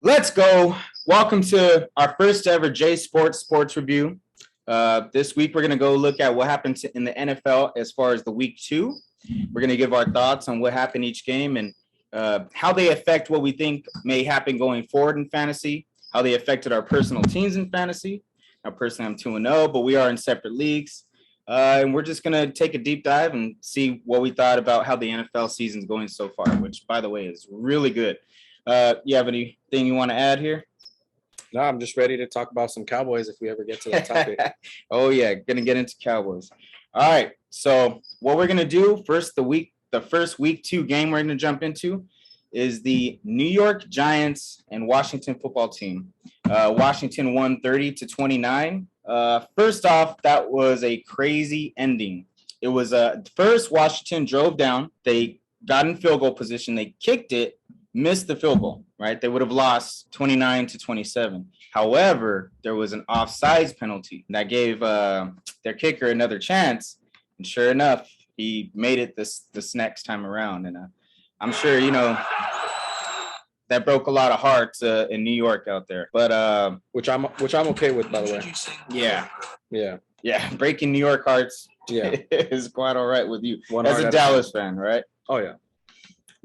Let's go. Welcome to our first ever J Sports Review. This week, we're going to go look at what happened in the NFL as far as the week 2. We're going to give our thoughts on what happened each game and how they affect what we think may happen going forward in fantasy, how they affected our personal teams in fantasy. Now, personally, I'm 2-0, but we are in separate leagues. And we're just going to take a deep dive and see what we thought about how the NFL season's going so far, which, by the way, is really good. You have anything you want to add here? No, I'm just ready to talk about some Cowboys if we ever get to that topic. Oh, yeah, going to get into Cowboys. All right, so what we're going to do first, the first week 2 game we're going to jump into is the New York Giants and Washington football team. Washington won 30-29. First off, that was a crazy ending. It was first Washington drove down. They got in field goal position. They kicked it, missed the field goal, right? They would have lost 29-27. However, there was an offsides penalty that gave their kicker another chance. And sure enough, he made it this next time around. And I'm sure, that broke a lot of hearts in New York out there. But which I'm okay with, by the way. Yeah. Breaking New York hearts is quite all right with you as a Dallas fan, right? Oh, yeah.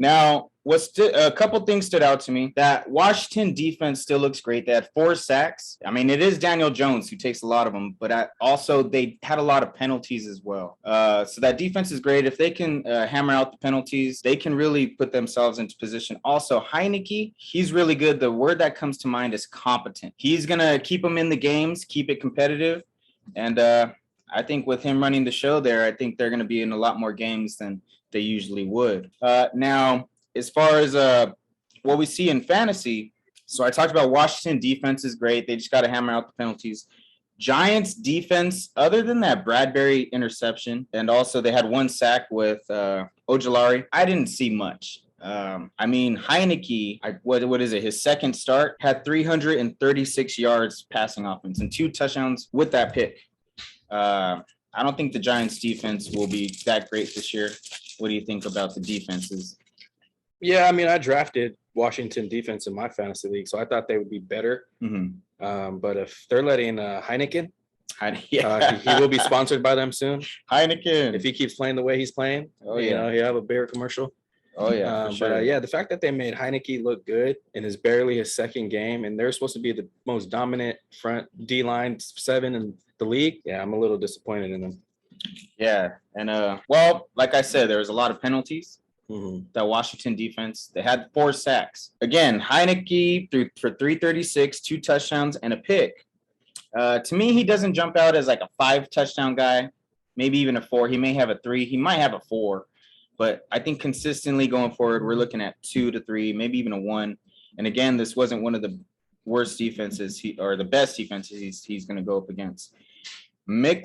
Now, a couple things stood out to me. That Washington defense still looks great. They had 4 sacks. I mean, it is Daniel Jones who takes a lot of them, but also they had a lot of penalties as well. So that defense is great. If they can hammer out the penalties, they can really put themselves into position. Also, Heineke, he's really good. The word that comes to mind is competent. He's going to keep them in the games, keep it competitive. And I think with him running the show there, I think they're going to be in a lot more games than they usually would. Now, as far as what we see in fantasy, so I talked about Washington defense is great. They just got to hammer out the penalties. Giants defense, other than that Bradbury interception, and also they had 1 sack with Ojulari, I didn't see much. I mean, Heineke, what is it? His second start had 336 yards passing offense and 2 touchdowns with that pick. I don't think the Giants defense will be that great this year. What do you think about the defenses? Yeah, I mean, I drafted Washington defense in my fantasy league, so I thought they would be better. Mm-hmm. But if they're letting Heineken, he will be sponsored by them soon. Heineken. If he keeps playing the way he's playing, he'll have a beer commercial. Oh, yeah, for sure. But, the fact that they made Heineke look good in his barely his second game, and they're supposed to be the most dominant front D-line 7 in the league, I'm a little disappointed in them. Yeah, and like I said, there was a lot of penalties. Mm-hmm. That Washington defense, they had 4 sacks. Again, Heineke threw for 336, 2 touchdowns, and a pick. To me, he doesn't jump out as like a 5 touchdown guy, maybe even a 4. He may have a 3. He might have a 4. But I think consistently going forward, we're looking at 2 to 3, maybe even a 1. And again, this wasn't one of the worst defenses or the best defenses he's going to go up against. Terry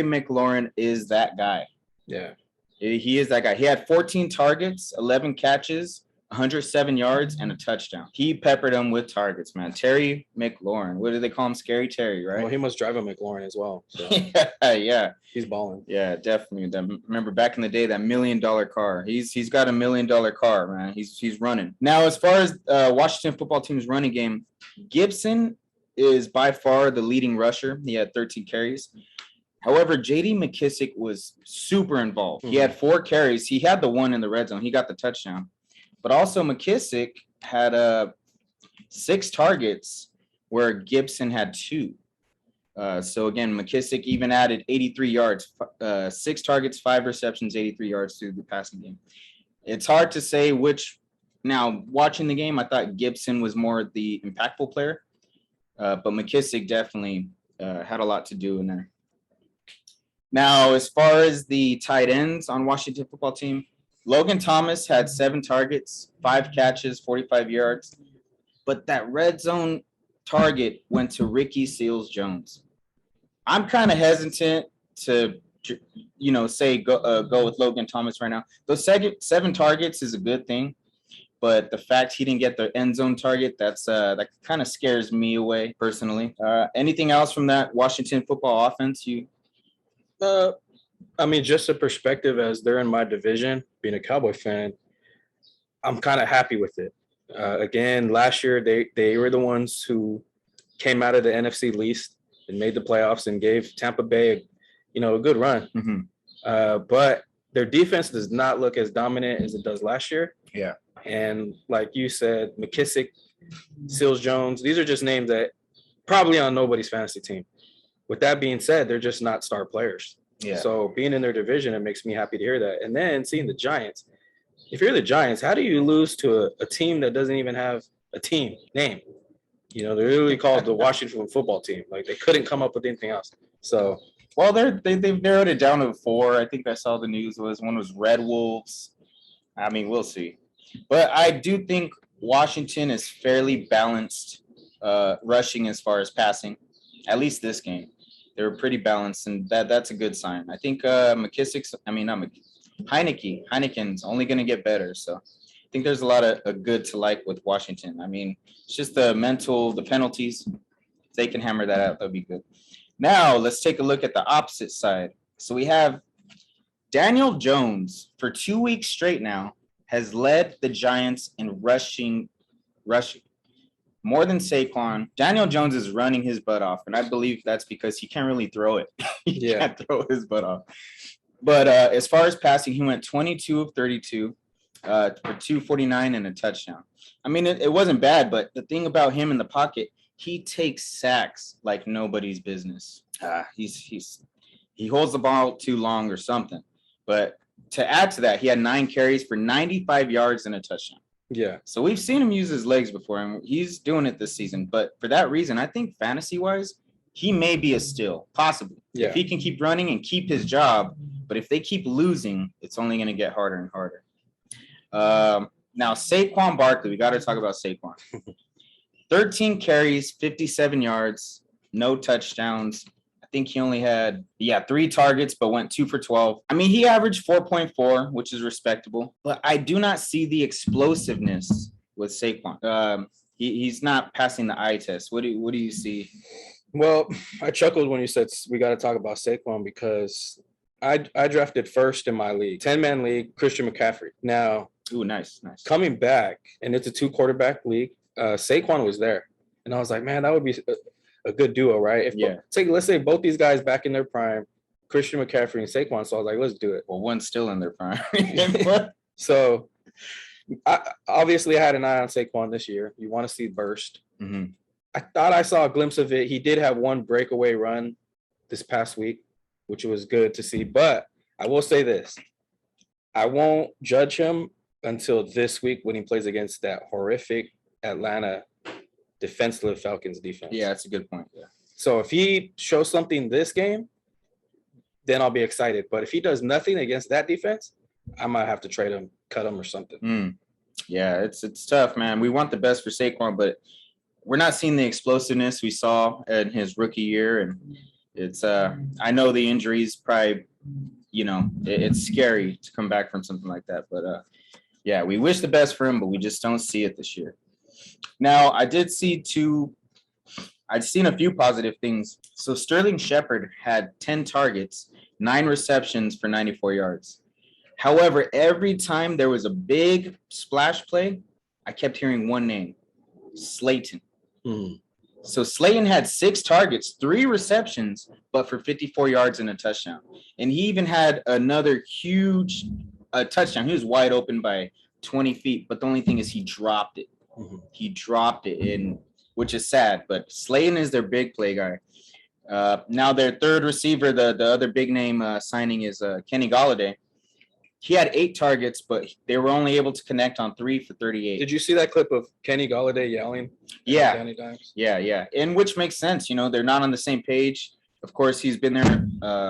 McLaurin is that guy. Yeah. He is that guy. He had 14 targets, 11 catches, 107 yards, and a touchdown. He peppered them with targets, man. Terry McLaurin. What do they call him? Scary Terry, right? Well, he must drive a McLaurin as well. So. Yeah. He's balling. Yeah, definitely. Remember back in the day, that $1 million car. He's got $1 million car, man. He's running. Now, as far as Washington football team's running game, Gibson is by far the leading rusher. He had 13 carries. However, J.D. McKissic was super involved. Mm-hmm. He had 4 carries. He had the 1 in the red zone. He got the touchdown. But also McKissic had 6 targets where Gibson had 2. So, again, McKissic even added 83 yards, 6 targets, 5 receptions, 83 yards through the passing game. It's hard to say which. Now, watching the game, I thought Gibson was more the impactful player. But McKissic definitely had a lot to do in there. Now, as far as the tight ends on Washington football team, Logan Thomas had 7 targets, 5 catches, 45 yards. But that red zone target went to Ricky Seals-Jones. I'm kind of hesitant to, say go with Logan Thomas right now. Those 7 targets is a good thing. But the fact he didn't get the end zone target, that kind of scares me away personally. Anything else from that Washington football offense just a perspective as they're in my division, being a Cowboy fan, I'm kind of happy with it. Again, last year they were the ones who came out of the NFC least and made the playoffs and gave Tampa Bay, a good run. But their defense does not look as dominant as it does last year. Yeah. And like you said, McKissick, Seals Jones, these are just names that probably on nobody's fantasy team. With that being said, they're just not star players. Yeah. So being in their division, it makes me happy to hear that. And then seeing the Giants, if you're the Giants, how do you lose to a team that doesn't even have a team name? They're literally called the Washington football team. Like they couldn't come up with anything else. So, well, they've narrowed it down to 4. I think I saw the news one was Red Wolves. I mean, we'll see. But I do think Washington is fairly balanced rushing as far as passing, at least this game. They were pretty balanced, and that's a good sign. I think Heineken's only going to get better. So I think there's a lot of good to like with Washington. I mean, it's just the penalties. If they can hammer that out, that'll be good. Now, let's take a look at the opposite side. So we have Daniel Jones for 2 weeks straight now has led the Giants in rushing more than Saquon. Daniel Jones is running his butt off, and I believe that's because he can't really throw it. He can't throw his butt off. But as far as passing, he went 22 of 32 for 249 and a touchdown. I mean, it wasn't bad, but the thing about him in the pocket, he takes sacks like nobody's business. He holds the ball too long or something. But to add to that, he had 9 carries for 95 yards and a touchdown. Yeah. So we've seen him use his legs before, and he's doing it this season. But for that reason, I think fantasy-wise, he may be a steal, possibly. Yeah. If he can keep running and keep his job. But if they keep losing, it's only going to get harder and harder. Now, Saquon Barkley, we got to talk about Saquon. 13 carries, 57 yards, no touchdowns. I think he only had, 3 targets, but went 2 for 12. I mean, he averaged 4.4, which is respectable. But I do not see the explosiveness with Saquon. He's not passing the eye test. What do you see? Well, I chuckled when you said we got to talk about Saquon because I drafted first in my league, 10-man league, Christian McCaffrey. Now, nice. Coming back, and it's a 2-quarterback league, Saquon was there. And I was like, man, that would be a good duo, right? Let's say both these guys back in their prime, Christian McCaffrey and Saquon. So I was like, let's do it. Well, one's still in their prime. So I obviously had an eye on Saquon this year. You want to see burst. Mm-hmm. I thought I saw a glimpse of it. He did have one breakaway run this past week, which was good to see. But I will say this. I won't judge him until this week when he plays against that horrific Atlanta defenseless Falcons defense. Yeah, that's a good point. Yeah. So if he shows something this game, then I'll be excited. But if he does nothing against that defense, I might have to trade him, cut him or something. Yeah, it's tough, man. We want the best for Saquon, but we're not seeing the explosiveness we saw in his rookie year. And it's I know the injuries probably, it's scary to come back from something like that. But yeah, we wish the best for him, but we just don't see it this year. Now, I've seen a few positive things. So Sterling Shepard had 10 targets, 9 receptions for 94 yards. However, every time there was a big splash play, I kept hearing one name, Slayton. So Slayton had 6 targets, 3 receptions, but for 54 yards and a touchdown. And he even had another huge touchdown. He was wide open by 20 feet, but the only thing is he dropped it. He dropped it, which is sad. But Slayton is their big play guy. Now their third receiver, the other big name signing is Kenny Golladay. He had 8 targets, but they were only able to connect on 3 for 38. Did you see that clip of Kenny Golladay yelling? Yeah. Yeah. And which makes sense. They're not on the same page. Of course, he's been there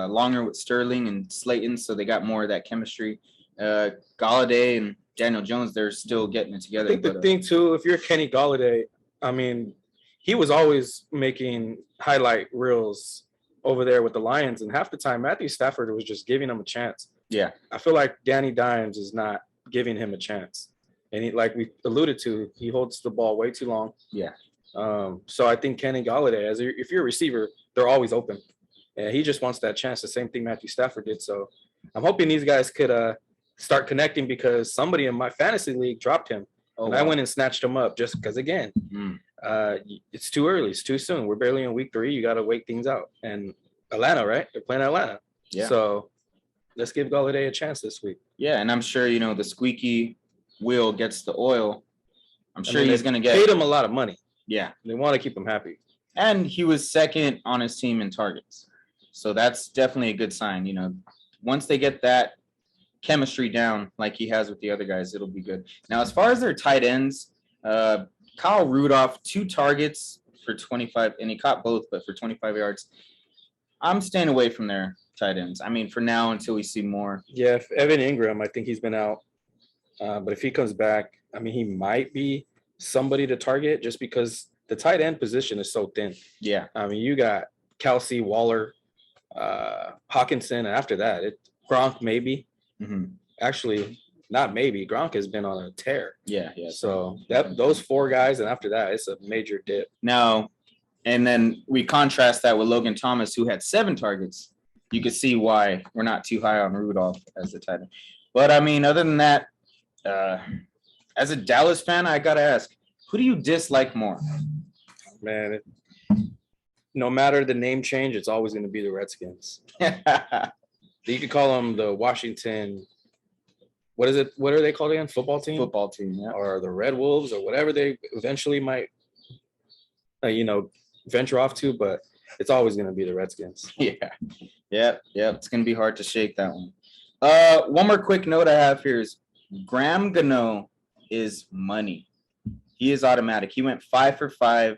longer with Sterling and Slayton, so they got more of that chemistry. Golladay and Daniel Jones, they're still getting it together. I think the thing, too, if you're Kenny Golladay, I mean, he was always making highlight reels over there with the Lions, and half the time Matthew Stafford was just giving him a chance. Yeah. I feel like Danny Dimes is not giving him a chance. And he, like we alluded to, he holds the ball way too long. Yeah. So I think Kenny Golladay, if you're a receiver, they're always open. And he just wants that chance, the same thing Matthew Stafford did. So I'm hoping these guys could start connecting because somebody in my fantasy league dropped him. Oh, and I wow. went and snatched him up just because, again, Mm. it's too early. It's too soon. We're barely in week 3. You got to wait things out. And Atlanta, right? They're playing Atlanta. Yeah. So let's give Galladay a chance this week. Yeah, and I'm sure, the squeaky wheel gets the oil. I'm sure he's going to paid get. him a lot of money. Yeah. They want to keep him happy. And he was second on his team in targets. So that's definitely a good sign. Once they get that chemistry down like he has with the other guys, it'll be good. Now, as far as their tight ends, Kyle Rudolph, 2 targets for 25, and he caught both, but for 25 yards. I'm staying away from their tight ends. I mean, for now, until we see more. Yeah, if Evan Ingram, I think he's been out. But if he comes back, I mean, he might be somebody to target just because the tight end position is so thin. Yeah. I mean, you got Kelsey, Waller, Hawkinson, and after that, Gronk maybe. Mm-hmm. Actually, not maybe. Gronk has been on a tear. Yeah. So those 4 guys, and after that, it's a major dip. Now, and then we contrast that with Logan Thomas, who had 7 targets. You can see why we're not too high on Rudolph as the tight end. But, I mean, other than that, as a Dallas fan, I got to ask, who do you dislike more? Man, no matter the name change, it's always going to be the Redskins. You could call them the Washington, what is it? What are they called again? Football team? Football team, yeah. Or the Red Wolves or whatever they eventually might, venture off to, but it's always going to be the Redskins. Yeah. It's going to be hard to shake that one. One more quick note I have here is Graham Gano is money. He is automatic. He went 5 for 5,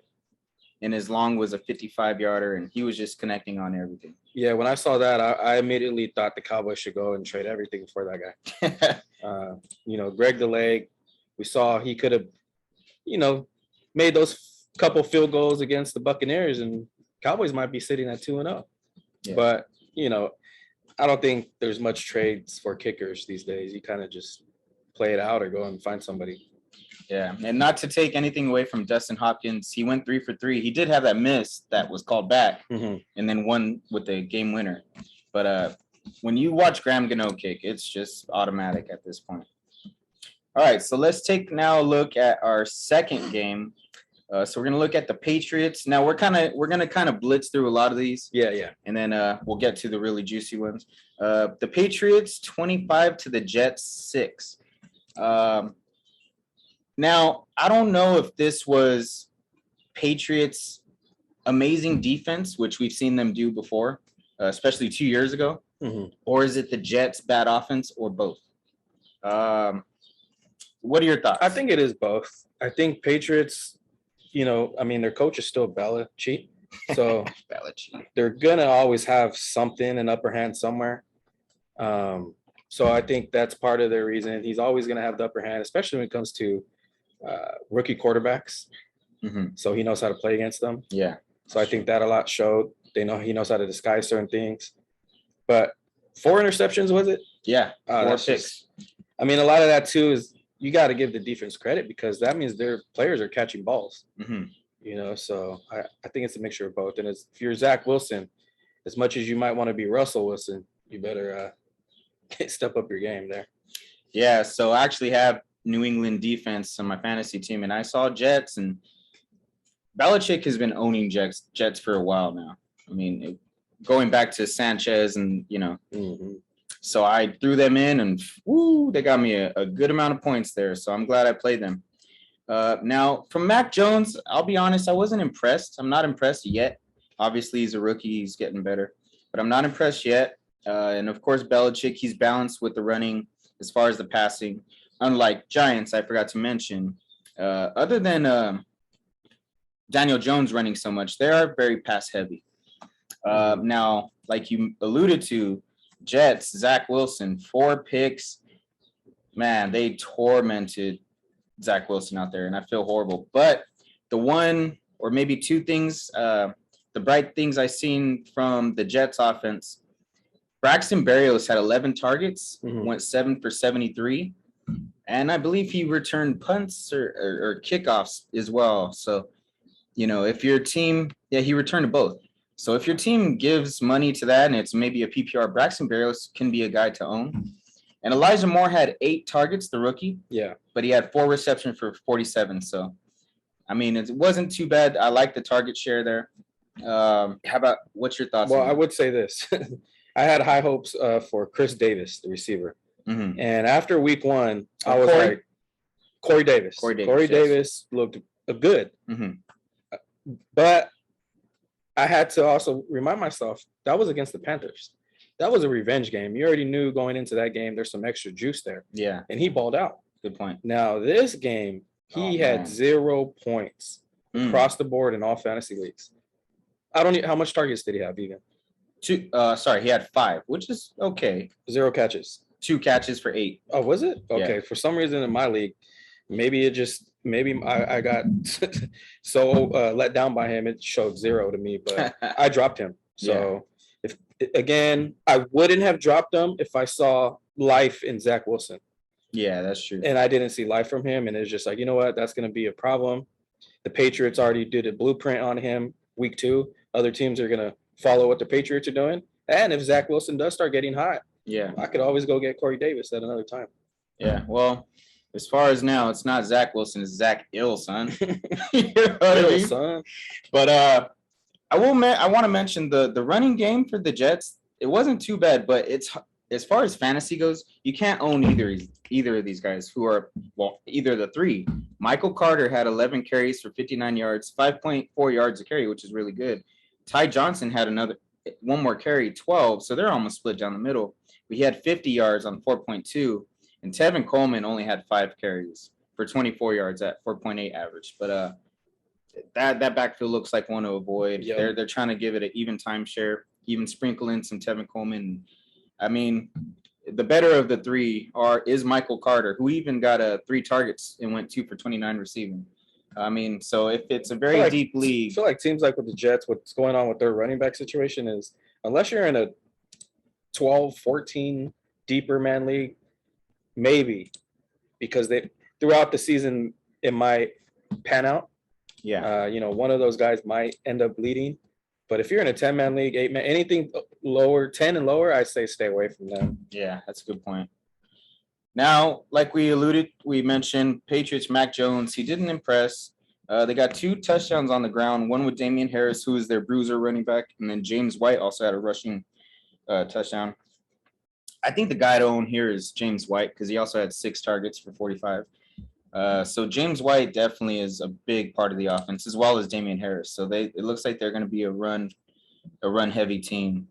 and his long was a 55-yarder, and he was just connecting on everything. Yeah, when I saw that, I immediately thought the Cowboys should go and trade everything for that guy. Greg DeLay, we saw he could have, made those couple field goals against the Buccaneers, and Cowboys might be sitting at 2-0. Yeah. But, I don't think there's much trades for kickers these days. You kind of just play it out or go and find somebody. Yeah, and not to take anything away from Dustin Hopkins, he went 3 for 3. He did have that miss that was called back, and then won with the game winner. But when you watch Graham Gano kick, it's just automatic at this point. All right, so let's take now a look at our second game. So we're gonna look at the Patriots. Now we're gonna kind of blitz through a lot of these. Yeah. And then we'll get to the really juicy ones. The Patriots 25 to the Jets 6. Now, I don't know if this was Patriots' amazing defense, which we've seen them do before, especially 2 years ago, or is it the Jets' bad offense, or both? What are your thoughts? I think it is both. I think Patriots, their coach is still Belichick, so they're going to always have something, an upper hand somewhere. So I think that's part of their reason. He's always going to have the upper hand, especially when it comes to rookie quarterbacks. So he knows how to play against them. Yeah. So I think that a lot showed. He knows how to disguise certain things. But 4 interceptions, was it? Yeah. 4 picks. A lot of that too is you got to give the defense credit because that means their players are catching balls. So I think it's a mixture of both. And if you're Zach Wilson, as much as you might want to be Russell Wilson, you better step up your game there. Yeah. So I actually have New England defense on my fantasy team, and I saw Jets, and Belichick has been owning Jets for a while now. Going back to Sanchez and, so I threw them in and they got me a good amount of points there. So I'm glad I played them. Now from Mac Jones, I'll be honest, I wasn't impressed. I'm not impressed yet. Obviously he's a rookie. He's getting better, but I'm not impressed yet. And of course, Belichick, he's balanced with the running as far as the passing. Unlike Giants, I forgot to mention, other than Daniel Jones running so much, they are very pass heavy. Now, like you alluded to, Jets, Zach Wilson, 4 picks. Man, they tormented Zach Wilson out there, and I feel horrible. But the one or maybe 2 things, the bright things I seen from the Jets offense, Braxton Berrios had 11 targets, went 7 for 73. And I believe he returned punts or kickoffs as well. So, if your team, he returned both. So if your team gives money to that and it's maybe a PPR, Braxton Berrios can be a guy to own. And Elijah Moore had 8 targets, the rookie. Yeah. But he had 4 receptions for 47. So, I mean, it wasn't too bad. I like the target share there. What's your thoughts? Well, I would say this. I had high hopes for Chris Davis, the receiver. Mm-hmm. And after week 1, I was like, Corey Davis. Corey Davis looked good. Mm-hmm. But I had to also remind myself that was against the Panthers. That was a revenge game. You already knew going into that game there's some extra juice there. Yeah. And he balled out. Good point. Now, this game, he had 0 points across the board in all fantasy leagues. I don't know how much targets did he have even? 2. He had 5, which is okay. 0 catches. 2 catches for 8. Oh, was it? Okay. Yeah. For some reason in my league, maybe I got so let down by him. It showed 0 to me, but I dropped him. So I wouldn't have dropped him if I saw life in Zach Wilson. Yeah, that's true. And I didn't see life from him. And it's just like, you know what? That's going to be a problem. The Patriots already did a blueprint on him week 2. Other teams are going to follow what the Patriots are doing. And if Zach Wilson does start getting hot, I could always go get Corey Davis at another time. Yeah, well, as far as now, it's not Zach Wilson, it's Zach Ill, son. You know what I mean? Son. But I want to mention the running game for the Jets. It wasn't too bad, but it's as far as fantasy goes, you can't own either of these guys who are either the 3. Michael Carter had 11 carries for 59 yards, 5.4 yards a carry, which is really good. Ty Johnson had one more carry, 12, so they're almost split down the middle. We had 50 yards on 4.2, and Tevin Coleman only had 5 carries for 24 yards at 4.8 average. But that backfield looks like one to avoid. Yep. They're trying to give it an even timeshare, even sprinkle in some Tevin Coleman. I mean, the better of the 3 is Michael Carter, who even got 3 targets and went 2 for 29 receiving. I mean, so if it's a very deep league. I feel like teams like with the Jets, what's going on with their running back situation is unless you're in a 12, 14 deeper man league, maybe, because throughout the season it might pan out. Yeah. One of those guys might end up leading. But if you're in a 10-man league, 8-man, anything lower, 10 and lower, I say stay away from them. Yeah, that's a good point. Now, like we mentioned, Patriots, Mac Jones, he didn't impress. They got 2 touchdowns on the ground, one with Damian Harris, who is their bruiser running back, and then James White also had a rushing touchdown. I think the guy to own here is James White because he also had 6 targets for 45. So James White definitely is a big part of the offense, as well as Damian Harris. So it looks like they're going to be a run heavy team.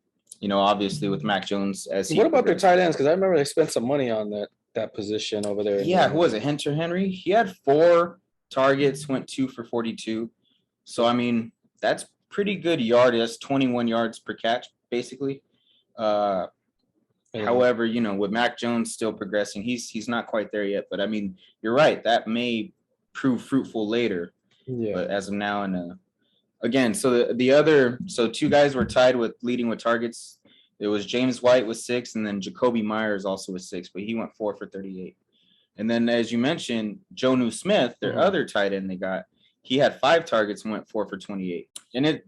Obviously with Mac Jones as What about their tight ends? Because I remember they spent some money on that position over there. Yeah, who was it? Hunter Henry. He had 4 targets, went 2 for 42. So I mean, that's pretty good yardage. That's 21 yards per catch, basically. However, with Mac Jones still progressing, he's not quite there yet. But I mean, you're right. That may prove fruitful later. Yeah. But as of now, again, so so 2 guys were tied with leading with targets. It was James White with 6, and then Jacoby Myers also with 6, but he went 4 for 38. And then, as you mentioned, Jonnu Smith, their other tight end they got, he had 5 targets and went 4 for 28. And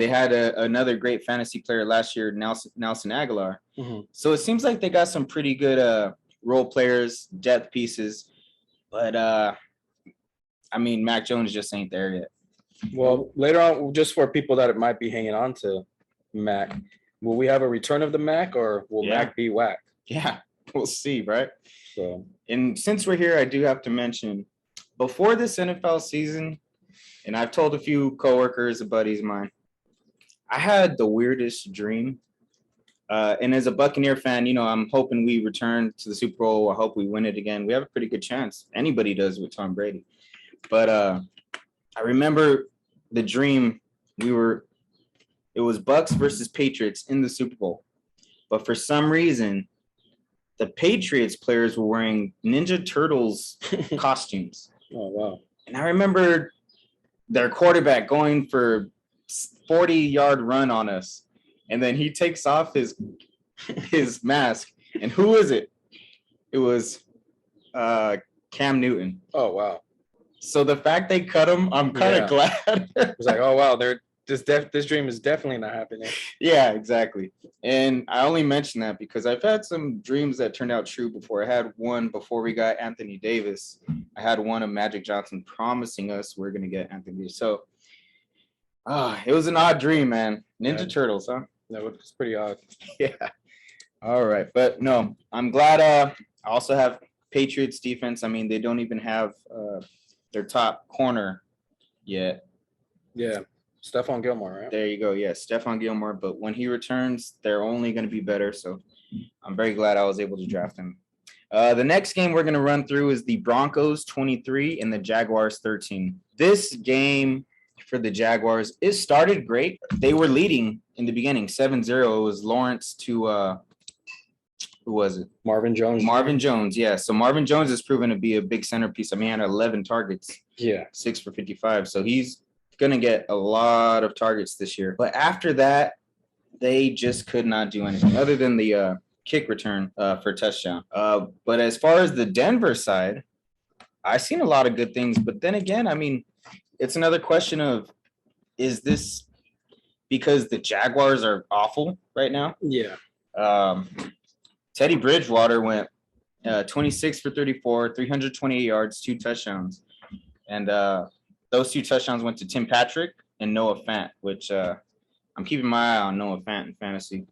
they had another great fantasy player last year, Nelson Aguilar. Mm-hmm. So it seems like they got some pretty good role players, depth pieces. But, I mean, Mac Jones just ain't there yet. Well, later on, just for people that might be hanging on to Mac, will we have a return of the Mac or will Mac be whack? Yeah, we'll see, right? So, and since we're here, I do have to mention, before this NFL season, and I've told a few coworkers and buddies of mine, I had the weirdest dream. And as a Buccaneer fan, I'm hoping we return to the Super Bowl. I hope we win it again. We have a pretty good chance. Anybody does with Tom Brady. But I remember the dream. It was Bucs versus Patriots in the Super Bowl. But for some reason, the Patriots players were wearing Ninja Turtles costumes. Oh, wow. And I remember their quarterback going for 40-yard run on us. And then he takes off his mask. And who is it? It was Cam Newton. Oh, wow. So the fact they cut him, I'm kind of glad. It's like, oh, wow, they're this dream is definitely not happening. Yeah, exactly. And I only mention that because I've had some dreams that turned out true before. I had one before we got Anthony Davis. I had one of Magic Johnson promising us we're gonna get Anthony Davis. So it was an odd dream, man. Ninja Turtles, huh? That was pretty odd. Yeah. All right. But no, I'm glad I also have Patriots defense. I mean, they don't even have their top corner yet. Yeah. Stephon Gilmore, right? There you go. Yeah, Stephon Gilmore. But when he returns, they're only going to be better. So I'm very glad I was able to draft him. The next game we're going to run through is the Broncos 23 and the Jaguars 13. This game for the Jaguars, it started great. They were leading in the beginning 7-0. It was Lawrence to who was it? Marvin Jones. Marvin Jones, yeah. So Marvin Jones has proven to be a big centerpiece. I mean, he had 11 targets. Yeah. 6 for 55. So he's going to get a lot of targets this year. But after that, they just could not do anything other than the kick return for a touchdown. But as far as the Denver side, I've seen a lot of good things. But then again, I mean, it's another question of, is this because the Jaguars are awful right now? Yeah. Teddy Bridgewater went 26 for 34, 328 yards, 2 touchdowns. And those 2 touchdowns went to Tim Patrick and Noah Fant, which I'm keeping my eye on Noah Fant in fantasy.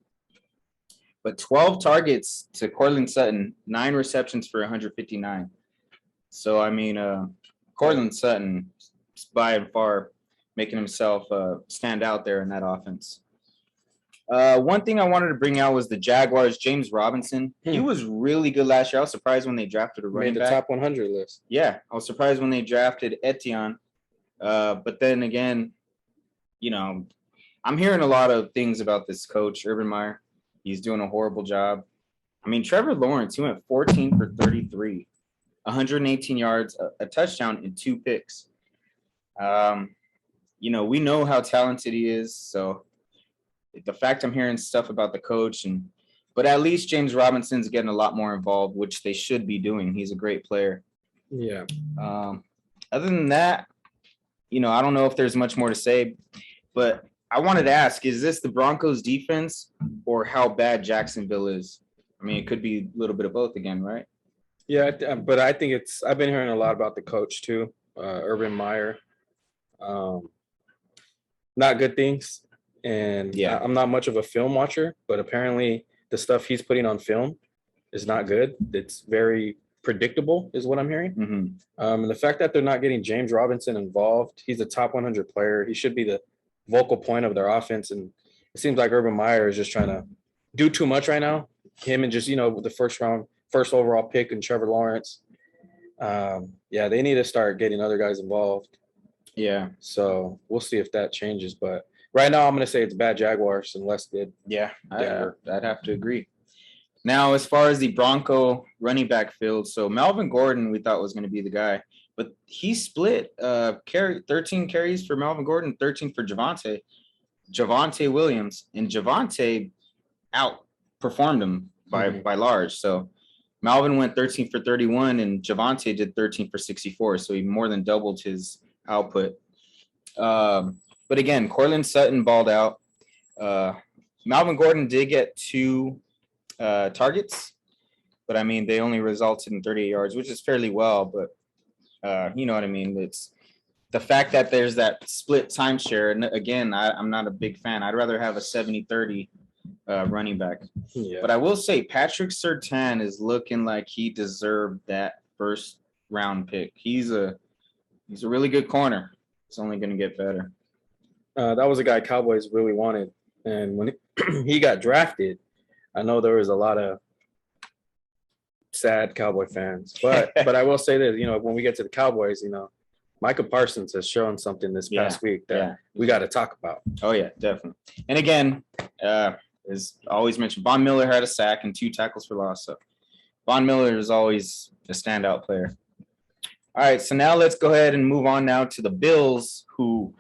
But 12 targets to Cortland Sutton, 9 receptions for 159. So, I mean, Cortland Sutton is by and far making himself stand out there in that offense. One thing I wanted to bring out was the Jaguars, James Robinson. He was really good last year. I was surprised when they drafted a running back. Made the top 100 list. Yeah, I was surprised when they drafted Etienne. But then again, you know, I'm hearing a lot of things about this coach, Urban Meyer. He's doing a horrible job. I mean, Trevor Lawrence, he went 14 for 33, 118 yards, a touchdown, and 2 picks. You know, we know how talented he is. So the fact I'm hearing stuff about the coach, but at least James Robinson's getting a lot more involved, which they should be doing. He's a great player. Yeah. Other than that, you know, I don't know if there's much more to say, but I wanted to ask, is this the Broncos defense or how bad Jacksonville is? I mean, it could be a little bit of both again, right? Yeah, but I think I've been hearing a lot about the coach too, Urban Meyer. Not good things. And yeah, I'm not much of a film watcher, but apparently the stuff he's putting on film is not good. It's very predictable is what I'm hearing. Mm-hmm. And the fact that they're not getting James Robinson involved, he's a top 100 player. He should be the vocal point of their offense. And it seems like Urban Meyer is just trying to do too much right now. Him and just, you know, with the first overall pick and Trevor Lawrence. Yeah, they need to start getting other guys involved. Yeah. So we'll see if that changes. But right now I'm going to say it's bad Jaguars and less good. Yeah, I'd have to agree. Now, as far as the Bronco running back field, so Melvin Gordon we thought was going to be the guy, but he split 13 carries for Melvin Gordon, 13 for Javonte Williams, and Javonte outperformed him by large. So Melvin went 13 for 31 and Javonte did 13 for 64. So he more than doubled his output. But again, Cortland Sutton balled out. Melvin Gordon did get 2 targets, but I mean, they only resulted in 38 yards, which is fairly well, but you know what I mean? It's the fact that there's that split timeshare. And again, I'm not a big fan. I'd rather have a 70-30 running back. Yeah. But I will say Patrick Surtain is looking like he deserved that first round pick. He's a really good corner. It's only going to get better. That was a guy Cowboys really wanted. And when he got drafted, I know there was a lot of sad Cowboy fans. But I will say that, you know, when we get to the Cowboys, you know, Micah Parsons has shown something this past week that we got to talk about. Oh, yeah, definitely. And again, as always mentioned, Von Miller had a sack and 2 tackles for loss. So Von Miller is always a standout player. All right, so now let's go ahead and move on now to the Bills, who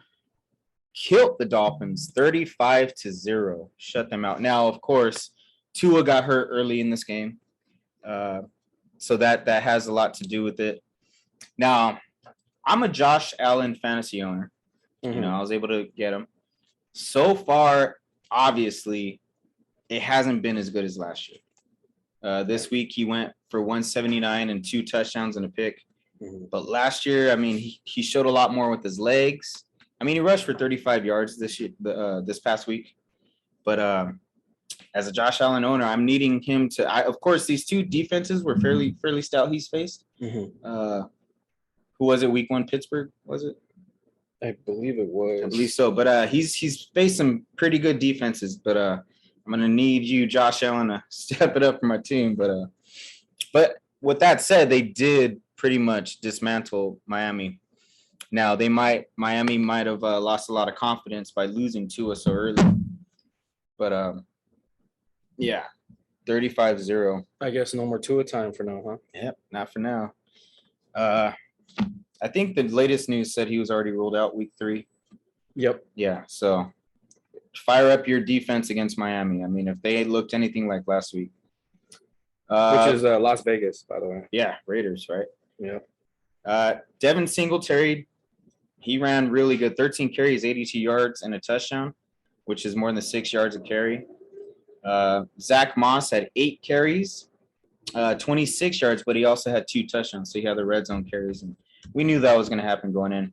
killed the Dolphins 35-0, shut them out. Now, of course, Tua got hurt early in this game, so that has a lot to do with it. Now, I'm a Josh Allen fantasy owner. Mm-hmm. You know, I was able to get him. So far, obviously, it hasn't been as good as last year. This week he went for 179 and 2 touchdowns and a pick. But last year, I mean, he showed a lot more with his legs. I mean, he rushed for 35 yards this past week. But as a Josh Allen owner, I'm needing him to. Of course, these two defenses were fairly stout. He's faced. Who was it? Week 1, Pittsburgh, was it? I believe it was. I believe so. But he's faced some pretty good defenses. But I'm gonna need you, Josh Allen, to step it up for my team. But with that said, they did pretty much dismantle Miami. Now Miami might have lost a lot of confidence by losing Tua so early. But yeah, 35-0. I guess no more Tua time for now, huh? Yep, not for now. I think the latest news said he was already ruled out week 3. Yep. Yeah, so fire up your defense against Miami. I mean, if they looked anything like last week. Which is Las Vegas, by the way. Yeah, Raiders, right? Yeah. Devin Singletary, he ran really good. 13 carries, 82 yards, and a touchdown, which is more than 6 yards a carry. Zach Moss had 8 carries, 26 yards, but he also had 2 touchdowns. So he had the red zone carries, and we knew that was going to happen going in.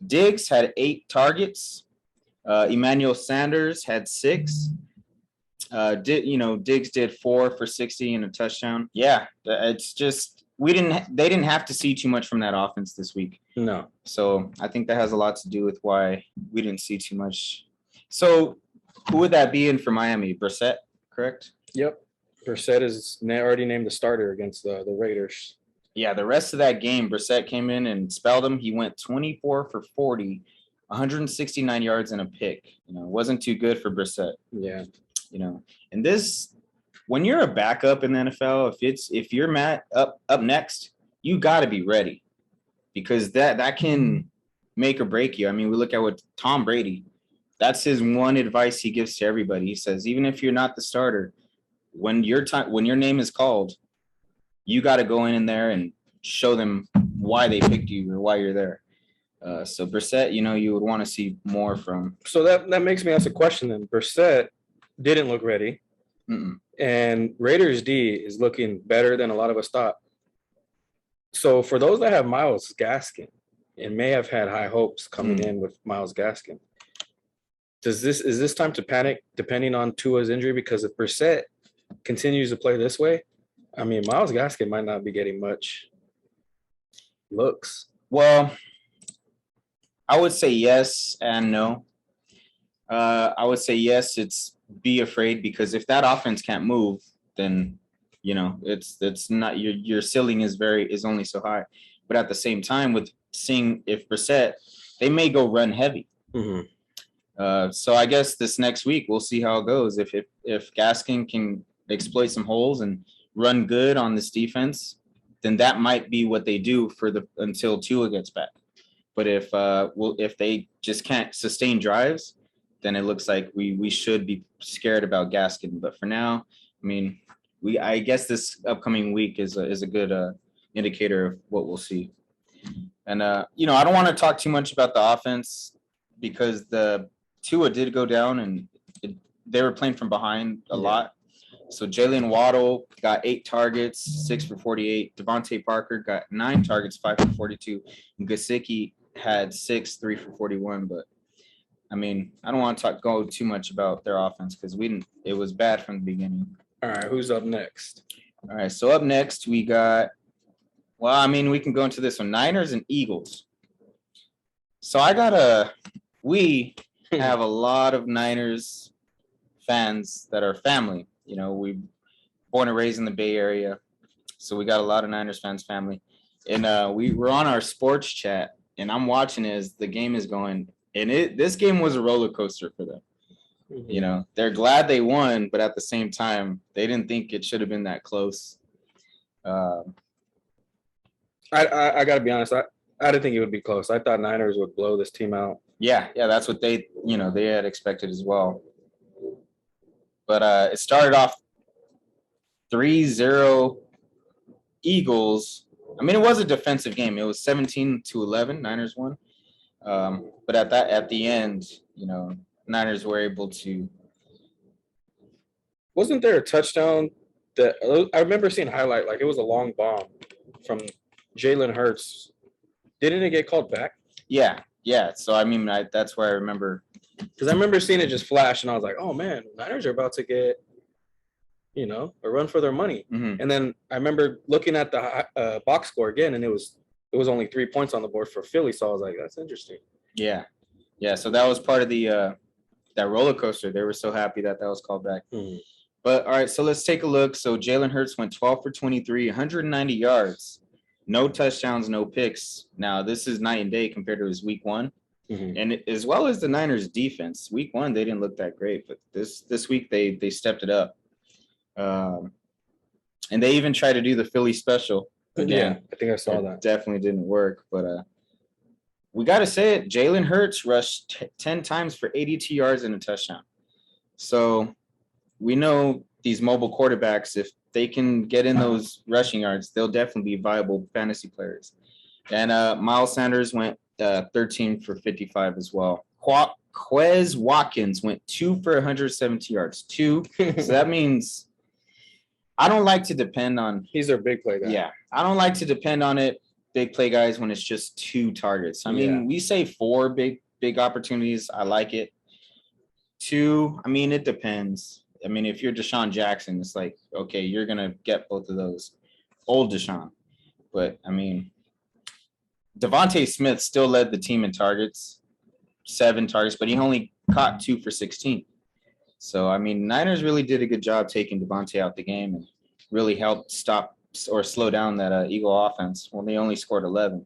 Diggs had 8 targets. Emmanuel Sanders had 6. Diggs did 4 for 60 and a touchdown. Yeah, it's just they didn't have to see too much from that offense this week. No. So I think that has a lot to do with why we didn't see too much. So who would that be in for Miami? Brissett, correct? Yep. Brissett is already named the starter against the Raiders. Yeah, the rest of that game, Brissett came in and spelled him. He went 24 for 40, 169 yards and a pick. It wasn't too good for Brissett. Yeah. And this, when you're a backup in the NFL, if you're up next, you got to be ready, because that can make or break you. I mean, we look at what Tom Brady, that's his one advice he gives to everybody. He says, even if you're not the starter, when your name is called, you got to go in there and show them why they picked you or why you're there. So Brissett, you would want to see more from. So that makes me ask a question then. Brissett didn't look ready. Mm-mm. And Raiders D is looking better than a lot of us thought. So for those that have Myles Gaskin and may have had high hopes coming in with Myles Gaskin, is this time to panic depending on Tua's injury? Because if Brissett continues to play this way, I mean, Myles Gaskin might not be getting much looks. Well, I would say yes and no. I would say yes, it's be afraid, because if that offense can't move, then it's not your ceiling is only so high. But at the same time, with seeing if Brissett, they may go run heavy. Mm-hmm. So I guess this next week we'll see how it goes. If Gaskin can exploit some holes and run good on this defense, then that might be what they do until Tua gets back. But if they just can't sustain drives, then it looks like we should be scared about Gaskin. But for now, I mean, I guess this upcoming week is a good indicator of what we'll see. And I don't want to talk too much about the offense, because the Tua did go down and they were playing from behind a lot. So Jalen Waddle got 8 targets, 6 for 48. Devontae Parker got 9 targets, 5 for 42. And Gesicki had 6, 3 for 41. But I mean, I don't want to go too much about their offense, because it was bad from the beginning. All right, who's up next? All right, so up next we got, we can go into this one, Niners and Eagles. So we have a lot of Niners fans that are family. We born and raised in the Bay Area, so we got a lot of Niners fans family. And we were on our sports chat, and I'm watching as the game is going. And this game was a roller coaster for them. Mm-hmm. They're glad they won, but at the same time, they didn't think it should have been that close. I got to be honest. I didn't think it would be close. I thought Niners would blow this team out. Yeah, that's what they had expected as well. But it started off 3-0 Eagles. I mean, it was a defensive game. It was 17-11. Niners won. But at the end, Niners were able to. Wasn't there a touchdown that I remember seeing highlight? Like it was a long bomb from Jalen Hurts. Didn't it get called back? Yeah. So I mean, that's where I remember. Because I remember seeing it just flash, and I was like, "Oh man, Niners are about to get, a run for their money." Mhm. And then I remember looking at the box score again, and it was only 3 points on the board for Philly. So I was like, "That's interesting." Yeah. So that was part of the that roller coaster. They were so happy that was called back. Mhm. But all right, so let's take a look. So Jalen Hurts went 12 for 23, 190 yards, no touchdowns, no picks. Now this is night and day compared to his week 1. Mhm. And as well as the Niners defense. Week 1, they didn't look that great, but this week they stepped it up. And they even tried to do the Philly special. Again, Yeah, I think I saw that. Definitely didn't work, but we got to say it. Jalen Hurts rushed 10 times for 82 yards and a touchdown. So we know these mobile quarterbacks, if they can get in those rushing yards, they'll definitely be viable fantasy players. And Miles Sanders went 13 for 55 as well. Quez Watkins went 2 for 170 yards. 2. So that means I don't like to depend on. He's their big play guy. Yeah, I don't like to depend on it, big play guys, when it's just 2 targets. I mean, we say 4 big opportunities. I like it. 2, I mean, it depends. I mean, if you're Deshaun Jackson, it's like, okay, you're going to get both of those. Old Deshaun. But, I mean, Devontae Smith still led the team in targets, 7 targets, but he only caught 2 for 16. So, I mean, Niners really did a good job taking Devontae out the game and really helped stop or slow down that Eagle offense when they only scored 11.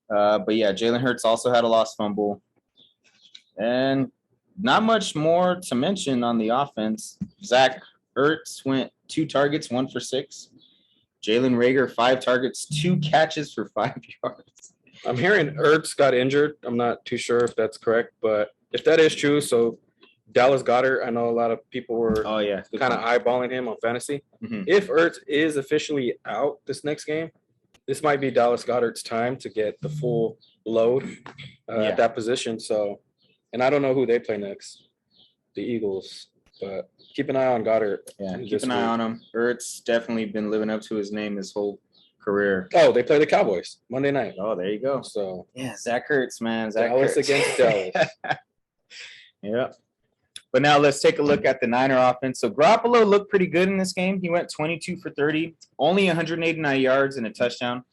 But, yeah, Jalen Hurts also had a lost fumble. And not much more to mention on the offense. Zach Ertz went 2 targets, 1 for 6. Jalen Reagor, 5 targets, 2 catches for 5 yards. I'm hearing Ertz got injured. I'm not too sure if that's correct, but if that is true, so Dallas Goedert, I know a lot of people were kind of eyeballing him on fantasy. Mhm. If Ertz is officially out this next game, this might be Dallas Goedert's time to get the full load at that position. So, and I don't know who they play next, the Eagles, but keep an eye on Goedert. Yeah, keep an eye on him. Ertz definitely been living up to his name his whole career. Oh, they play the Cowboys Monday night. Oh, there you go. So yeah, Zach Ertz, man. Dallas against Dallas. Yeah. But now let's take a look at the Niner offense. So Garoppolo looked pretty good in this game. He went 22 for 30, only 189 yards and a touchdown.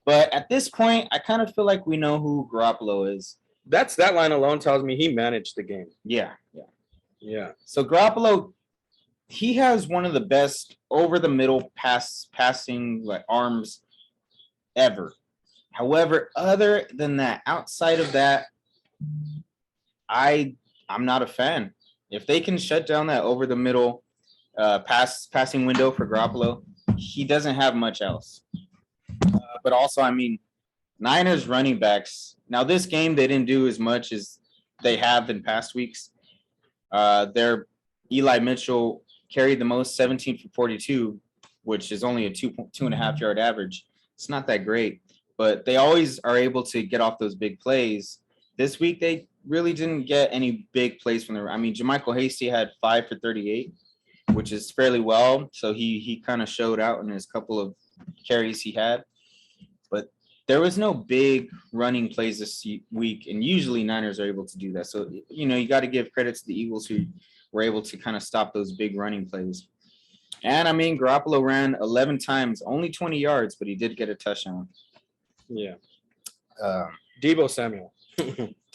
But at this point, I kind of feel like we know who Garoppolo is. That line alone tells me he managed the game. Yeah. So Garoppolo, he has one of the best over the middle passing like arms ever. However, other than that, outside of that, I'm not a fan. If they can shut down that over the middle passing window for Garoppolo, he doesn't have much else. But also, I mean, Niners running backs. Now, this game, they didn't do as much as they have in past weeks. Their Eli Mitchell carried the most, 17 for 42, which is only a 2.5 yard average. It's not that great, but they always are able to get off those big plays. This week, they really didn't get any big plays from I mean, Jermichael Hasty had 5 for 38, which is fairly well. So he kind of showed out in his couple of carries he had. But there was no big running plays this week, and usually Niners are able to do that. So, you got to give credit to the Eagles who were able to kind of stop those big running plays. And, I mean, Garoppolo ran 11 times, only 20 yards, but he did get a touchdown. Yeah. Deebo Samuel.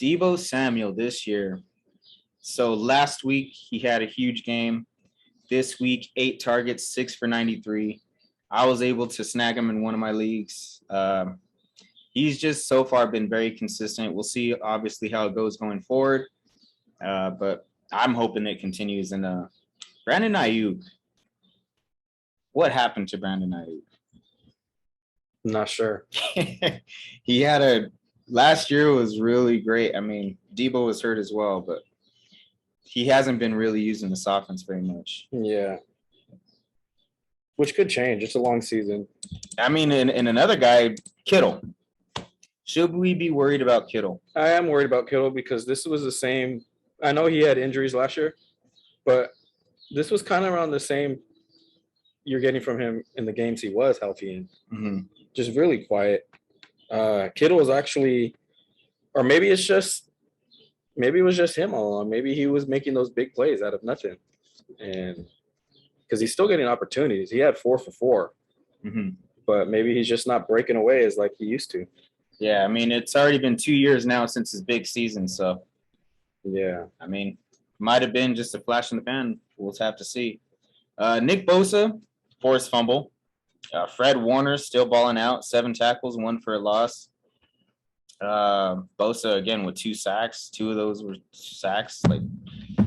Deebo Samuel this year. So last week he had a huge game. This week, 8 targets, 6 for 93. I was able to snag him in one of my leagues. He's just so far been very consistent. We'll see obviously how it goes going forward. But I'm hoping it continues. And Brandon Ayuk. What happened to Brandon Ayuk? Not sure. He had last year was really great. I mean, Deebo was hurt as well, but he hasn't been really using this offense very much. Yeah. Which could change. It's a long season. I mean, and another guy, Kittle. Should we be worried about Kittle? I am worried about Kittle because this was the same I know he had injuries last year, but this was kind of around the same you're getting from him in the games he was healthy in. Mm-hmm. Just really quiet. Kittle was actually, or maybe it was just him all along. Maybe he was making those big plays out of nothing, and because he's still getting opportunities. He had 4 for 4, Mm-hmm. but maybe he's just not breaking away as like he used to. Yeah, I mean, it's already been 2 years now since his big season, so Yeah, I mean, might have been just a flash in the pan. We'll have to see. Nick Bosa, forced fumble. Fred Warner still balling out, 7 tackles, 1 for a loss. Bosa again with 2 sacks. 2 of those were sacks.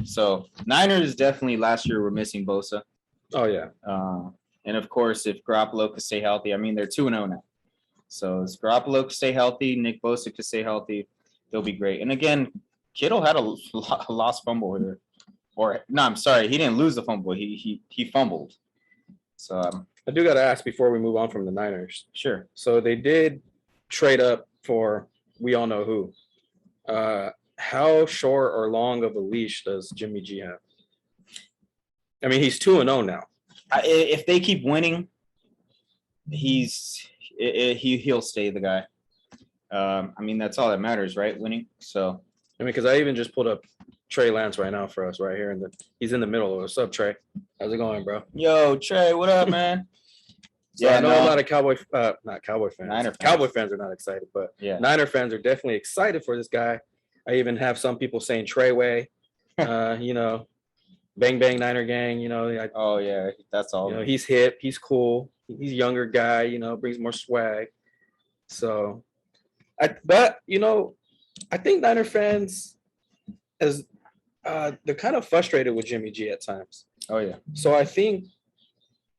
So Niners definitely last year were missing Bosa. oh yeah, And of course, if Garoppolo could stay healthy, I mean they're 2-0 now. So if Garoppolo could stay healthy, Nick Bosa could stay healthy, they'll be great. And again, Kittle had a lost fumble here. Or no, I'm sorry, he didn't lose the fumble. He fumbled. So I do got to ask before we move on from the Niners. sure. So they did trade up for we all know who. How short or long of a leash does Jimmy G have? I mean, he's 2-0 now. If they keep winning, he'll stay the guy. I mean, that's all that matters, right? Winning. So I mean, because I even just pulled up Trey Lance right now for us right here, and he's in the middle. What's up, Trey? How's it going, bro? yo, Trey, what up, man? So I know a lot of not Cowboy fans. Niner fans. Cowboy fans are not excited, but Yeah. Niner fans are definitely excited for this guy. I even have some people saying Treyway, bang bang Niner gang. Oh yeah, that's all. He's hip, he's cool, he's a younger guy. Brings more swag. So, I think Niner fans, as they're kind of frustrated with Jimmy G at times. Oh yeah. So I think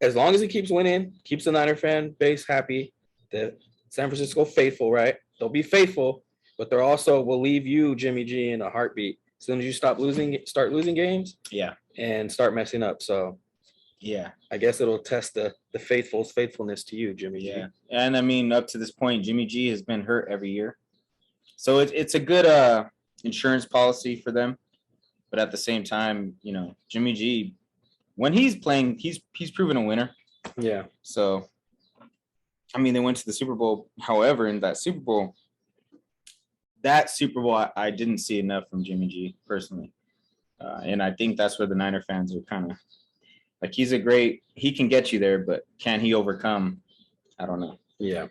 as long as he keeps winning, keeps the Niner fan base happy, the San Francisco faithful, right? They'll be faithful, but they're also will leave you, Jimmy G, in a heartbeat as soon as you start losing games. Yeah. And start messing up. So yeah, I guess it'll test the faithful's faithfulness to you, Jimmy G. Yeah. And I mean, up to this point, Jimmy G has been hurt every year. So it's a good insurance policy for them. But at the same time, Jimmy G, when he's playing, he's proven a winner. Yeah. So, I mean, they went to the Super Bowl. However, in that Super Bowl, I didn't see enough from Jimmy G personally. And I think that's where the Niner fans are kind of like, he can get you there, but can he overcome? I don't know. Yeah.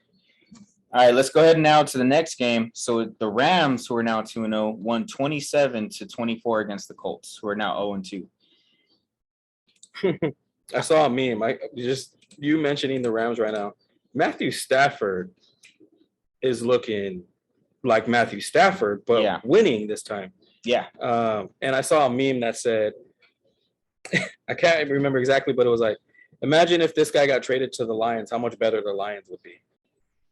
All right, let's go ahead now to the next game. So the Rams, who are now 2-0, won 27-24 against the Colts, who are now 0-2. I saw a meme. You mentioning the Rams right now. Matthew Stafford is looking like Matthew Stafford, but winning this time. Yeah. And I saw a meme that said, I can't remember exactly, but it was like, imagine if this guy got traded to the Lions, how much better the Lions would be.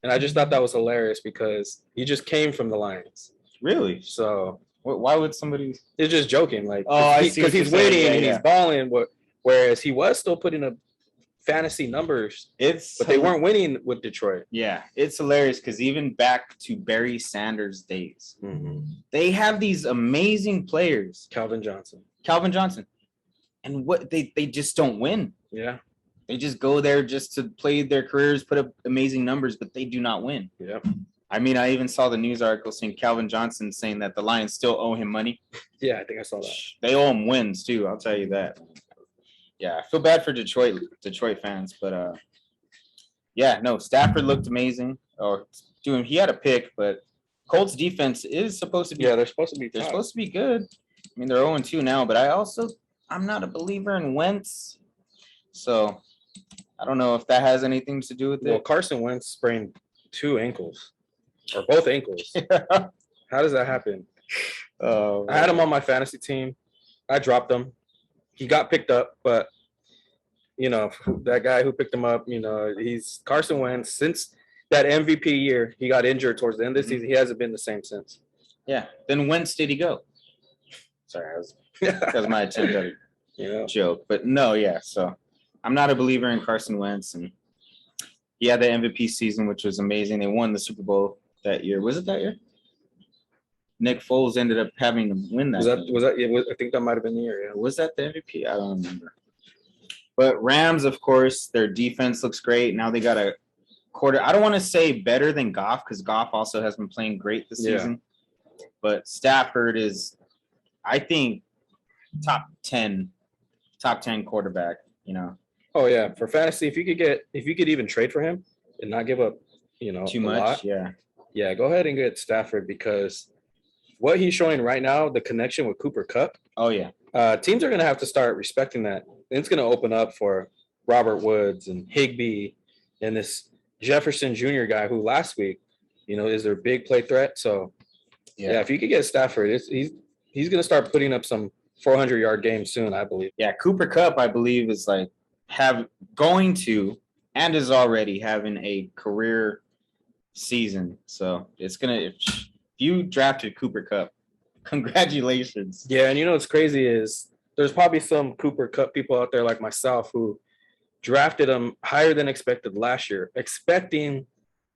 And I just thought that was hilarious because he just came from the Lions. Really? So why would somebody? It's just joking, like because he's winning and he's balling, whereas he was still putting up fantasy numbers. But they weren't winning with Detroit. Yeah, it's hilarious because even back to Barry Sanders' days, they have these amazing players. Calvin Johnson, and what they just don't win. Yeah. They just go there just to play their careers, put up amazing numbers, but they do not win. Yeah. I mean, I even saw the news article saying Calvin Johnson saying that the Lions still owe him money. Yeah, I think I saw that. They owe him wins too. I'll tell you that. Yeah, I feel bad for Detroit fans, but Stafford looked amazing. He had a pick, but Colts defense is supposed to be. Yeah, they're supposed to be. They're supposed to be good. I mean, they're 0-2 now, but I'm not a believer in Wentz, so I don't know if that has anything to do with it. Well, Carson Wentz sprained 2 ankles, or both ankles. How does that happen? I had him on my fantasy team. I dropped him. He got picked up, but that guy who picked him up, he's Carson Wentz. Since that MVP year, he got injured towards the end of the season. He hasn't been the same since. Yeah. Then whence did he go? Sorry, that was my attempt at a joke. But no, yeah. So I'm not a believer in Carson Wentz, and he had the MVP season, which was amazing. They won the Super Bowl that year. Was it that year? Nick Foles ended up having to win that. I think that might have been the year. Yeah. Was that the MVP? I don't remember. But Rams, of course, their defense looks great. Now they got a quarter. I don't want to say better than Goff because Goff also has been playing great this season. But Stafford is, I think, top 10 quarterback, you know. Oh yeah, for fantasy, if you could even trade for him and not give up, Too much, yeah. Yeah, go ahead and get Stafford because what he's showing right now, the connection with Cooper Kupp. Oh yeah. Teams are gonna have to start respecting that. And it's gonna open up for Robert Woods and Higbee and this Jefferson Jr. guy who last week, is their big play threat. So yeah, if you could get Stafford, he's gonna start putting up some 400-yard games soon, I believe. Yeah, Cooper Kupp, I believe, is like going to and is already having a career season. So it's gonna if you drafted Cooper Kupp, congratulations. Yeah, and what's crazy is there's probably some Cooper Kupp people out there like myself who drafted him higher than expected last year, expecting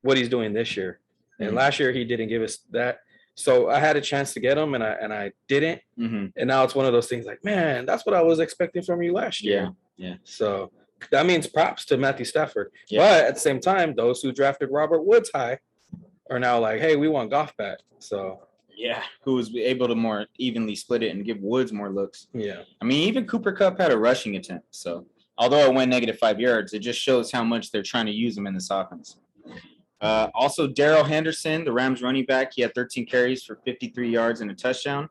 what he's doing this year. And last year he didn't give us that. So I had a chance to get him and I didn't. Mm-hmm. And now it's one of those things like, man, that's what I was expecting from you last year. Yeah. So that means props to Matthew Stafford. Yeah. But at the same time, those who drafted Robert Woods high are now like, hey, we want Goff back. So yeah, who was able to more evenly split it and give Woods more looks. Yeah. I mean, even Cooper Kupp had a rushing attempt. So although it went -5 yards, it just shows how much they're trying to use him in this offense. Also, Darrell Henderson, the Rams running back, he had 13 carries for 53 yards and a touchdown.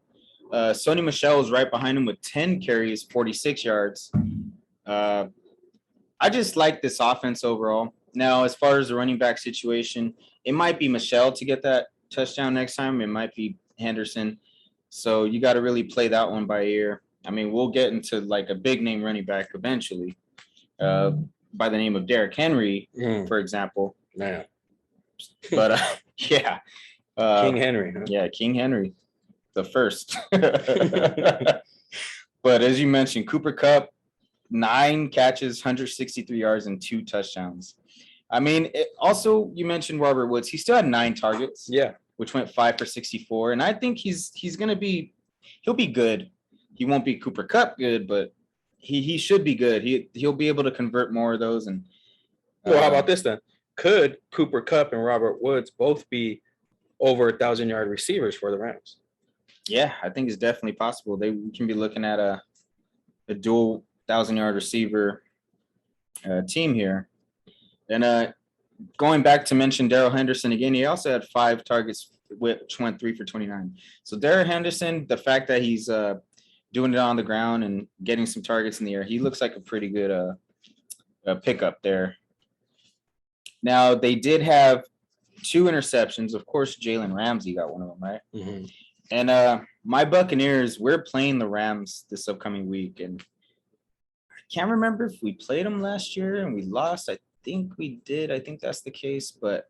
Sony Michel was right behind him with 10 carries, 46 yards. I just like this offense overall. Now, as far as the running back situation, it might be Michel to get that touchdown next time. It might be Henderson. So you got to really play that one by ear. I mean, we'll get into like a big name running back eventually by the name of Derrick Henry, for example. Man. But yeah. King Henry. Huh? Yeah, King Henry, the first. But as you mentioned, Cooper Kupp, 9 catches, 163 yards, and 2 touchdowns. I mean, also you mentioned Robert Woods. He still had 9 targets. Yeah. Which went 5 for 64. And I think he'll be good. He won't be Cooper Kupp good, but he should be good. He'll be able to convert more of those. And well, how about this then? Could Cooper Kupp and Robert Woods both be over 1,000-yard receivers for the Rams? Yeah, I think it's definitely possible. They can be looking at a dual 1,000-yard receiver team here. And going back to mention Darrell Henderson again, he also had 5 targets, which went 3 for 29. So Darrell Henderson, the fact that he's doing it on the ground and getting some targets in the air, he looks like a pretty good pickup there. Now, they did have 2 interceptions. Of course, Jalen Ramsey got one of them, right? Mm-hmm. And my Buccaneers, we're playing the Rams this upcoming week. And I can't remember if we played them last year and we lost. I think we did. I think that's the case. But,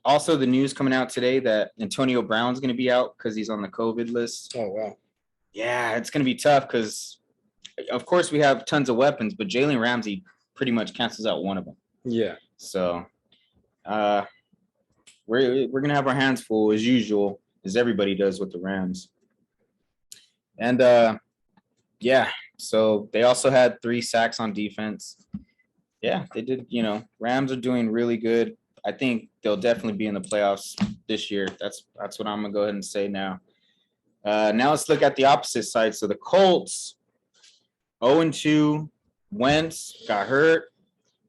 also the news coming out today that Antonio Brown's going to be out because he's on the COVID list. Oh, wow. Yeah, it's going to be tough because, of course, we have tons of weapons, but Jalen Ramsey pretty much cancels out one of them. Yeah. So we're going to have our hands full as usual, as everybody does with the Rams. And, yeah, so they also had 3 sacks on defense. Yeah, they did, Rams are doing really good. I think they'll definitely be in the playoffs this year. That's what I'm going to go ahead and say now. Now let's look at the opposite side. So the Colts, 0-2, Wentz got hurt.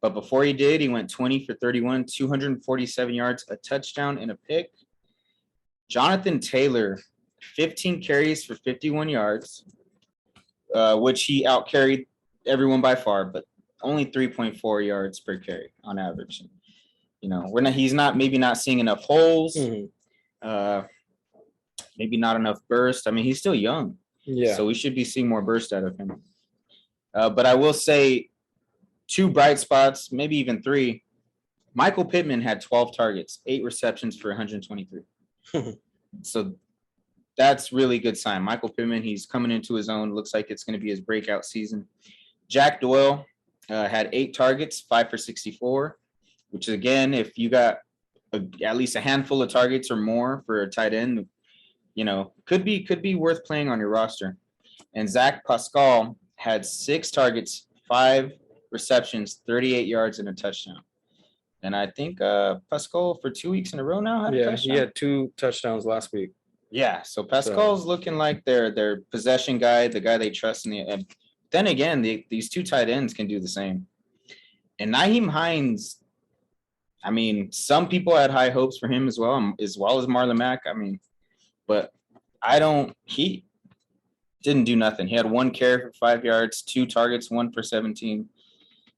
But before he did, he went 20 for 31, 247 yards, a touchdown, and a pick. Jonathan Taylor, 15 carries for 51 yards, which he outcarried everyone by far, but only 3.4 yards per carry on average. He's maybe not seeing enough holes, maybe not enough burst. I mean, he's still young. Yeah. So we should be seeing more burst out of him. But I will say, 2 bright spots, maybe even 3. Michael Pittman had 12 targets, 8 receptions for 123. So that's really good sign. Michael Pittman, he's coming into his own. Looks like it's going to be his breakout season. Jack Doyle had 8 targets, 5 for 64, which again, if you got at least a handful of targets or more for a tight end, could be worth playing on your roster. And Zach Pascal had 6 targets, 5 receptions, 38 yards, and a touchdown. And I think Pascal for 2 weeks in a row now had a touchdown. He had 2 touchdowns last week. Yeah, so Pascal's looking like their possession guy, the guy they trust in the. And then again, these 2 tight ends can do the same. And Nyheim Hines, I mean, some people had high hopes for him as well as Marlon Mack. I mean, but he didn't do nothing. He had 1 carry for 5 yards, 2 targets, 1 for 17.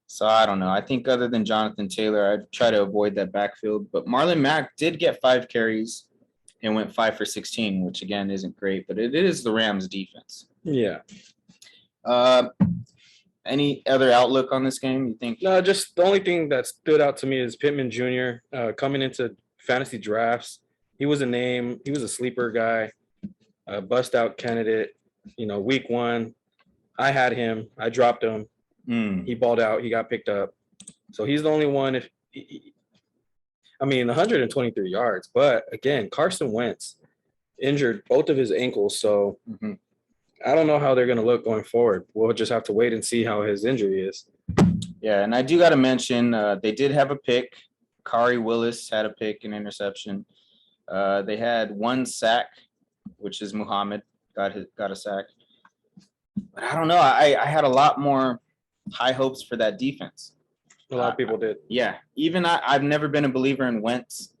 So I don't know. I think other than Jonathan Taylor, I'd try to avoid that backfield. But Marlon Mack did get 5 carries and went 5 for 16, which again isn't great, but it is the Rams defense. Yeah. Any other outlook on this game, you think? No, just the only thing that stood out to me is Pittman Jr. Coming into fantasy drafts. He was a name. He was a sleeper guy, bust out candidate. Week 1, I had him. I dropped him. He balled out. He got picked up. So he's the only one. 123 yards. But again, Carson Wentz injured both of his ankles. So I don't know how they're going to look going forward. We'll just have to wait and see how his injury is. Yeah, and I do got to mention they did have a pick. Kari Willis had a pick and interception. They had 1 sack, which is Muhammad got a sack. But I don't know. I had a lot more high hopes for that defense. A lot of people did. Yeah. Even I've never been a believer in Wentz.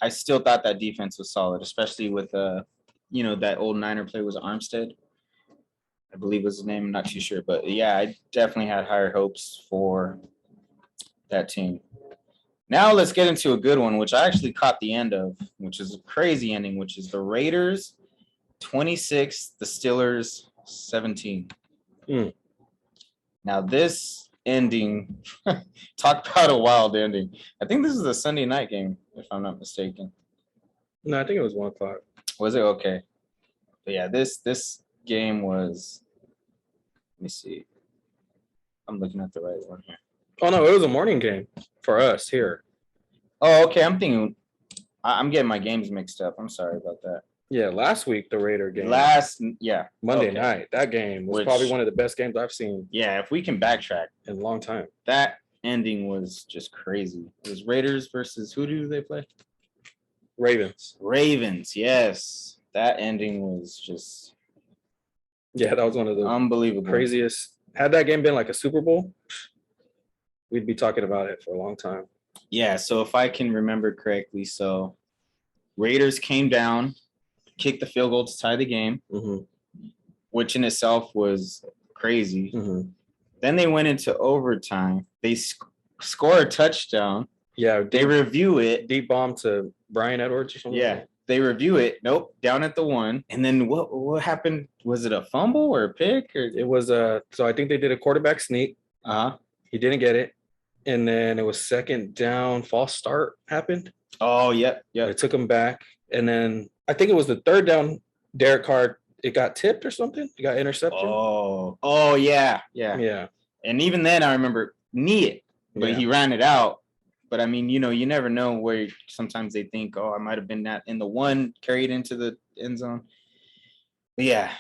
I still thought that defense was solid, especially with, that old Niner player was Armstead, I believe was his name. I'm not too sure. But, yeah, I definitely had higher hopes for that team. Now let's get into a good one, which I actually caught the end of, which is a crazy ending, which is the Raiders 26, the Steelers 17. Now this ending, talk about a wild ending. I think this is a Sunday night game, if I'm not mistaken. No, I think it was 1 o'clock. Was it? Okay. But yeah, this game was, let me see. I'm looking at the right one here. Oh, no, it was a morning game for us here. Oh, okay. I'm getting my games mixed up. I'm sorry about that. Yeah, last week, the Raider game. Monday night. That game was probably one of the best games I've seen. Yeah, if we can backtrack. In a long time. That ending was just crazy. It was Raiders versus who do they play? Ravens, yes. That ending was just. Yeah, that was one of the unbelievable. Craziest. Had that game been like a Super Bowl, we'd be talking about it for a long time. Yeah, so if I can remember correctly, so Raiders came down, kicked the field goal to tie the game, which in itself was crazy. Then they went into overtime. They score a touchdown. Yeah, they review it. Deep bomb to Brian Edwards or something. Yeah, they review it. Nope, down at the 1. And then what happened? Was it a fumble or a pick? Or it was so I think they did a quarterback sneak. He didn't get it. And then it was 2nd down, false start happened. Oh, yep. It took him back. And then I think it was the 3rd down, Derek Carr, it got tipped or something. It got intercepted. Oh, yeah. And even then I remember it, but he ran it out. But I mean, you never know where sometimes they think, I might have been in the 1 carried into the end zone. But yeah,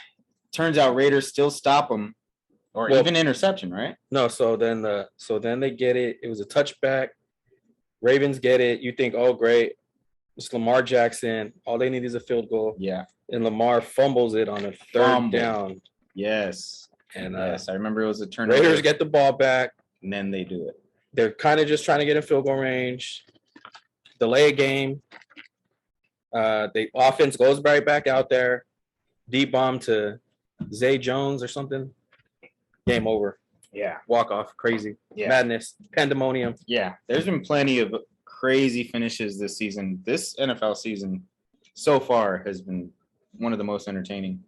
turns out Raiders still stop them. Or even interception, right? No, so then they get it. It was a touchback. Ravens get it. You think, oh, great. It's Lamar Jackson. All they need is a field goal. Yeah. And Lamar fumbles it on a 3rd down. Yes. And I remember it was a turnover. Raiders get the ball back. And then they do it. They're kind of just trying to get in field goal range. Delay a game. The offense goes right back out there. Deep bomb to Zay Jones or something. Game over. Yeah. Walk off. Crazy. Yeah. Madness. Pandemonium. Yeah. There's been plenty of crazy finishes this season. This NFL season so far has been one of the most entertaining.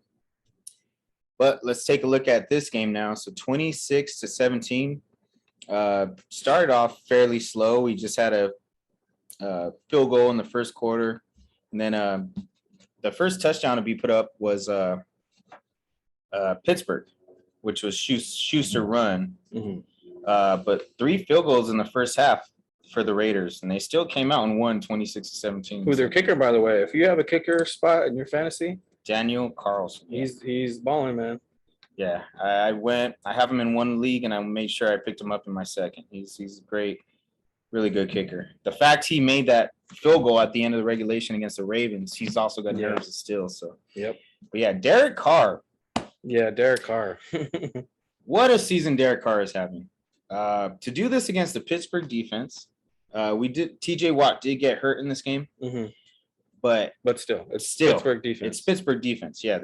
But let's take a look at this game now. So 26-17. Started off fairly slow. We just had a field goal in the first quarter. And then the first touchdown to be put up was Pittsburgh, which was Schuster run. But 3 field goals in the first half for the Raiders, and they still came out and won 26-17. Who's their kicker, by the way? If you have a kicker spot in your fantasy, Daniel Carlson. he's balling, man. Yeah, I have him in one league, and I made sure I picked him up in my second. He's a great, really good kicker. The fact he made that field goal at the end of the regulation against the Ravens, he's also got nerves of steel. So yep. But yeah, Derek Carr. Yeah, Derek Carr. What a season Derek Carr is having. To do this against the Pittsburgh defense, TJ Watt did get hurt in this game, but still, it's Pittsburgh defense. It's Pittsburgh defense. Yeah,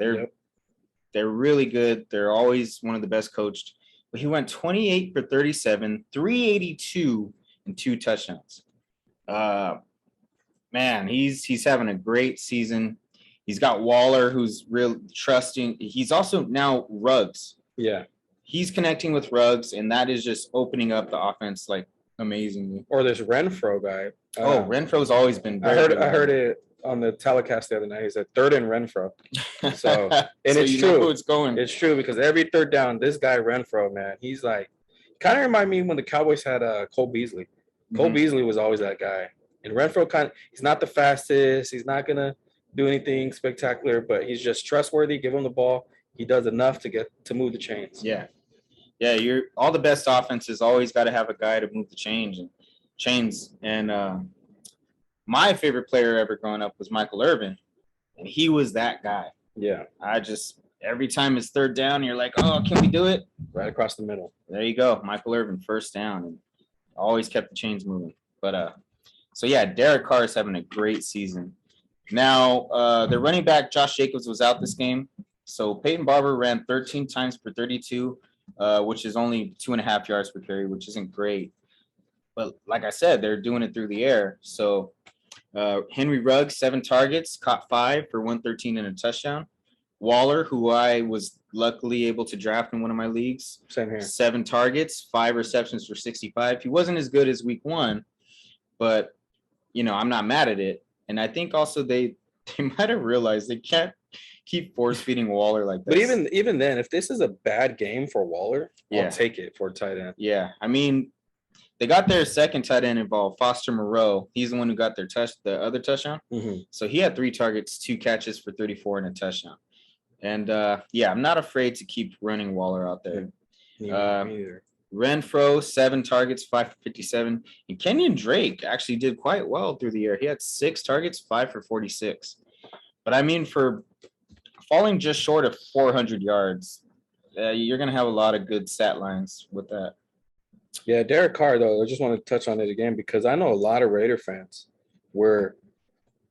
they're really good. They're always one of the best coached. But he went 28 for 37, 382, and 2 touchdowns. Man, he's having a great season. He's got Waller, who's real trusting. He's also now Ruggs. Yeah. He's connecting with Ruggs, and that is just opening up the offense like amazingly. Or this Renfro guy. Renfro's always been. I heard it on the telecast the other night. He said third and Renfro. So and it's true. It's going. It's true because every third down, this guy Renfro, man, he's like kind of remind me when the Cowboys had Cole Beasley. Cole Beasley was always that guy, and Renfro he's not the fastest. He's not gonna do anything spectacular, but he's just trustworthy. Give him the ball. He does enough to move the chains. Yeah. Yeah, all the best offenses always got to have a guy to move the chains. And my favorite player ever growing up was Michael Irvin, and he was that guy. Yeah. Every time it's third down, you're like, oh, can we do it? Right across the middle. There you go, Michael Irvin, first down, and always kept the chains moving. But so yeah, Derek Carr is having a great season. Now, the running back Josh Jacobs was out this game, so Peyton Barber ran 13 times for 32. Which is only 2.5 yards per carry, which isn't great. But like I said, they're doing it through the air. So Henry Ruggs, 7 targets, caught 5 for 113 and a touchdown. Waller, who I was luckily able to draft in one of my leagues. Same here. 7 targets, 5 receptions for 65. He wasn't as good as week 1, but, I'm not mad at it. And I think also they might have realized they can't keep force feeding Waller like that. But even then, if this is a bad game for Waller, I'll take it for a tight end. Yeah, I mean, they got their second tight end involved, Foster Moreau. He's the one who got the other touchdown. So he had 3 targets, 2 catches for 34 and a touchdown. And I'm not afraid to keep running Waller out there. Neither. Renfro, 7 targets, 5 for 57. And Kenyon Drake actually did quite well through the air. He had 6 targets, 5 for 46. But I mean, for falling just short of 400 yards, you're going to have a lot of good stat lines with that. Yeah, Derek Carr, though, I just want to touch on it again because I know a lot of Raider fans were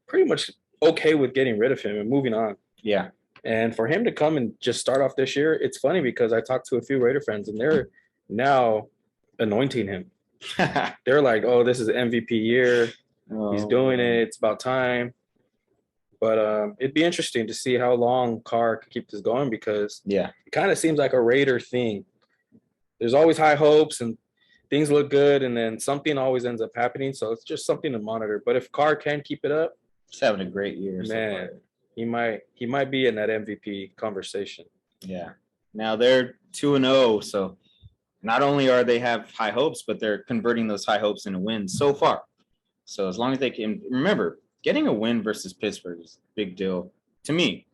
pretty much okay with getting rid of him and moving on. Yeah. And for him to come and just start off this year, it's funny because I talked to a few Raider fans and they're now anointing him. They're like, oh, this is MVP year. He's doing it. It's about time. But it'd be interesting to see how long Carr can keep this going because it kind of seems like a Raider thing. There's always high hopes and things look good, and then something always ends up happening. So it's just something to monitor. But if Carr can keep it up, he's having a great year. Man, he might be in that MVP conversation. Yeah. Now they're 2-0, so not only are they have high hopes, but they're converting those high hopes into wins so far. So as long as they can remember. Getting a win versus Pittsburgh is a big deal to me.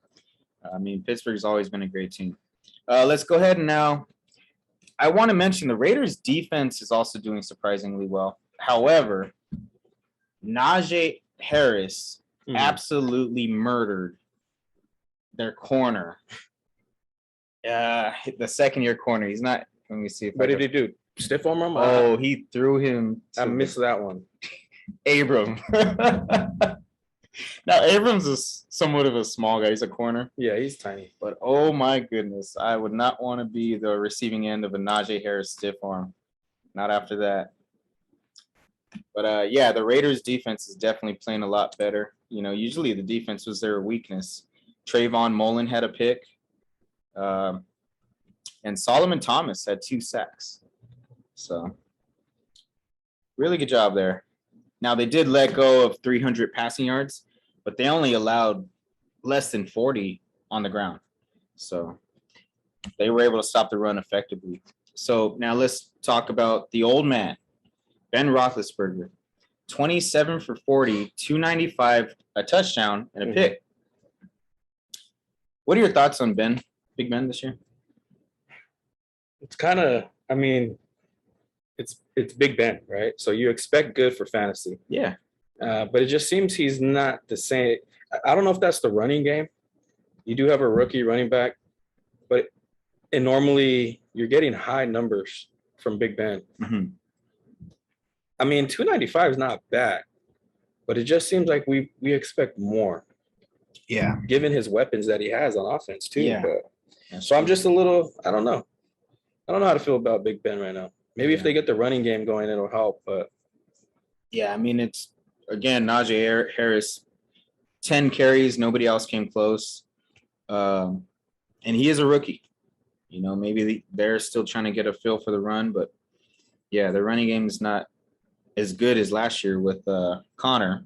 I mean, Pittsburgh's always been a great team. Let's go ahead and now I want to mention the Raiders' defense is also doing surprisingly well. However, Najee Harris absolutely murdered their corner. The second-year corner. He's not – let me see. What did he do? Stiff arm him? Oh, he threw him. I missed that one. Abram. Now, Abrams is somewhat of a small guy. He's a corner. Yeah, he's tiny. But, oh, my goodness. I would not want to be the receiving end of a Najee Harris stiff arm. Not after that. But, the Raiders' defense is definitely playing a lot better. Usually the defense was their weakness. Trayvon Mullen had a pick. And Solomon Thomas had 2 sacks. So, really good job there. Now, they did let go of 300 passing yards, but they only allowed less than 40 on the ground. So they were able to stop the run effectively. So now let's talk about the old man, Ben Roethlisberger, 27 for 40, 295, a touchdown, and a pick. What are your thoughts on Big Ben this year? It's kind of, I mean, it's Big Ben, right? So you expect good for fantasy. Yeah. But it just seems he's not the same. I don't know if that's the running game. You do have a rookie running back, but normally you're getting high numbers from Big Ben. Mm-hmm. I mean, 295 is not bad, but it just seems like we expect more. Yeah. Given his weapons that he has on offense too. Yeah. But, so I'm just a little, I don't know. I don't know how to feel about Big Ben right now. Maybe if they get the running game going, it'll help. But yeah, I mean, it's again, Najee Harris, 10 carries, nobody else came close. And he is a rookie. You know, maybe they're still trying to get a feel for the run, but yeah, the running game is not as good as last year with Connor,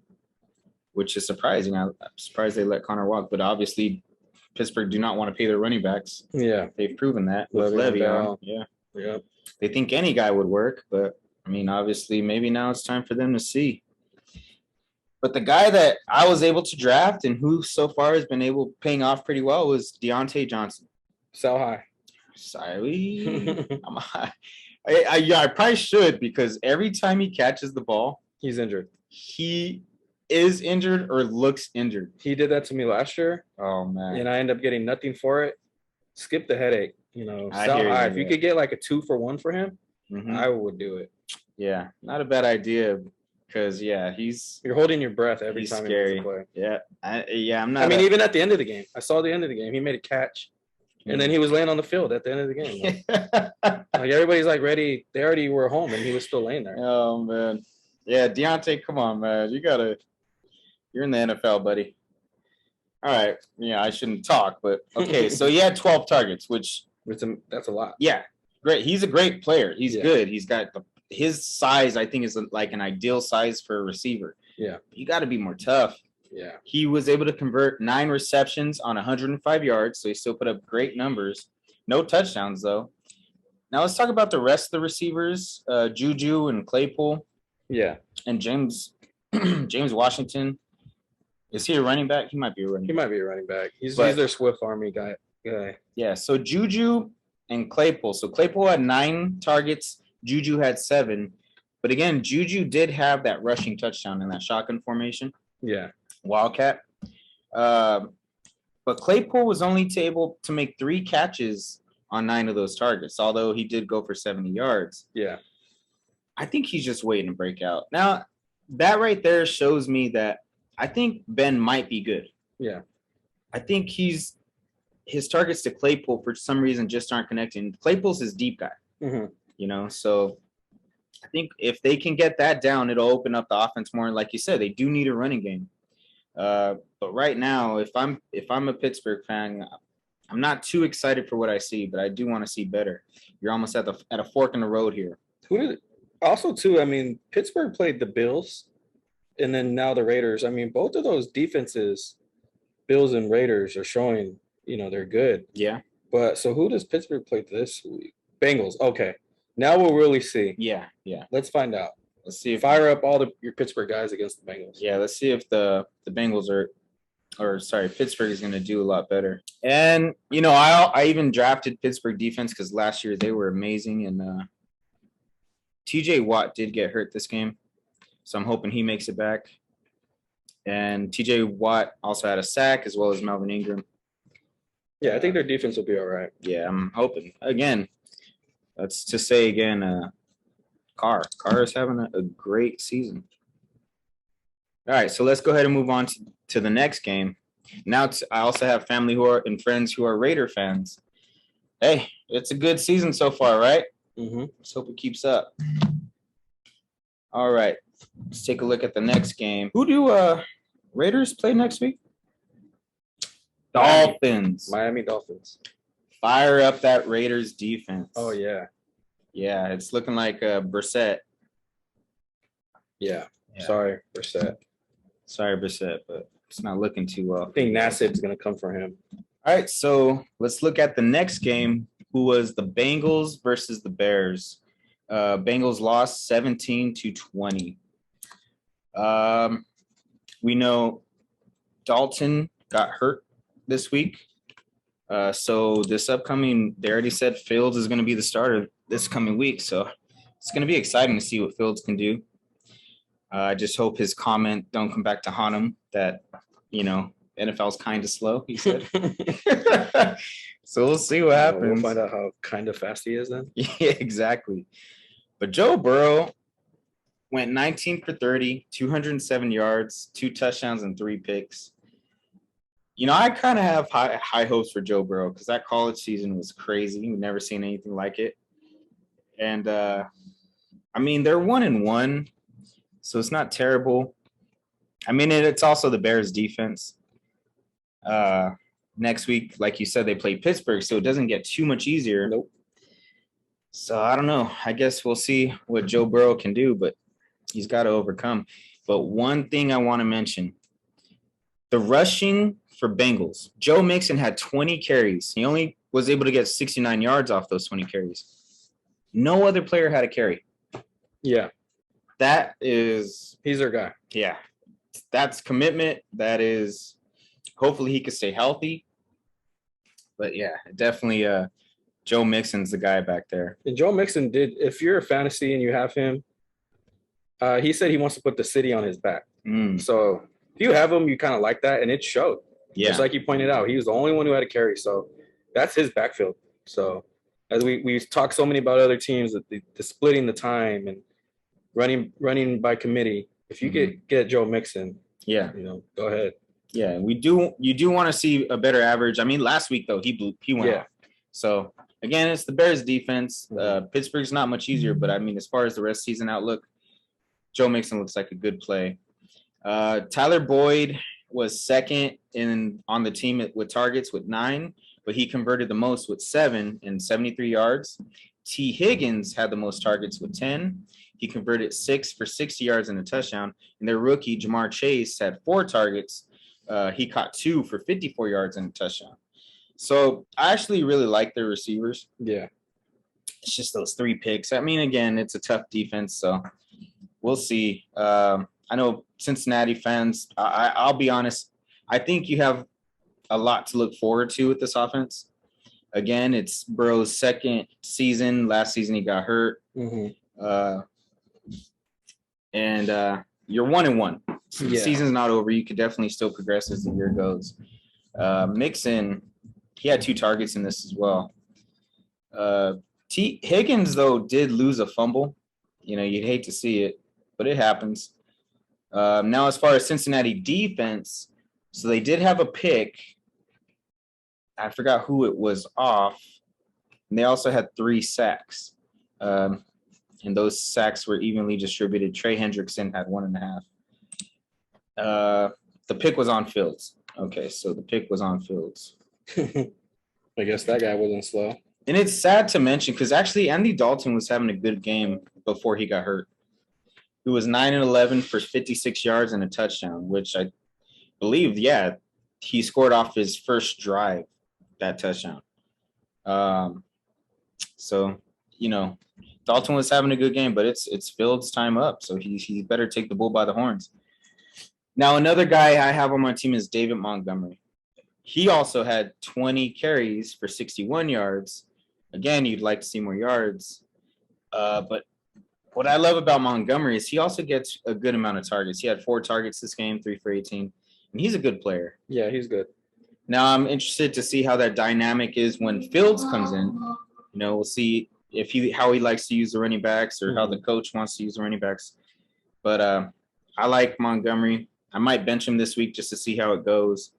which is surprising. I'm surprised they let Connor walk, but obviously Pittsburgh do not want to pay their running backs. Yeah, they've proven that with Le'Veon. Yeah. They think any guy would work, but I mean, obviously, maybe now it's time for them to see. But the guy that I was able to draft and who so far has been paying off pretty well was Deontay Johnson. Sell high. Sorry, I'm high. I probably should, because every time he catches the ball, he's injured. He is injured or looks injured. He did that to me last year. Oh man! And I end up getting nothing for it. Skip the headache. You know, sell high. If you could get like a 2-for-1 for him, I would do it. Yeah, not a bad idea, because you're holding your breath every time scary. He play. Yeah, I'm not. I mean, even at the end of the game, I saw the end of the game. He made a catch, and then he was laying on the field at the end of the game. Like everybody's like ready. They already were home, and he was still laying there. Oh man, yeah, Deontay, come on, man, you're in the NFL, buddy. All right, yeah, I shouldn't talk, but okay. So he had 12 targets, that's a lot. Yeah, great. He's a great player. He's good. He's got his size. I think is like an ideal size for a receiver. Yeah, you got to be more tough. Yeah, he was able to convert 9 receptions on 105 yards, so he still put up great numbers. No touchdowns though. Now let's talk about the rest of the receivers, Juju and Claypool. Yeah, and James Washington. Is he a running back? He might be a running back. He might be a running back. He's their Swift Army guy. Yeah, so Juju and Claypool. So Claypool had 9 targets. Juju had 7. But again, Juju did have that rushing touchdown in that shotgun formation. Yeah. Wildcat. But Claypool was only able to make 3 catches on 9 of those targets, although he did go for 70 yards. Yeah. I think he's just waiting to break out. Now, that right there shows me that I think Ben might be good. Yeah. I think his targets to Claypool for some reason just aren't connecting. Claypool's his deep guy, you know, so I think if they can get that down, it'll open up the offense more. And like you said, they do need a running game. But right now, if I'm a Pittsburgh fan, I'm not too excited for what I see, but I do want to see better. You're almost at a fork in the road here. Also, too, I mean, Pittsburgh played the Bills and then now the Raiders. I mean, both of those defenses, Bills and Raiders, are showing, you know, they're good. Yeah. But so who does Pittsburgh play this week? Bengals. Okay. Now we'll really see. Yeah. Let's find out. Let's see if fire up all your Pittsburgh guys against the Bengals. Yeah, let's see if the Bengals Pittsburgh is going to do a lot better. And, you know, I even drafted Pittsburgh defense because last year they were amazing. And TJ Watt did get hurt this game, so I'm hoping he makes it back. And TJ Watt also had a sack as well as Melvin Ingram. Yeah, I think their defense will be all right. Yeah, I'm hoping. Again, that's to say again, Carr is having a great season. All right, so let's go ahead and move on to the next game. Now, I also have family and friends who are Raider fans. Hey, it's a good season so far, right? Let's hope it keeps up. All right, let's take a look at the next game. Who do Raiders play next week? Dolphins. Miami Dolphins. Fire up that Raiders defense. Oh, yeah. Yeah, it's looking like Brissett. Yeah. Sorry, Brissett. But it's not looking too well. I think Nassib's going to come for him. All right, so let's look at the next game, who was the Bengals versus the Bears. Bengals lost 17-20. We know Dalton got hurt this week. So this upcoming, they already said Fields is going to be the starter this coming week. So it's going to be exciting to see what Fields can do. I just hope his comment don't come back to haunt him that, NFL's kind of slow, he said. So we'll see what happens. We'll find out how kind of fast he is then. Yeah, exactly. But Joe Burrow went 19 for 30, 207 yards, 2 touchdowns, and 3 picks. I kind of have high hopes for Joe Burrow because that college season was crazy. We've never seen anything like it. And, they're 1-1, so it's not terrible. It's also the Bears' defense. Next week, like you said, they play Pittsburgh, so it doesn't get too much easier. Nope. So I don't know. I guess we'll see what Joe Burrow can do, but he's got to overcome. But one thing I want to mention, the rushing for Bengals. Joe Mixon had 20 carries. He only was able to get 69 yards off those 20 carries. No other player had a carry. Yeah. He's their guy. Yeah. That's commitment. That is, hopefully he could stay healthy. But yeah, definitely Joe Mixon's the guy back there. And Joe Mixon if you're a fantasy and you have him, he said he wants to put the city on his back. So if you have him, you kind of like that, and it showed. Yeah. Just like you pointed out, he was the only one who had a carry. So that's his backfield. So as we talk so many about other teams, that the splitting the time and running by committee. If you get Joe Mixon, go ahead. Yeah, you do want to see a better average. Last week though, he went off. So again, it's the Bears defense. Pittsburgh's not much easier, but as far as the rest of the season outlook, Joe Mixon looks like a good play. Tyler Boyd was second on the team with targets with 9, but he converted the most with 7 and 73 yards. T. Higgins had the most targets with 10. He converted 6 for 60 yards and a touchdown. And their rookie, Jamar Chase, had 4 targets. He caught 2 for 54 yards and a touchdown. So I actually really like their receivers. Yeah. It's just those 3 picks. Again, it's a tough defense, so we'll see. I know Cincinnati fans, I'll be honest, I think you have a lot to look forward to with this offense. Again, it's Burrow's second season. Last season he got hurt. Mm-hmm. You're 1-1. So the season's not over. You could definitely still progress as the year goes. Mixon, he had 2 targets in this as well. Higgins, though, did lose a fumble. You'd hate to see it, but it happens. Now, as far as Cincinnati defense, so they did have a pick. I forgot who it was off. And they also had 3 sacks. And those sacks were evenly distributed. Trey Hendrickson had 1.5. The pick was on Fields. Okay, so the pick was on Fields. I guess that guy wasn't slow. And it's sad to mention because actually Andy Dalton was having a good game before he got hurt. He was 9-11 for 56 yards and a touchdown, which I believe, he scored off his first drive, that touchdown. So, Dalton was having a good game, but it's Fields' time up, so he better take the bull by the horns. Now, another guy I have on my team is David Montgomery. He also had 20 carries for 61 yards. Again, you'd like to see more yards. But what I love about Montgomery is he also gets a good amount of targets. He had 4 targets this game, 3 for 18. And he's a good player. Yeah, he's good. Now, I'm interested to see how that dynamic is when Fields comes in. We'll see how he likes to use the running backs or how the coach wants to use the running backs. But I like Montgomery. I might bench him this week just to see how it goes.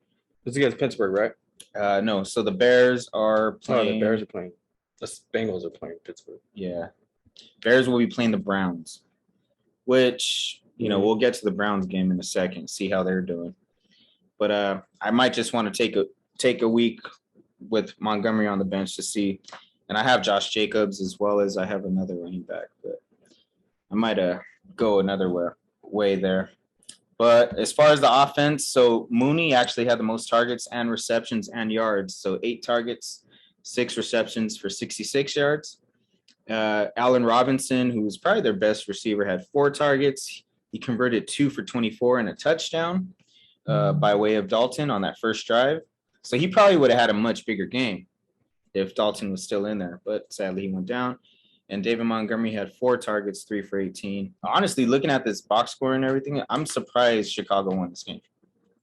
It's against Pittsburgh, right? No. So the Bears are playing. Oh, the Bears are playing. The Bengals are playing Pittsburgh. Yeah. Bears will be playing the Browns, which, we'll get to the Browns game in a second, see how they're doing. But I might just want to take a week with Montgomery on the bench to see. And I have Josh Jacobs as well as I have another running back. But I might go another way there. But as far as the offense, so Mooney actually had the most targets and receptions and yards. So 8 targets, 6 receptions for 66 yards. Allen Robinson, who was probably their best receiver, had 4 targets. He converted 2 for 24 and a touchdown by way of Dalton on that first drive. So he probably would have had a much bigger game if Dalton was still in there. But sadly, he went down. And David Montgomery had 4 targets, 3 for 18. Honestly, looking at this box score and everything, I'm surprised Chicago won this game.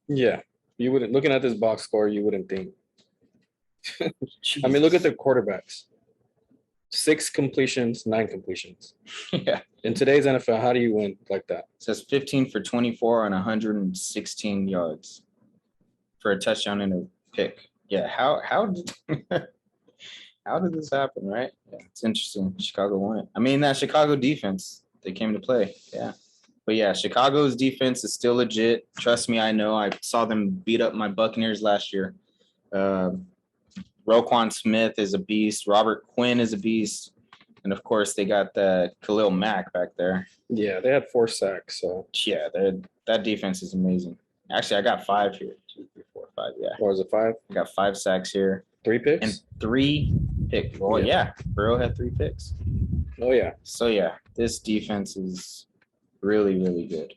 Yeah. You wouldn't, looking at this box score, you wouldn't think. I mean, look at their quarterbacks. 6 completions, 9 completions. Yeah. In today's NFL, how do you win like that? It says 15 for 24 on 116 yards for a touchdown and a pick. Yeah, how did how did this happen, right? Yeah, it's interesting. Chicago won it. I mean, that Chicago defense, they came to play. Yeah. But yeah, Chicago's defense is still legit. Trust me, I know. I saw them beat up my Buccaneers last year. Roquan Smith is a beast. Robert Quinn is a beast. And, of course, they got the Khalil Mack back there. Yeah, they had 4 sacks. So yeah, that defense is amazing. Actually, I got 5 here. 2, 3, 4, 5. Yeah. Or was it 5? I got 5 sacks here. 3 picks? And 3 picks. Well, yeah. Burrow had 3 picks. Oh, yeah. So, yeah, this defense is really, really good.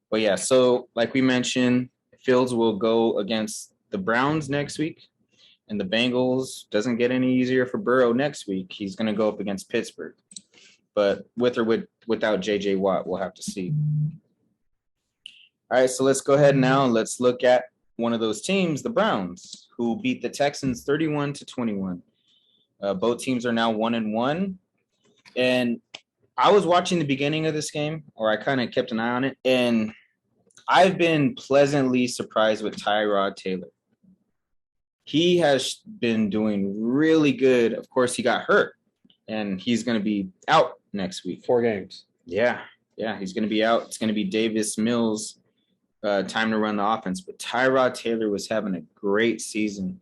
But, yeah, so like we mentioned, Fields will go against the Browns next week. And the Bengals doesn't get any easier for Burrow next week. He's going to go up against Pittsburgh. But with or without J.J. Watt, we'll have to see. All right, so let's go ahead now and let's look at one of those teams, the Browns, who beat the Texans 31-21. Both teams are now 1-1. And I was watching the beginning of this game, or I kind of kept an eye on it, and I've been pleasantly surprised with Tyrod Taylor. He has been doing really good. Of course, he got hurt, and he's going to be out next week. 4 games. Yeah, he's going to be out. It's going to be Davis Mills' time to run the offense. But Tyrod Taylor was having a great season.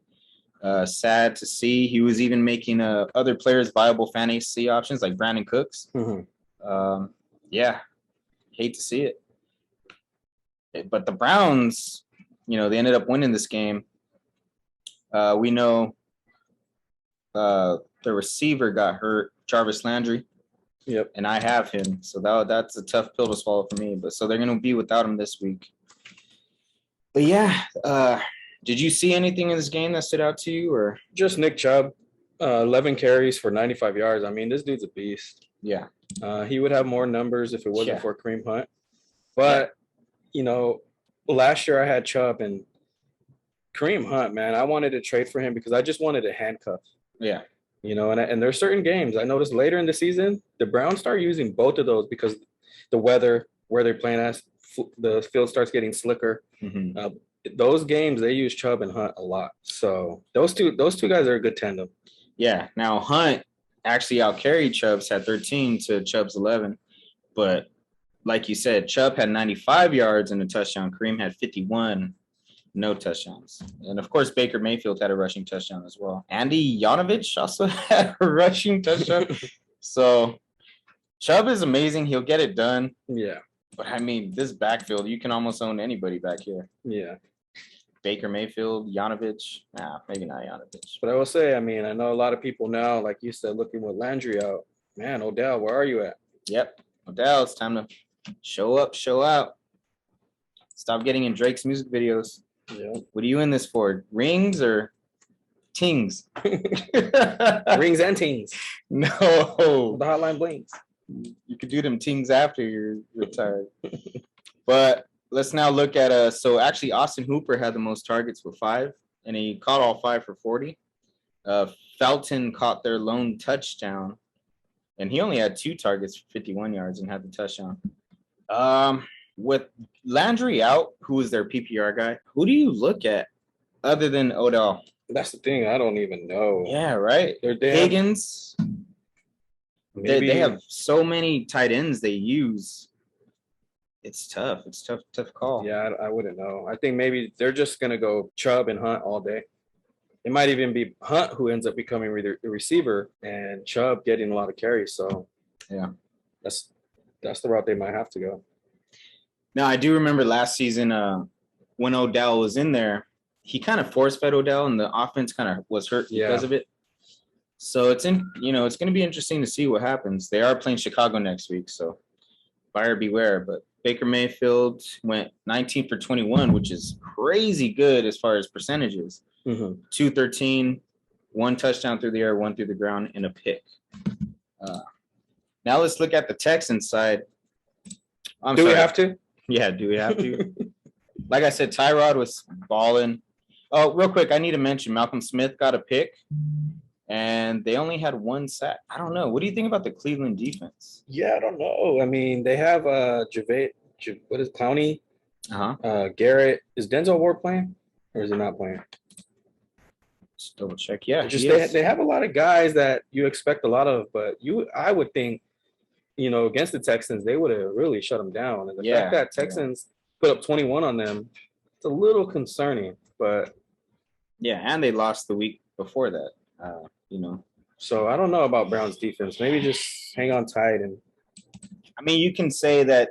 Sad to see. He was even making other players viable fantasy options like Brandon Cooks. Mm-hmm. Yeah, hate to see it. But the Browns, they ended up winning this game. We know the receiver got hurt, Jarvis Landry. Yep. And I have him. So that's a tough pill to swallow for me. But so they're going to be without him this week. But yeah, did you see anything in this game that stood out to you, or just Nick Chubb, 11 carries for 95 yards? I mean, this dude's a beast. Yeah. He would have more numbers if it wasn't for Kareem Hunt. But, last year I had Chubb and Kareem Hunt, man. I wanted to trade for him because I just wanted a handcuff. Yeah. And there's certain games I noticed later in the season, the Browns start using both of those because the weather, where they're playing at, the field starts getting slicker. Mm-hmm. Those games, they use Chubb and Hunt a lot. So those two guys are a good tandem. Yeah. Now, Hunt actually outcarried Chubb's, had 13 to Chubb's 11. But like you said, Chubb had 95 yards and a touchdown. Kareem had 51, no touchdowns. And, of course, Baker Mayfield had a rushing touchdown as well. Andy Yanovich also had a rushing touchdown. So Chubb is amazing. He'll get it done. Yeah. But, I mean, this backfield, you can almost own anybody back here. Yeah. Baker Mayfield, Yanovich. Nah, maybe not Yanovich. But I will say, I mean, I know a lot of people now, like you said, looking with Landry out. Man, Odell, where are you at? Yep. Odell, it's time to show up, show out. Stop getting in Drake's music videos. Yeah. What are you in this for? Rings or tings? Rings and tings. No. The hotline blinks. You could do them tings after you're retired. But let's now look at so actually Austin Hooper had the most targets with 5, and he caught all 5 for 40. Felton caught their lone touchdown, and he only had 2 targets for 51 yards and had the touchdown. With Landry out, who is their PPR guy, who do you look at other than Odell? That's the thing. I don't even know. Yeah, right. They're Higgins. Maybe they have so many tight ends they use. It's tough. It's tough call. Yeah, I wouldn't know. I think maybe they're just going to go Chubb and Hunt all day. It might even be Hunt who ends up becoming the receiver and Chubb getting a lot of carries. So, yeah, that's the route they might have to go. Now, I do remember last season when Odell was in there, he kind of force-fed Odell, and the offense kind of was hurt because of it. So it's it's going to be interesting to see what happens. They are playing Chicago next week, so buyer beware. But Baker Mayfield went 19 for 21, which is crazy good as far as percentages. 213, one touchdown through the air, one through the ground, and a pick. Now let's look at the Texans side. We have to? Yeah, do we have to? Like I said, Tyrod was balling. Oh, real quick, I need to mention Malcolm Smith got a pick, and they only had one sack. I don't know. What do you think about the Cleveland defense? Yeah, I don't know. I mean, they have what is Clowney? Garrett. Is Denzel Ward playing, or is he not playing? Just double check. Yeah, they have a lot of guys that you expect a lot of, but I would think, against the Texans, they would have really shut them down. And the fact that Texans put up 21 on them, it's a little concerning. But yeah, and they lost the week before that. So I don't know about Brown's defense. Maybe just hang on tight. And I mean, you can say that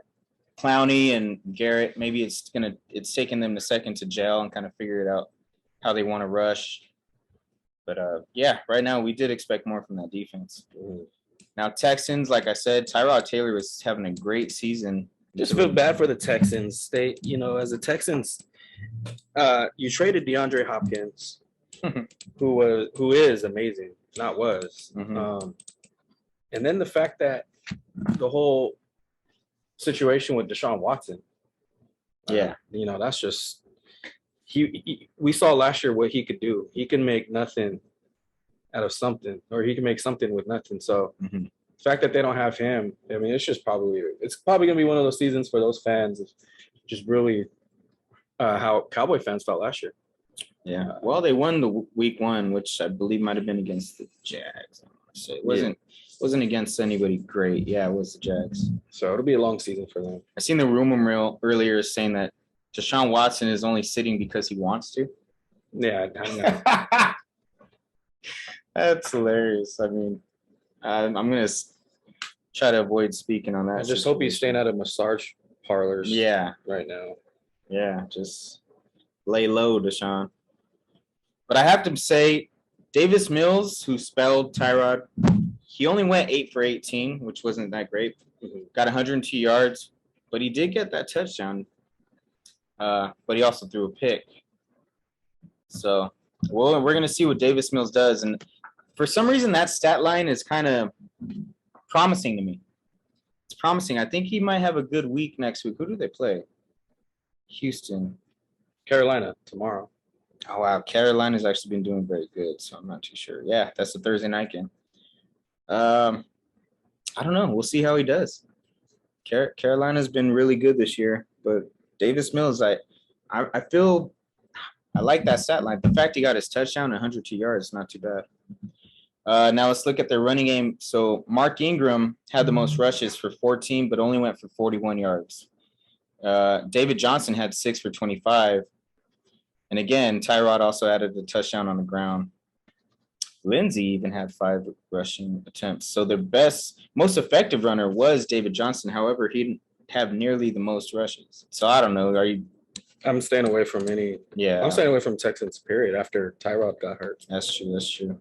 Clowney and Garrett, maybe it's taking them a second to gel and kind of figure it out how they want to rush. But right now we did expect more from that defense. Now Texans, like I said, Tyrod Taylor was having a great season. Just feel bad for the Texans. They, as the Texans, you traded DeAndre Hopkins, who is amazing, not was. And then the fact that the whole situation with Deshaun Watson. That's just we saw last year what he could do. He can make nothing out of something, or he can make something with nothing. So the fact that they don't have him, I mean, it's probably gonna be one of those seasons for those fans. Just really how Cowboy fans felt last year. Yeah. Well, they won the week one, which I believe might have been against the Jags. So it wasn't against anybody great. Yeah, it was the Jags. So it'll be a long season for them. I seen the rumor mill earlier saying that Deshaun Watson is only sitting because he wants to. Yeah, I know. That's hilarious. I mean, I'm going to try to avoid speaking on that. I just hope he's staying out of massage parlors. Yeah. Right now. Yeah, just lay low, Deshaun. But I have to say, Davis Mills, who spelled Tyrod, he only went 8 for 18, which wasn't that great. Got 102 yards, but he did get that touchdown. But he also threw a pick. So, we're going to see what Davis Mills does. And for some reason, that stat line is kind of promising to me. It's promising. I think he might have a good week next week. Who do they play? Houston. Carolina tomorrow. Oh, wow. Carolina's actually been doing very good, so I'm not too sure. Yeah, that's a Thursday night game. I don't know. We'll see how he does. Carolina's been really good this year, but Davis Mills, I feel I like that stat line. The fact he got his touchdown, 102 yards, is not too bad. Now let's look at their running game. So Mark Ingram had the most rushes for 14, but only went for 41 yards. David Johnson had 6 for 25. And again, Tyrod also added a touchdown on the ground. Lindsey even had 5 rushing attempts. So their most effective runner was David Johnson. However, he didn't have nearly the most rushes. So I don't know. I'm staying away from any. Yeah. I'm staying away from Texans, period, after Tyrod got hurt. That's true.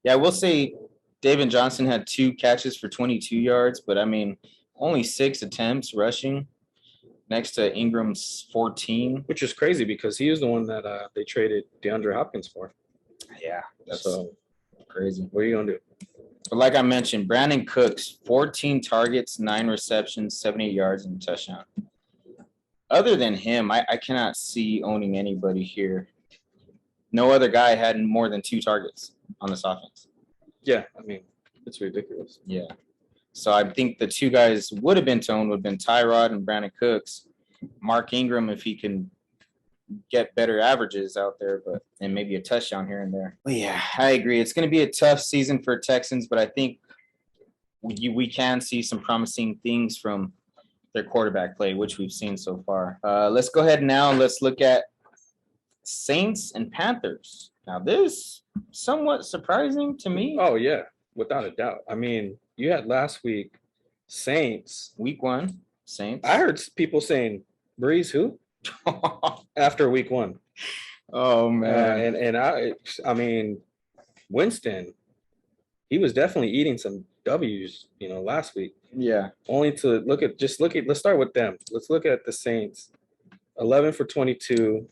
Yeah, I will say David Johnson had 2 catches for 22 yards, but I mean, only 6 attempts rushing next to Ingram's 14. Which is crazy because he was the one that they traded DeAndre Hopkins for. Yeah, that's so crazy. What are you going to do? But like I mentioned, Brandon Cooks, 14 targets, 9 receptions, 78 yards, and a touchdown. Other than him, I cannot see owning anybody here. No other guy had more than 2 targets on this offense. Yeah, I mean, it's ridiculous. Yeah. So I think the 2 guys would have been Tyrod and Brandon Cooks. Mark Ingram, if he can get better averages out there, and maybe a touchdown here and there. But yeah, I agree. It's going to be a tough season for Texans, but I think we can see some promising things from their quarterback play, which we've seen so far. Let's go ahead now. Let's look at Saints and Panthers. Now, this somewhat surprising to me. Oh, yeah, without a doubt. I mean, you had last week Saints. Week 1, Saints. I heard people saying, Breeze who? After week 1. Oh, man. I mean, Winston, he was definitely eating some W's, last week. Yeah. Only to let's start with them. Let's look at the Saints. 11 for 22,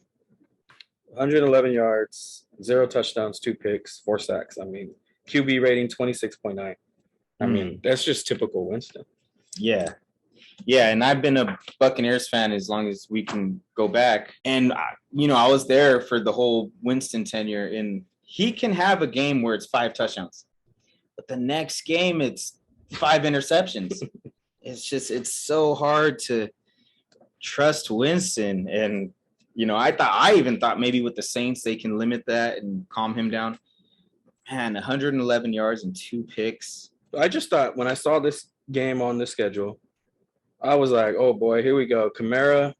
111 yards, 0 touchdowns, 2 picks, 4 sacks. I mean, QB rating 26.9. I mean, that's just typical Winston. Yeah. Yeah, and I've been a Buccaneers fan as long as we can go back. And, I was there for the whole Winston tenure, and he can have a game where it's 5 touchdowns. But the next game, it's 5 interceptions. It's so hard to trust Winston. And, I even thought maybe with the Saints, they can limit that and calm him down. Man, 111 yards and 2 picks. I just thought when I saw this game on the schedule, I was like, oh boy, here we go. Kamara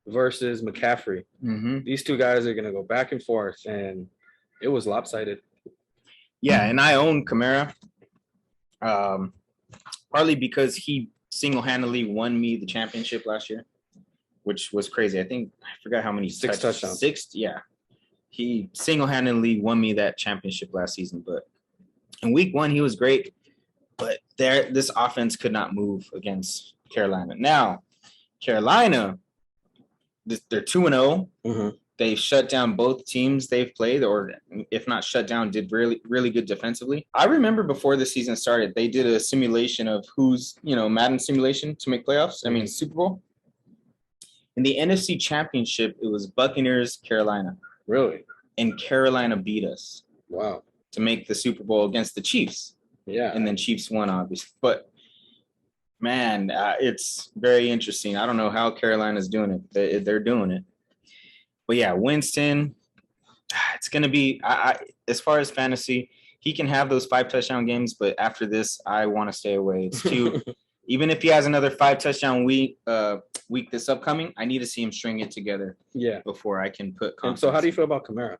versus McCaffrey. Mm-hmm. These two guys are going to go back and forth, and it was lopsided. Yeah, and I own Kamara, partly because he single-handedly won me the championship last year, which was crazy. I forgot how many 6 touchdowns. 6, yeah. He single-handedly won me that championship last season, but in week 1 he was great, but this offense could not move against Carolina. Now, Carolina, they're 2-0. Mm-hmm. They shut down both teams they've played, or if not shut down, did really, really good defensively. I remember before the season started, they did a simulation of Madden simulation to make playoffs. I mean, Super Bowl. In the NFC Championship, it was Buccaneers, Carolina. Really? And Carolina beat us. Wow. To make the Super Bowl against the Chiefs. Yeah. And then Chiefs won, obviously. But man, it's very interesting. I don't know how Carolina's doing it. They're doing it. But yeah, Winston, it's going to be, as far as fantasy, he can have those 5 touchdown games, but after this, I want to stay away. It's too, even if he has another 5 touchdown week this upcoming, I need to see him string it together. Yeah. Before I can put confidence. And so how do you feel about Kamara?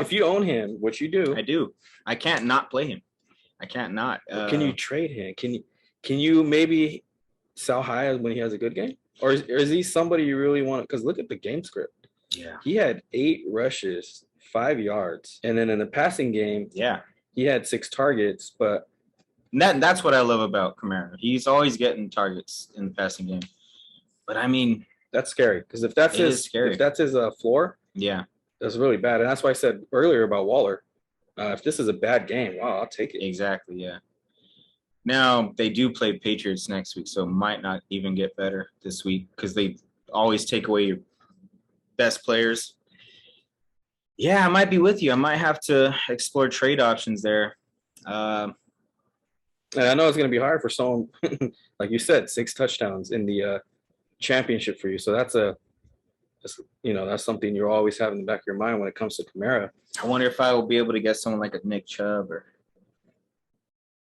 If you own him, which you do. I do. I can't not play him. I can't not. Can you trade him? Can you maybe sell high when he has a good game? Or is he somebody you really want? Because look at the game script. Yeah. He had 8 rushes, 5 yards. And then in the passing game, he had 6 targets. But that's what I love about Kamara. He's always getting targets in the passing game. But I mean, that's scary. Because if that's his floor, that's really bad. And that's why I said earlier about Waller. If this is a bad game, wow, I'll take it. Exactly, yeah. Now, they do play Patriots next week, so it might not even get better this week because they always take away your best players. Yeah, I might be with you. I might have to explore trade options there. And I know it's going to be hard for someone, like you said, 6 touchdowns in the championship for you. So that's something you're always having in the back of your mind when it comes to Kamara. I wonder if I will be able to get someone like a Nick Chubb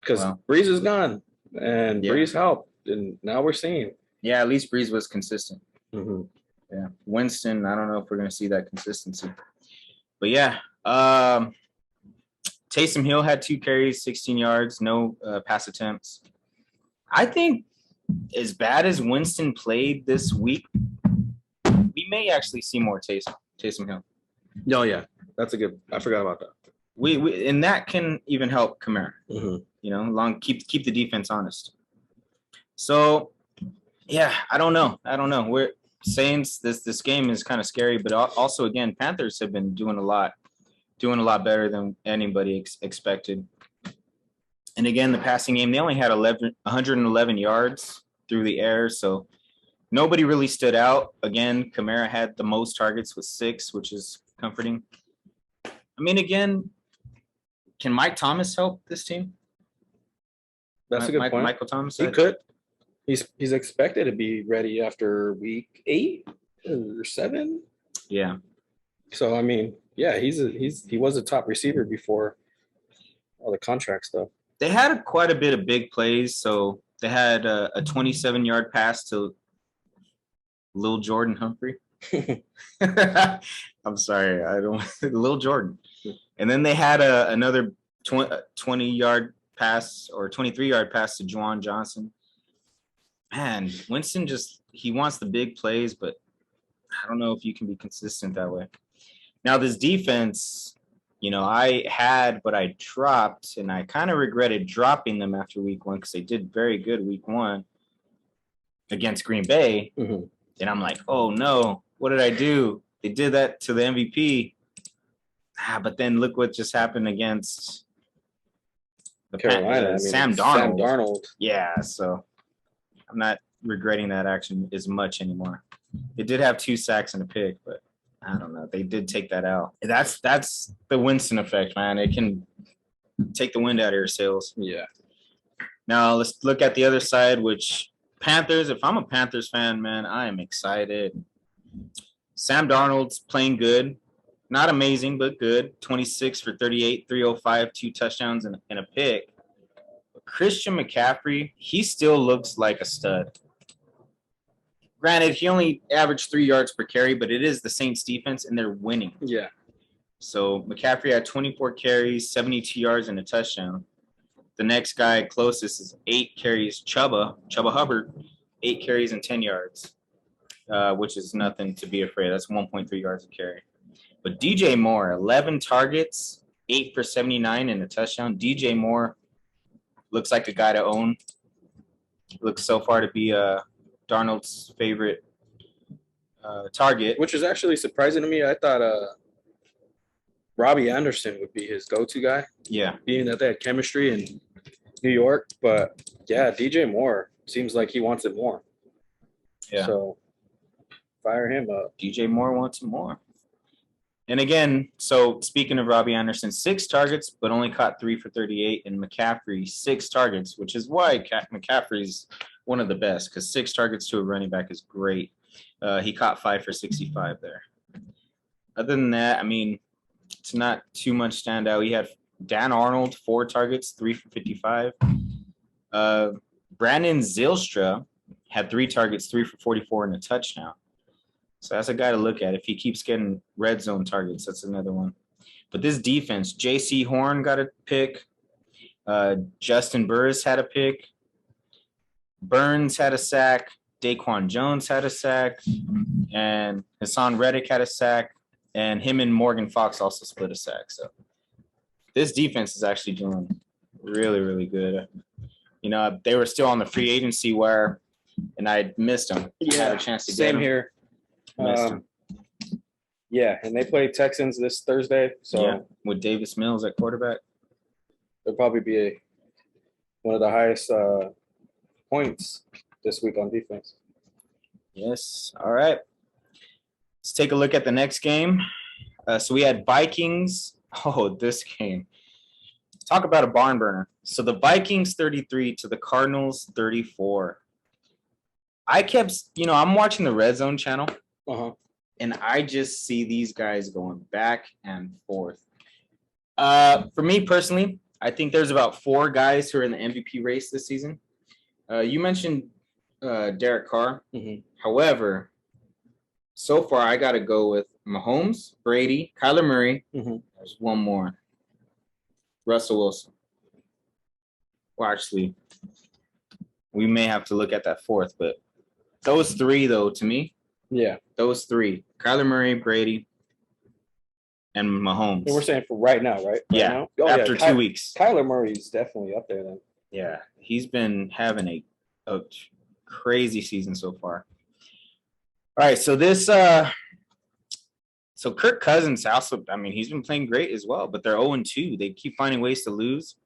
because Breeze is gone and Breeze helped, and now we're seeing. Yeah, at least Breeze was consistent. Mm-hmm. Yeah, Winston, I don't know if we're going to see that consistency. But yeah, Taysom Hill had 2 carries, 16 yards, no pass attempts. I think as bad as Winston played this week, we may actually see more Taysom Hill. No, yeah, that's a good. I forgot about that. We and that can even help Kamara. Mm-hmm. Keep the defense honest. So, yeah, I don't know. We're Saints. This game is kind of scary, but also again, Panthers have been doing a lot better than anybody expected. And again, the passing game, they only had 111 yards through the air, so nobody really stood out. Again, Kamara had the most targets with 6, which is comforting. I mean, again, can Mike Thomas help this team? That's a good point. Michael Thomas? He could. He's expected to be ready after week 8 or 7. Yeah. So, I mean, yeah, he was a top receiver before all the contract stuff. They had quite a bit of big plays. So they had a 27-yard pass to Lil Jordan Humphrey. I'm sorry, I don't. Lil Jordan. And then they had another 20-yard pass or 23-yard pass to Juwan Johnson. Man, Winston he wants the big plays, but I don't know if you can be consistent that way. Now, this defense, I had, but I dropped, and I kind of regretted dropping them after week 1 because they did very good week 1 against Green Bay. Mhm. And I'm like, oh no, what did I do? They did that to the MVP. But then look what just happened against the Carolina. Sam Sam Darnold. Darnold. Yeah, so I'm not regretting that action as much anymore. It did have 2 sacks and a pick, but I don't know. They did take that out. That's the Winston effect, man. It can take the wind out of your sails. Yeah. Now let's look at the other side, which Panthers. If I'm a Panthers fan, man, I am excited. Sam Darnold's playing good. Not amazing, but good. 26 for 38, 305, 2 touchdowns and a pick. But Christian McCaffrey, he still looks like a stud. Granted, he only averaged 3 yards per carry, but it is the Saints defense, and they're winning. Yeah. So McCaffrey had 24 carries, 72 yards, and a touchdown. The next guy closest is 8 carries, Chuba Hubbard, 8 carries and 10 yards, which is nothing to be afraid. That's 1.3 yards a carry. But DJ Moore, 11 targets, 8 for 79 and a touchdown. DJ Moore looks like a guy to own. Looks so far to be Darnold's favorite target. Which is actually surprising to me. I thought Robbie Anderson would be his go-to guy. Yeah. Being that they had chemistry in New York. But, yeah, DJ Moore seems like he wants it more. Yeah. So, fire him up. DJ Moore wants more. And again, so speaking of Robbie Anderson, 6 targets, but only caught 3 for 38. And McCaffrey, 6 targets, which is why McCaffrey's one of the best, because 6 targets to a running back is great. He caught 5 for 65 there. Other than that, I mean, it's not too much standout. We had Dan Arnold, 4 targets, 3 for 55. Brandon Zylstra had 3 targets, 3 for 44 and a touchdown. So that's a guy to look at. If he keeps getting red zone targets, that's another one. But this defense, J.C. Horn got a pick. Justin Burris had a pick. Burns had a sack. Daquan Jones had a sack. And Hassan Reddick had a sack. And him and Morgan Fox also split a sack. So this defense is actually doing really, really good. They were still on the free agency wire, and I missed them. Yeah, I had a chance to get same them. here. Yeah, and they play Texans this Thursday. So yeah, with Davis Mills at quarterback. They'll probably be one of the highest points this week on defense. Yes. All right. Let's take a look at the next game. So we had Vikings. Oh, this game. Talk about a barn burner. So the Vikings 33 to the Cardinals 34. I kept, I'm watching the Red Zone channel. And I just see these guys going back and forth. For me personally, I think there's about 4 guys who are in the MVP race this season. You mentioned Derek Carr. Mm-hmm. However, so far I got to go with Mahomes, Brady, Kyler Murray. Mm-hmm. There's one more. Russell Wilson. Well, actually, we may have to look at that 4th, but those 3, though, to me. Yeah. Those 3. Kyler Murray, Brady, and Mahomes. And we're saying for right now, right? Right yeah. now? Oh, after 2 weeks. Kyler Murray's definitely up there then. Yeah. He's been having a crazy season so far. All right. So this so Kirk Cousins also, he's been playing great as well, but they're 0-2. They keep finding ways to lose.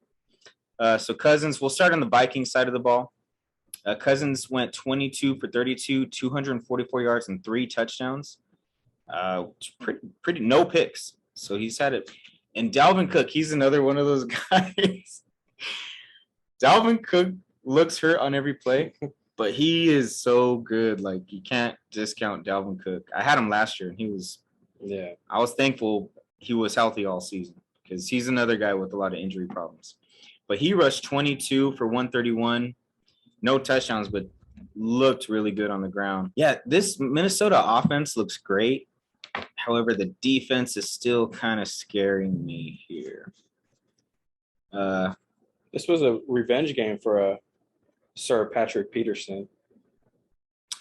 So Cousins, we'll start on the Vikings side of the ball. Cousins went 22 for 32, 244 yards and 3 touchdowns. Pretty no picks. So he's had it. And Dalvin Cook, he's another one of those guys. Dalvin Cook looks hurt on every play, but he is so good. Like, you can't discount Dalvin Cook. I had him last year, and he was I was thankful he was healthy all season because he's another guy with a lot of injury problems. But he rushed 22 for 131. No touchdowns, but looked really good on the ground. Yeah, this Minnesota offense looks great. However, the defense is still kind of scaring me here. This was a revenge game for Sir Patrick Peterson.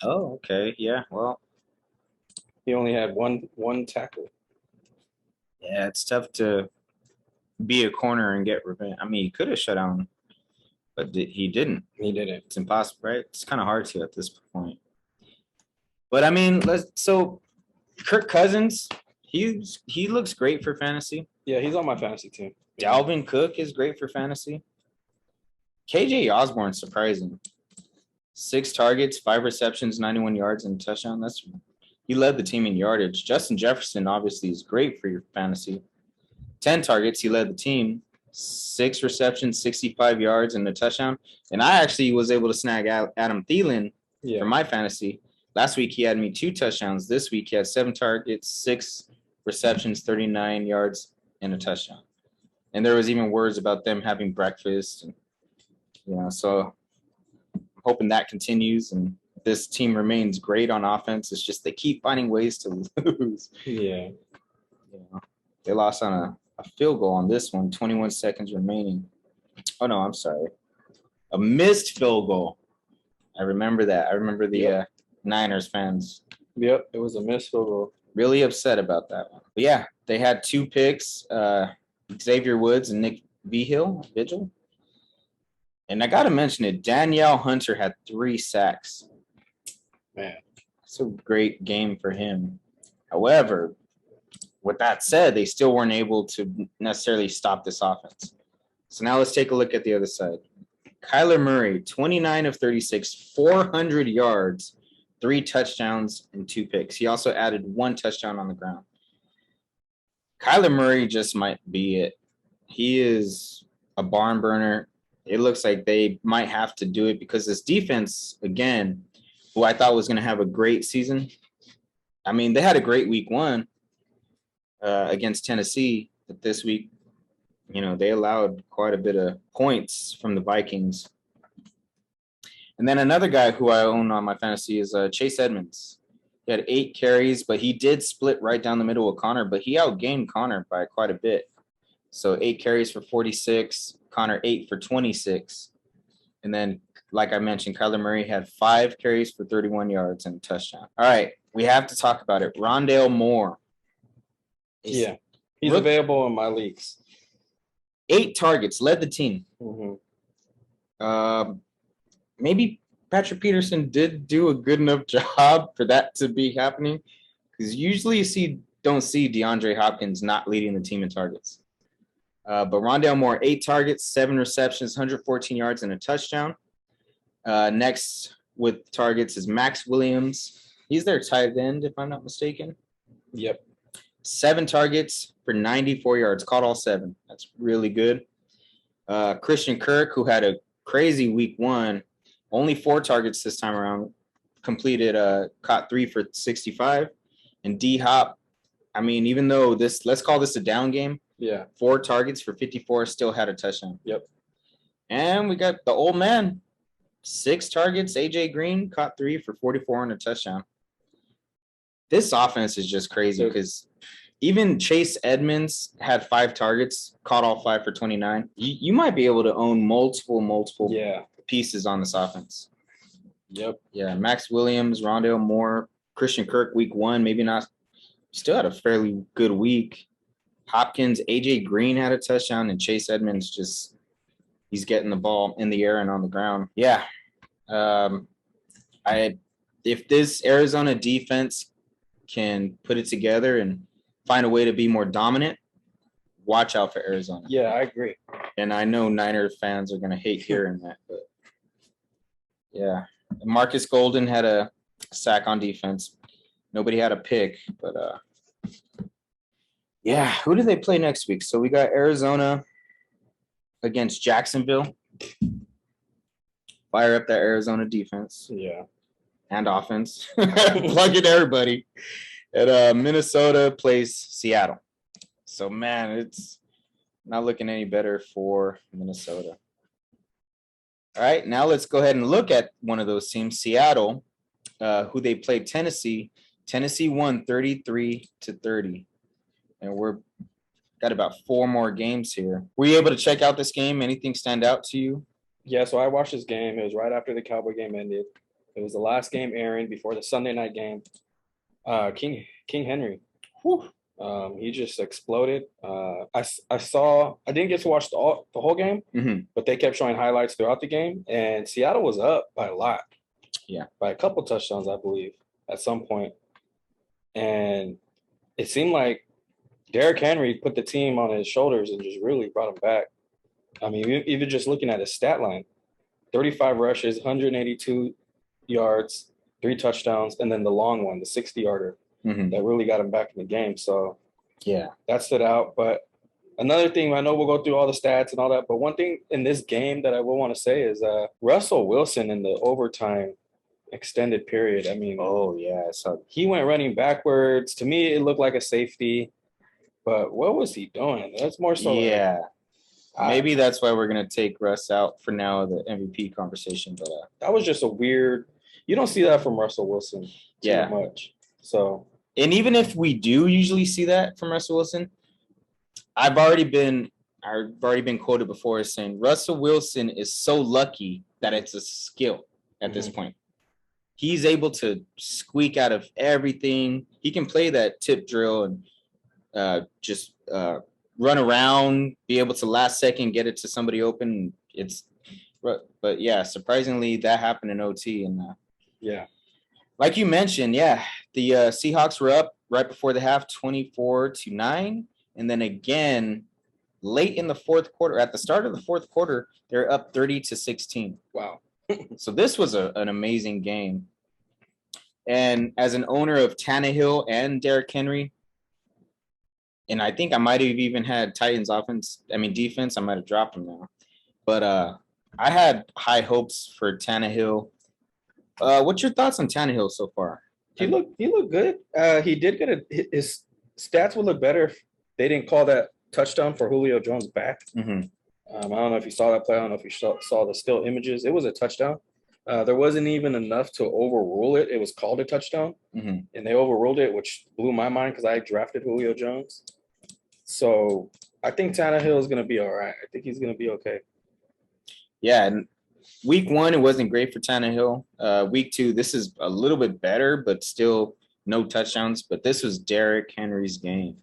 Oh, okay. Yeah, well. He only had one tackle. Yeah, it's tough to be a corner and get revenge. I mean, he could have shut down, but he didn't. He didn't. It's impossible, right? It's kind of hard to at this point. But I mean, so Kirk Cousins, he looks great for fantasy. Yeah, he's on my fantasy team. Dalvin Cook is great for fantasy. KJ Osborne, surprising. 6 targets, 5 receptions, 91 yards, and a touchdown. He led the team in yardage. Justin Jefferson obviously is great for your fantasy. 10 targets, he led the team. 6 receptions, 65 yards, and a touchdown. And I actually was able to snag out Adam Thielen for my fantasy. Last week he had me 2 touchdowns. This week he had 7 targets, 6 receptions, 39 yards, and a touchdown. And there was even words about them having breakfast. And, so I'm hoping that continues and this team remains great on offense. It's just they keep finding ways to lose. Yeah. They lost on a field goal on this one, 21 seconds remaining. Oh, no, I'm sorry. A missed field goal. I remember that. I remember the Niners fans. Yep, it was a missed field goal. Really upset about that one. But, yeah, they had 2 picks, Xavier Woods and Nick Vigil. And I got to mention it, Danielle Hunter had 3 sacks. Man. It's a great game for him. However, with that said, they still weren't able to necessarily stop this offense. So now let's take a look at the other side. Kyler Murray, 29 of 36, 400 yards, 3 touchdowns, and 2 picks. He also added 1 touchdown on the ground. Kyler Murray just might be it. He is a barn burner. It looks like they might have to do it because this defense, again, who I thought was going to have a great season. I mean, they had a great week 1 against Tennessee, but this week, they allowed quite a bit of points from the Vikings. And then another guy who I own on my fantasy is Chase Edmonds. He had 8 carries, but he did split right down the middle with Connor, but he outgained Connor by quite a bit. So 8 carries for 46, Connor 8 for 26. And then, like I mentioned, Kyler Murray had 5 carries for 31 yards and a touchdown. All right, we have to talk about it. Rondale Moore. He's available in my leagues. 8 targets, led the team. Mm-hmm. Maybe Patrick Peterson did do a good enough job for that to be happening, because usually you don't see DeAndre Hopkins not leading the team in targets. But Rondale Moore, 8 targets, 7 receptions, 114 yards, and a touchdown. Next with targets is Max Williams. He's their tight end, if I'm not mistaken. Yep. 7 targets for 94 yards, caught all 7. That's really good. Christian Kirk, who had a crazy week 1, only 4 targets this time around, caught 3 for 65. And D-Hop, I mean, even though let's call this a down game, 4 targets for 54, still had a touchdown. Yep. And we got the old man, 6 targets. AJ Green caught 3 for 44 and a touchdown. This offense is just crazy because even Chase Edmonds had 5 targets, caught all 5 for 29. You might be able to own multiple pieces on this offense. Yep. Yeah, Max Williams, Rondale Moore, Christian Kirk week 1, maybe not. Still had a fairly good week. Hopkins, AJ Green had a touchdown, and Chase Edmonds he's getting the ball in the air and on the ground. Yeah. If this Arizona defense can put it together and find a way to be more dominant, watch out for Arizona. Yeah, I agree. And I know Niner fans are going to hate hearing that, but yeah. Marcus Golden had a sack on defense. Nobody had a pick, but yeah. Who do they play next week? So we got Arizona against Jacksonville. Fire up that Arizona defense. Yeah. And offense. Plug in everybody. And Minnesota plays Seattle. So, man, it's not looking any better for Minnesota. All right, now let's go ahead and look at one of those teams, Seattle, who they played Tennessee. Tennessee won 33-30. And we're got about 4 more games here. Were you able to check out this game? Anything stand out to you? Yeah, so I watched this game. It was right after the Cowboy game ended. It was the last game airing before the Sunday night game. King Henry. Whew. He just exploded. I didn't get to watch the whole game, but they kept showing highlights throughout the game, and Seattle was up by a lot. Yeah. By a couple touchdowns, I believe, at some point. And it seemed like Derrick Henry put the team on his shoulders and just really brought him back. I mean, even just looking at his stat line, 35 rushes, 182 yards, 3 touchdowns, and then the long one, the 60-yarder, that really got him back in the game. So, yeah, that stood out. But another thing, I know we'll go through all the stats and all that, but one thing in this game that I will want to say is Russell Wilson in the overtime extended period. I mean, oh yeah, so he went running backwards. To me, it looked like a safety, but what was he doing? That's more so. Yeah, maybe that's why we're gonna take Russ out for now, the MVP conversation. But that was just a weird. You don't see that from Russell Wilson too much. So, and even if we do usually see that from Russell Wilson, I've already been quoted before as saying Russell Wilson is so lucky that it's a skill at this point. He's able to squeak out of everything. He can play that tip drill and just run around, be able to last second get it to somebody open. But yeah, surprisingly that happened in OT. And like you mentioned, the Seahawks were up right before the half, 24-9, and then again late in the fourth quarter, at the start of the fourth quarter, they're up 30-16. Wow. So this was an amazing game. And as an owner of Tannehill and Derrick Henry, and I think I might have even had Titans defense, I might have dropped them now. But I had high hopes for Tannehill. What's your thoughts on Tannehill so far? He looked good. He did his stats would look better if they didn't call that touchdown for Julio Jones back. I don't know if you saw that play. I don't know if you saw the still images. It was a touchdown. There wasn't even enough to overrule it. It was called a touchdown, and they overruled it, which blew my mind because I drafted Julio Jones. So I think Tannehill is going to be all right. I think he's going to be okay. Yeah, and week 1, it wasn't great for Tannehill. Week 2, this is a little bit better, but still no touchdowns. But this was Derrick Henry's game.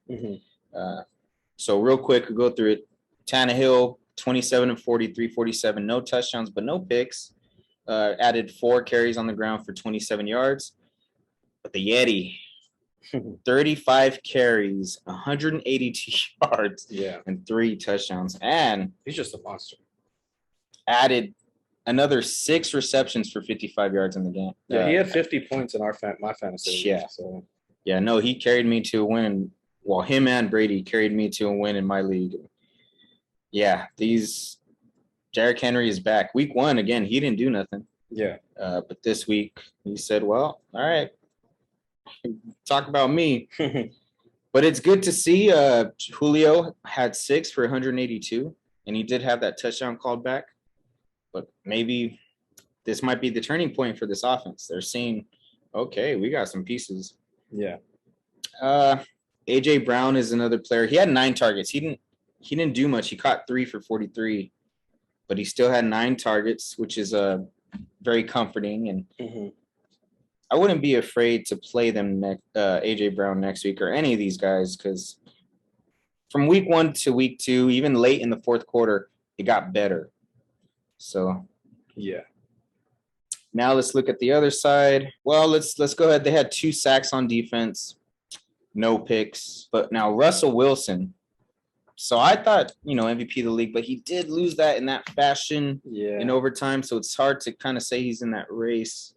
So real quick, we'll go through it. Tannehill, 27-40, 347, no touchdowns, but no picks. Added 4 carries on the ground for 27 yards. But the Yeti, 35 carries, 182 yards, and 3 touchdowns. And he's just a monster. Added another 6 receptions for 55 yards in the game. Yeah, he had 50 points in my fantasy league. Yeah. So. Yeah, no, he carried me to a win. Well, him and Brady carried me to a win in my league. Yeah, Derrick Henry is back. Week 1, again, he didn't do nothing. Yeah. But this week, he said, well, all right, talk about me. But it's good to see Julio had 6 for 182, and he did have that touchdown called back. But maybe this might be the turning point for this offense. They're seeing, okay, we got some pieces. Yeah. A.J. Brown is another player. He had 9 targets. He didn't do much. He caught 3 for 43, but he still had 9 targets, which is very comforting. And I wouldn't be afraid to play them A.J. Brown next week or any of these guys, because from week 1 to week 2, even late in the fourth quarter, it got better. So, yeah. Now let's look at the other side. Well, let's go ahead. They had 2 sacks on defense, no picks. But now Russell Wilson. So I thought, MVP of the league, but he did lose that in that fashion in overtime. So it's hard to kind of say he's in that race.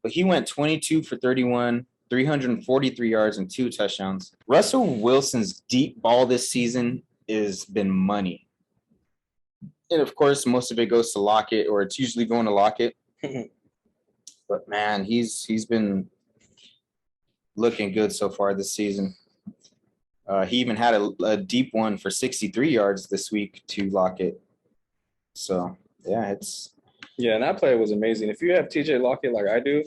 But he went 22 for 31, 343 yards and 2 touchdowns. Russell Wilson's deep ball this season has been money. And of course, most of it goes to Lockett, or it's usually going to Lockett. But man, he's been looking good so far this season. He even had a deep one for 63 yards this week to Lockett. So yeah, and that play was amazing. If you have TJ Lockett like I do,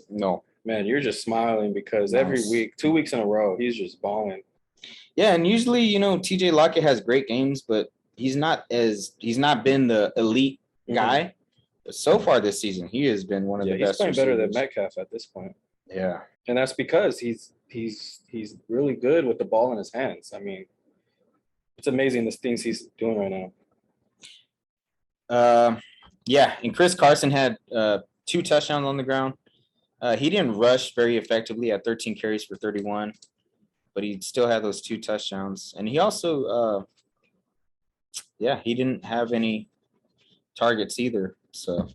man, you're just smiling because every week, 2 weeks in a row, he's just balling. Yeah, and usually, TJ Lockett has great games, but he's not been the elite guy. But so far this season, he has been one of the best. He's playing better than Metcalf at this point. Yeah. And that's because he's he's really good with the ball in his hands. I mean, it's amazing the things he's doing right now. Yeah, and Chris Carson had 2 touchdowns on the ground. He didn't rush very effectively at 13 carries for 31, but he still had those 2 touchdowns. And he also, he didn't have any targets either. So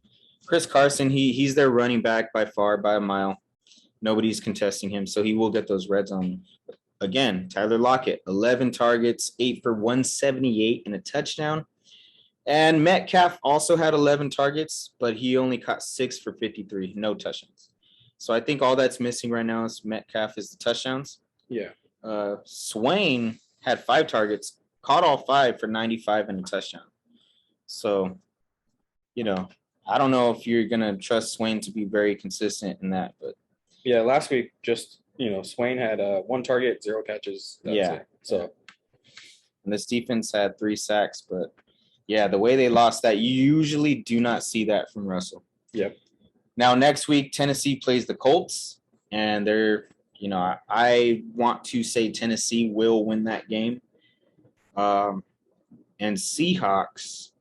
Chris Carson, he's their running back by far, by a mile. Nobody's contesting him, so he will get those red zone. Again, Tyler Lockett, 11 targets, 8 for 178 and a touchdown. And Metcalf also had 11 targets, but he only caught 6 for 53, no touchdowns. So I think all that's missing right now is Metcalf is the touchdowns. Yeah. Swain had 5 targets, caught all 5 for 95 and a touchdown. So, I don't know if you're going to trust Swain to be very consistent in that, but. Yeah, last week, just, Swain had 1 target, 0 catches. That's it. So. And this defense had 3 sacks, but. Yeah, the way they lost that, you usually do not see that from Russell. Yep. Now, next week, Tennessee plays the Colts, and they're, I want to say Tennessee will win that game. And Seahawks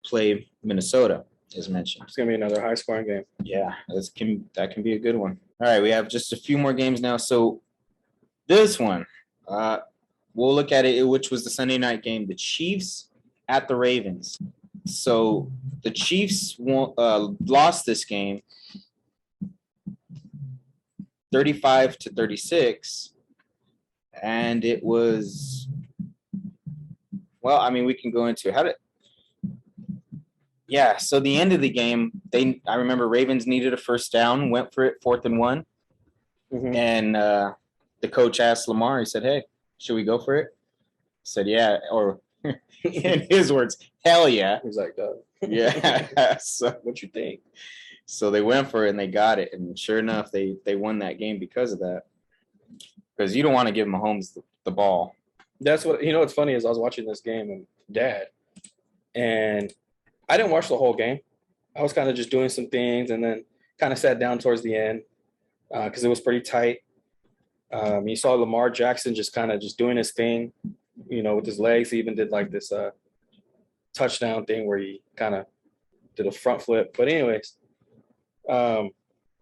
play Minnesota, as mentioned. It's going to be another high-scoring game. Yeah, that can be a good one. All right, we have just a few more games now. So this one, we'll look at it, which was the Sunday night game. The Chiefs at the Ravens. So the Chiefs lost this game 35-36. And it was, we can go into it. So the end of the game, I remember Ravens needed a first down, went for it, 4th and 1. Mm-hmm. And the coach asked Lamar, he said, "Hey, should we go for it?" He said, "Yeah," or in his words, "Hell yeah." He's like, yeah. So what you think? So they went for it and they got it. And sure enough, they won that game because of that. Because you don't want to give Mahomes the ball. That's what, what's funny is I was watching this game and Dad, and I didn't watch the whole game. I was kind of just doing some things and then kind of sat down towards the end because it was pretty tight. You saw Lamar Jackson just kind of just doing his thing, with his legs. He even did like this touchdown thing where he kind of did a front flip. But anyways, I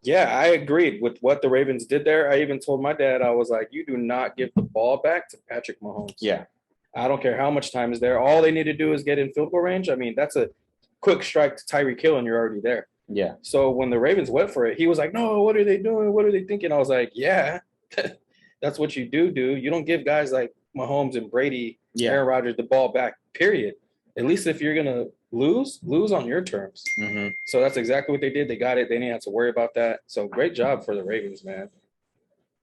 agreed with what the Ravens did there. I even told my dad, I was like, you do not give the ball back to Patrick Mahomes. Yeah. I don't care how much time is there. All they need to do is get in field goal range. I mean, that's a quick strike to Tyreek Hill and you're already there. Yeah. So when the Ravens went for it, he was like, no, what are they doing? What are they thinking? I was like, yeah, that's what you do. You don't give guys like Mahomes and Brady, Aaron Rodgers the ball back, period. At least if you're going to lose on your terms. Mm-hmm. So that's exactly what they did. They got it. They didn't have to worry about that. So great job for the Ravens, man.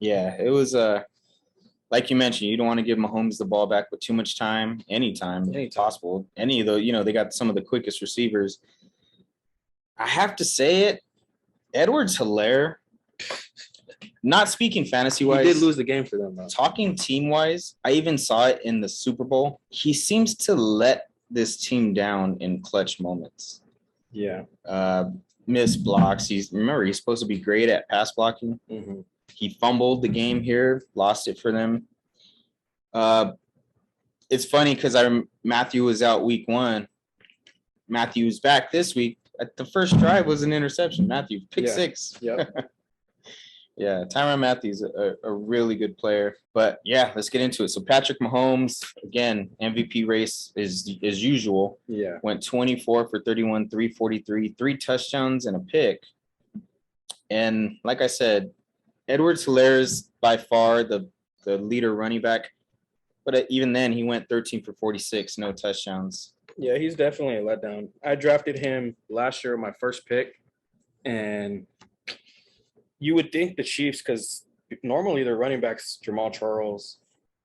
Yeah, it was like you mentioned, you don't want to give Mahomes the ball back with too much time, anytime possible. Any of the, they got some of the quickest receivers. I have to say it, Edwards-Helaire, not speaking fantasy-wise. He did lose the game for them, though. Talking team-wise, I even saw it in the Super Bowl. He seems to let this team down in clutch moments. Yeah. Missed blocks. He's supposed to be great at pass blocking. Mm-hmm. He fumbled the game here, lost it for them. It's funny because Matthew was out week 1. Matthew's back this week. The first drive was an interception. Matthew, pick 6. Yeah. Yeah, Tyrann Matthew's a really good player. But, let's get into it. So, Patrick Mahomes, again, MVP race is as usual. Yeah. Went 24 for 31, 343, 3 touchdowns and a pick. And like I said, Edwards-Helaire is by far the leader running back. But even then, he went 13 for 46, no touchdowns. Yeah, he's definitely a letdown. I drafted him last year, my first pick. And you would think the Chiefs, because normally their running backs, Jamal Charles,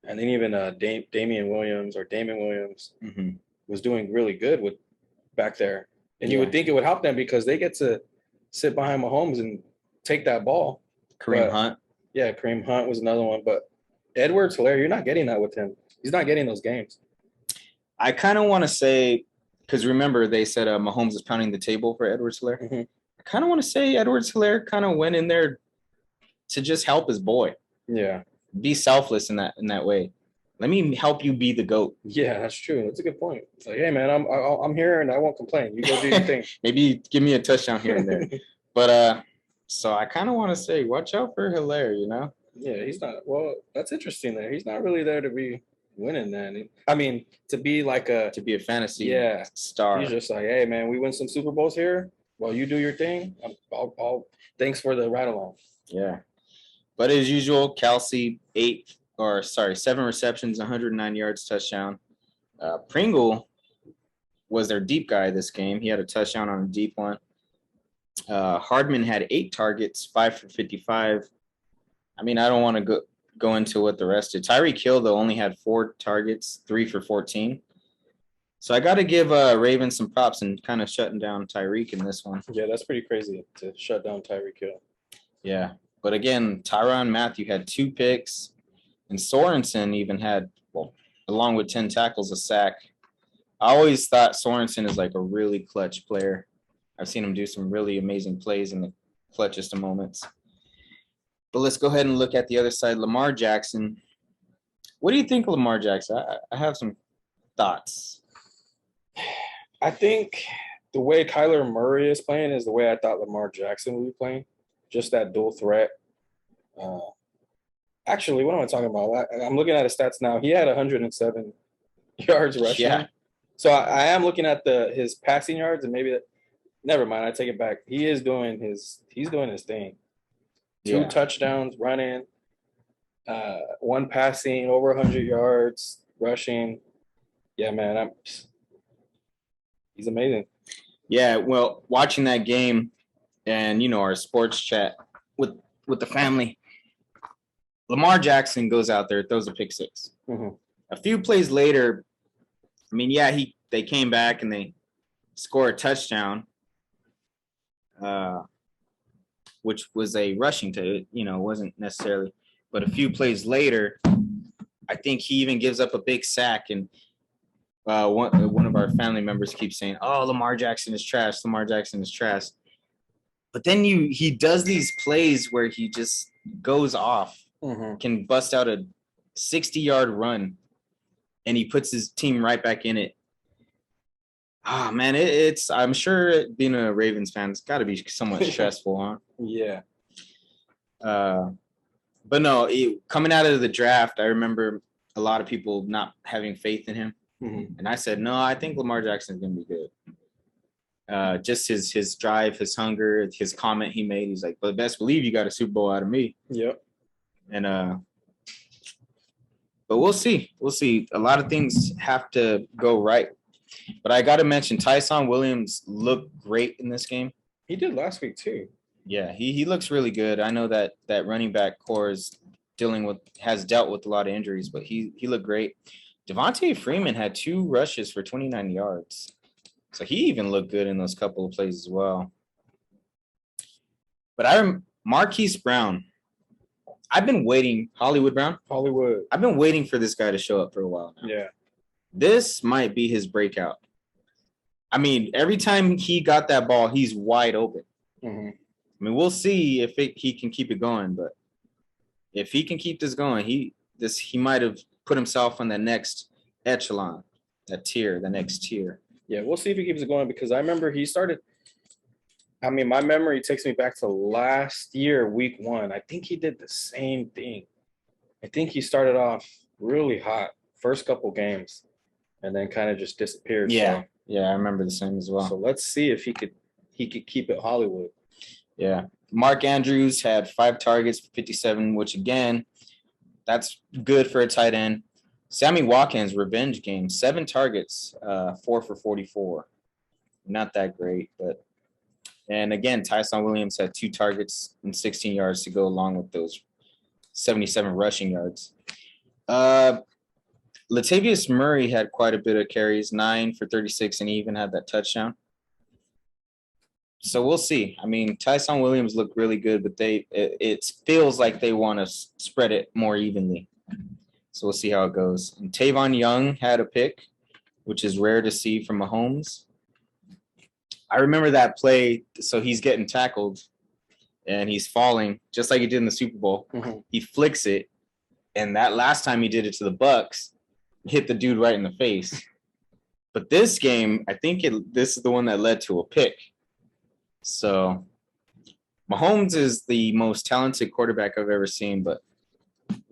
and then even Damon Williams mm-hmm. was doing really good with back there. And you would think it would help them because they get to sit behind Mahomes and take that ball. Kareem Hunt. Yeah, Kareem Hunt was another one. But Edwards-Helaire, you're not getting that with him. He's not getting those games. I kind of want to say, because remember they said Mahomes is pounding the table for Edwards-Helaire. Mm-hmm. I kind of want to say Edwards-Helaire kind of went in there to just help his boy. Yeah. Be selfless in that way. Let me help you be the GOAT. Yeah, that's true. That's a good point. It's like, hey man, I'm here and I won't complain. You go do your thing. Maybe give me a touchdown here and there. But so I kind of want to say, watch out for Hilaire, you know? Yeah, he's not. Well, that's interesting there. He's not really there to be winning then. I mean, to be like To be a fantasy Yeah. star. he's just like, hey man, we win some Super Bowls here. Well, you do your thing. I'll thanks for the ride along. Yeah. But as usual, Kelsey, 7 receptions, 109 yards, touchdown. Pringle was their deep guy this game. He had a touchdown on a deep one. Hardman had 8 targets, 5 for 55. I mean, I don't want to go into what the rest did. Tyreek Hill, though, only had 4 targets, 3 for 14. So I got to give Ravens some props and kind of shutting down Tyreek in this one. Yeah, that's pretty crazy to shut down Tyreek Hill. Yeah. But again, Tyrann Mathieu had 2 picks, and Sorensen even had, well, along with 10 tackles, a sack. I always thought Sorensen is like a really clutch player. I've seen him do some really amazing plays in the clutchest of moments. But let's go ahead and look at the other side. Lamar Jackson. What do you think of Lamar Jackson? I have some thoughts. I think the way Kyler Murray is playing is the way I thought Lamar Jackson would be playing. Just that dual threat. Actually, what am I talking about? I'm looking at his stats now. He had 107 yards rushing. Yeah. So I am looking at his passing yards, and maybe never mind. I take it back. He's doing his thing. 2 touchdowns running, 1 passing, over 100 yards rushing. Yeah, man, he's amazing. Yeah, well, watching that game and, our sports chat with the family, Lamar Jackson goes out there, throws a pick 6. Mm-hmm. A few plays later, I mean, yeah, they came back and they score a touchdown, which was a rushing to, wasn't necessarily. But a few plays later, I think he even gives up a big sack. And one of our family members keeps saying, oh, Lamar Jackson is trash. Lamar Jackson is trash. But then he does these plays where he just goes off, can bust out a 60-yard run, and he puts his team right back in it. Ah, man, I'm sure being a Ravens fan, it's got to be somewhat stressful, huh? Yeah. But no, coming out of the draft, I remember a lot of people not having faith in him. Mm-hmm. And I said, no, I think Lamar Jackson is going to be good. Just his drive, his hunger, his comment he made. He's like, but best believe you got a Super Bowl out of me. Yep. And but we'll see. We'll see. A lot of things have to go right. But I got to mention, Tyson Williams looked great in this game. He did last week too. Yeah, he looks really good. I know that running back core has dealt with a lot of injuries, but he looked great. Devontae Freeman had 2 rushes for 29 yards. So he even looked good in those couple of plays as well. But Marquise Brown, I've been waiting. Hollywood. I've been waiting for this guy to show up for a while now. Yeah. This might be his breakout. I mean, every time he got that ball, he's wide open. Mm-hmm. I mean, we'll see if he can keep it going. But if he can keep this going, he might have put himself on the next echelon, the next tier. Yeah, we'll see if he keeps it going, because I remember he started. I mean, my memory takes me back to last year, week 1. I think he did the same thing. I think he started off really hot first couple games, and then kind of just disappeared. Yeah, I remember the same as well. So let's see if he could keep it Hollywood. Yeah. Mark Andrews had 5 targets for 57, which again, that's good for a tight end. Sammy Watkins, revenge game, 7 targets, 4 for 44. Not that great, but and again, Tyson Williams had 2 targets and 16 yards to go along with those 77 rushing yards. Latavius Murray had quite a bit of carries, 9 for 36, and he even had that touchdown. So we'll see. I mean, Tyson Williams looked really good, but it feels like they want to spread it more evenly. So we'll see how it goes. And Tavon Young had a pick, which is rare to see from Mahomes. I remember that play. So he's getting tackled, and he's falling just like he did in the Super Bowl. Mhm. He flicks it, and that last time he did it to the Bucks, hit the dude right in the face. But this game, I think this is the one that led to a pick. So Mahomes is the most talented quarterback I've ever seen, but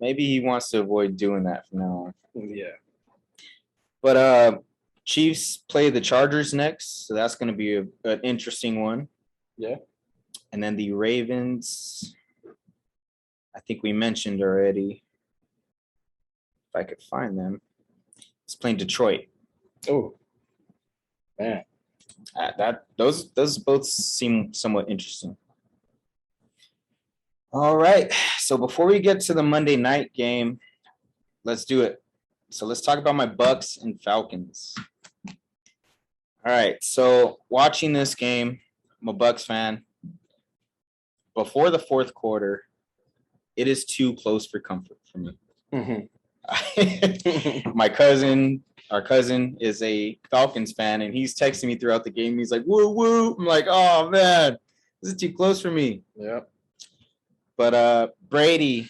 maybe he wants to avoid doing that from now on. Yeah. But Chiefs play the Chargers next, so that's going to be an interesting one. Yeah. And then the Ravens, I think we mentioned already. If I could find them, it's playing Detroit. Oh, man. Those both seem somewhat interesting. All right. So before we get to the Monday night game, let's do it. So let's talk about my Bucks and Falcons. All right. So watching this game, I'm a Bucks fan. Before the fourth quarter, it is too close for comfort for me. Mm-hmm. Our cousin is a Falcons fan, and he's texting me throughout the game. He's like, woo, woo. I'm like, oh, man, this is too close for me. Yeah. But Brady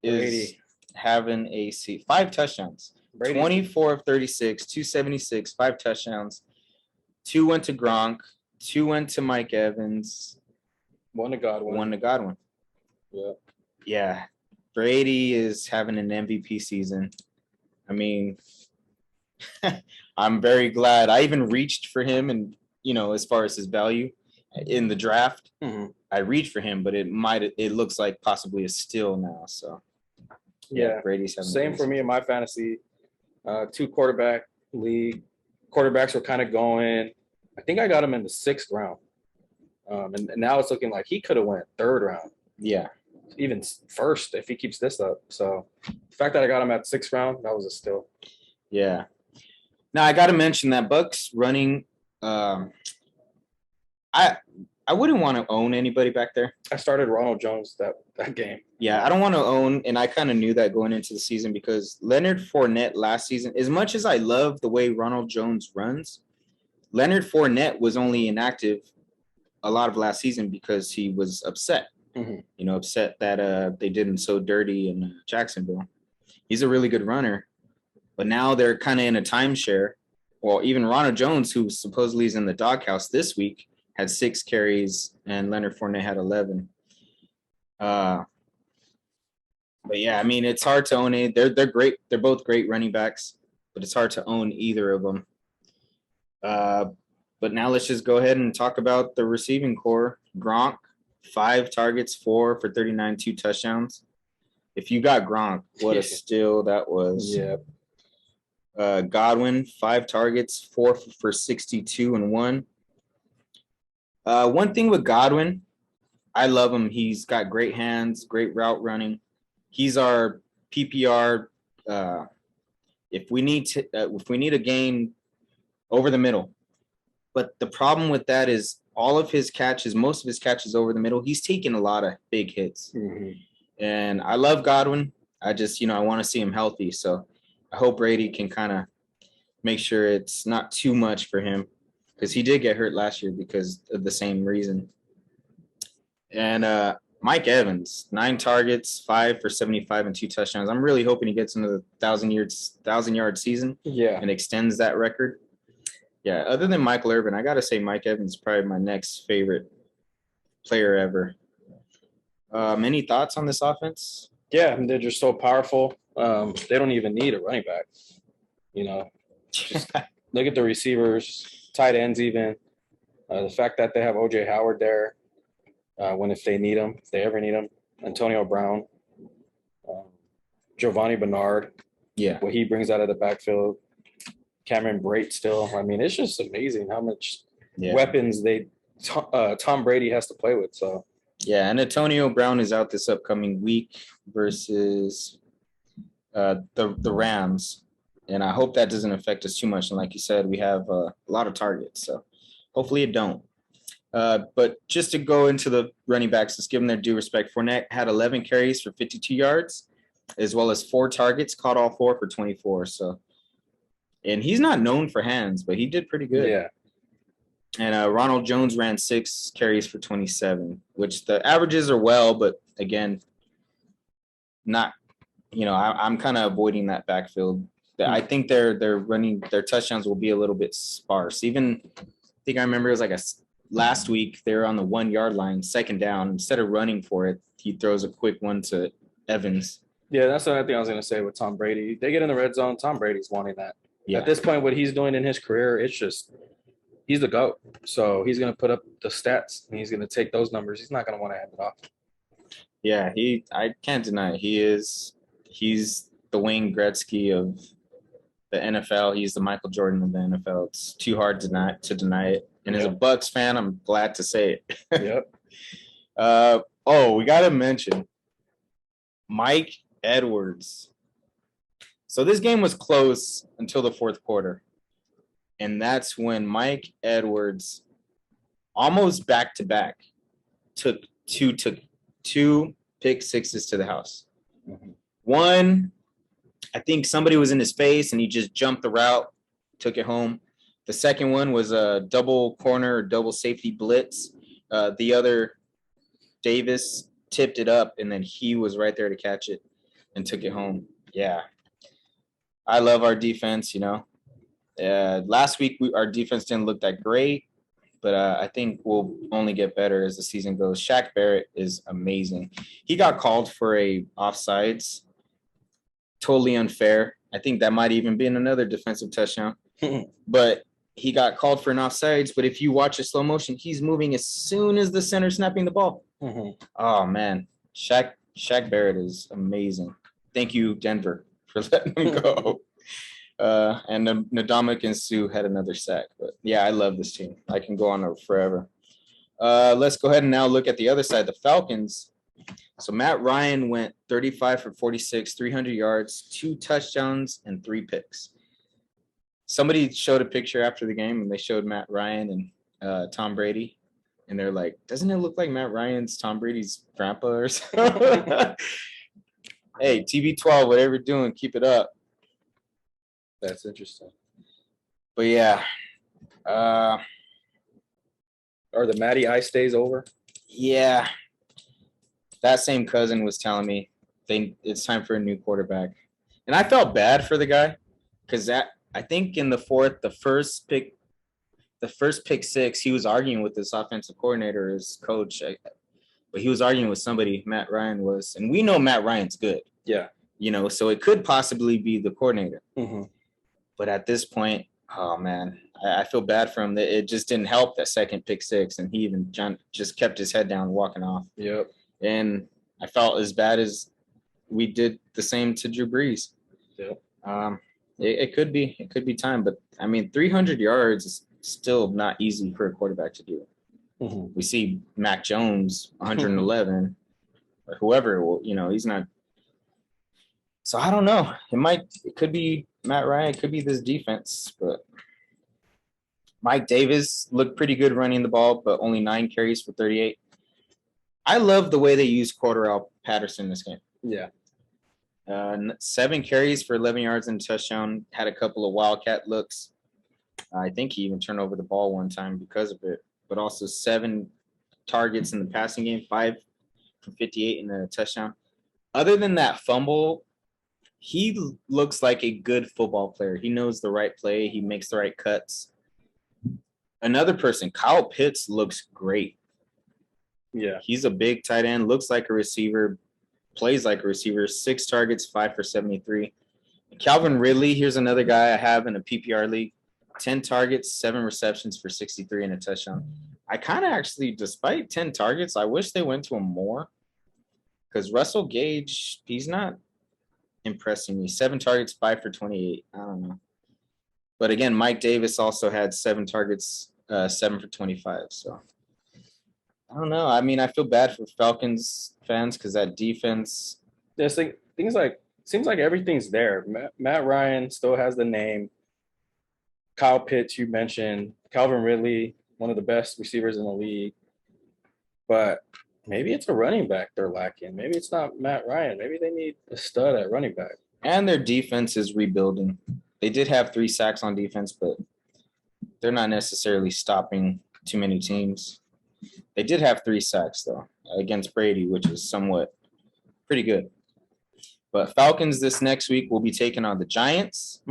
is having a seat. 5 touchdowns. Brady. 24 of 36, 276, 5 touchdowns. 2 went to Gronk. 2 went to Mike Evans. 1 to Godwin. 1 to Godwin. Yeah. Yeah. Brady is having an MVP season. I mean, I'm very glad. I even reached for him, and as far as his value in the draft, I reached for him, but it looks like possibly a steal now. So yeah, Brady's having same for me in my fantasy. 2 quarterback league. Quarterbacks were kind of going. I think I got him in the 6th round, and now it's looking like he could have went 3rd round. Yeah. Even 1st if he keeps this up. So the fact that I got him at 6th round, that was a steal. Yeah. Now I got to mention that Bucks running. I wouldn't want to own anybody back there. I started Ronald Jones that game. Yeah, I don't want to own, and I kind of knew that going into the season because Leonard Fournette last season, as much as I love the way Ronald Jones runs, Leonard Fournette was only inactive a lot of last season because he was upset. Upset that they did him so dirty in Jacksonville. He's a really good runner, but now they're kind of in a timeshare. Well, even Ronald Jones, who supposedly is in the doghouse this week, had 6 carries, and Leonard Fournette had 11. But yeah, I mean, it's hard to own it. They're great. They're both great running backs, but it's hard to own either of them. But now let's just go ahead and talk about the receiving core. Gronk, 5 targets, 4 for 39, 2 touchdowns. If you got Gronk, what a steal that was. Yeah. Godwin, 5 targets, 4 for 62 and 1. One thing with Godwin, I love him. He's got great hands, great route running. He's our PPR. If we need a gain over the middle, but the problem with that is most of his catches over the middle, he's taking a lot of big hits. And I love Godwin. I just, I want to see him healthy. So I hope Brady can kind of make sure it's not too much for him because he did get hurt last year because of the same reason. And Mike Evans, 9 targets, 5 for 75 and 2 touchdowns. I'm really hoping he gets into the 1,000-yard season and extends that record. Yeah, other than Michael Irvin, I got to say Mike Evans is probably my next favorite player ever. Any thoughts on this offense? Yeah, they're just so powerful. They don't even need a running back. Just look at the receivers, tight ends even. The fact that they have O.J. Howard there if they ever need him. Antonio Brown, Giovanni Bernard. Yeah. What he brings out of the backfield. Cameron Brate still. I mean, it's just amazing how much weapons Tom Brady has to play with. So yeah, and Antonio Brown is out this upcoming week versus the Rams, and I hope that doesn't affect us too much. And like you said, we have a lot of targets, so hopefully it don't. But just to go into the running backs, let's give them their due respect. Fournette had 11 carries for 52 yards, as well as 4 targets, caught all 4 for 24. So. And he's not known for hands, but he did pretty good. Yeah. And Ronald Jones ran 6 carries for 27, which the averages are well, but again, not, I'm kind of avoiding that backfield. I think their touchdowns will be a little bit sparse. Even I think I remember it was like last week they were on the 1 yard line, second down. Instead of running for it, he throws a quick one to Evans. Yeah, that's the other thing I was going to say with Tom Brady. They get in the red zone. Tom Brady's wanting that. Yeah. At this point, what he's doing in his career, it's just he's the GOAT. So he's going to put up the stats and he's going to take those numbers. He's not going to want to hand it off. Yeah, I can't deny it. He's the Wayne Gretzky of the NFL. He's the Michael Jordan of the NFL. It's too hard to deny it. And as a Bucks fan, I'm glad to say it. Yep. We got to mention Mike Edwards. So this game was close until the fourth quarter. And that's when Mike Edwards almost back-to-back took two pick sixes to the house. Mm-hmm. One, I think somebody was in his face and he just jumped the route, took it home. The second one was a double corner, double safety blitz. The other, Davis, tipped it up and then he was right there to catch it and took it home. Yeah. I love our defense, Last week, our defense didn't look that great, but I think we'll only get better as the season goes. Shaq Barrett is amazing. He got called for a offsides. Totally unfair. I think that might even be another defensive touchdown. But he got called for an offsides. But if you watch a slow motion, he's moving as soon as the center snapping the ball. Mm-hmm. Oh, man. Shaq Barrett is amazing. Thank you, Denver, for letting him go. And Ndamukong Suh had another sack. But, yeah, I love this team. I can go on forever. Let's go ahead and now look at the other side, the Falcons. So Matt Ryan went 35 for 46, 300 yards, 2 touchdowns, and 3 picks. Somebody showed a picture after the game, and they showed Matt Ryan and Tom Brady. And they're like, doesn't it look like Matt Ryan's Tom Brady's grandpa or something? Hey, TB12, whatever you're doing, keep it up. That's interesting. But, yeah. Are the Matty Ice days over? Yeah. That same cousin was telling me it's time for a new quarterback. And I felt bad for the guy because I think in the fourth, the first pick 6, he was arguing with this offensive coordinator, his coach. But he was arguing with somebody, Matt Ryan was. And we know Matt Ryan's good. Yeah. So it could possibly be the coordinator. Mm-hmm. But at this point, oh, man, I feel bad for him. That it just didn't help that second pick 6. And he even just kept his head down walking off. Yep. And I felt as bad as we did the same to Drew Brees. Yeah. It could be time, but I mean, 300 yards is still not easy for a quarterback to do. Mm-hmm. We see Mac Jones 111 or whoever, he's not. So I don't know. It could be Matt Ryan. It could be this defense, but Mike Davis looked pretty good running the ball, but only 9 carries for 38. I love the way they use Cordarrelle Patterson this game. Yeah. 7 carries for 11 yards and a touchdown. Had a couple of wildcat looks. I think he even turned over the ball one time because of it. But also 7 targets in the passing game, 5 for 58 in a touchdown. Other than that fumble, he looks like a good football player. He knows the right play. He makes the right cuts. Another person, Kyle Pitts, looks great. Yeah. He's a big tight end, looks like a receiver, plays like a receiver, 6 targets, 5 for 73. Calvin Ridley, here's another guy I have in a PPR league, 10 targets, 7 receptions for 63 and a touchdown. I kind of actually, despite 10 targets, I wish they went to him more because Russell Gage, he's not impressing me. 7 targets, 5 for 28. I don't know. But again, Mike Davis also had 7 targets, 7 for 25. So I don't know. I mean, I feel bad for Falcons fans because that defense. There's things like, seems like everything's there. Matt Ryan still has the name. Kyle Pitts, you mentioned. Calvin Ridley, one of the best receivers in the league. But maybe it's a running back they're lacking. Maybe it's not Matt Ryan. Maybe they need a stud at running back. And their defense is rebuilding. They did have 3 sacks on defense, but they're not necessarily stopping too many teams. They did have 3 sacks though against Brady, which is somewhat pretty good. But Falcons this next week will be taking on the Giants.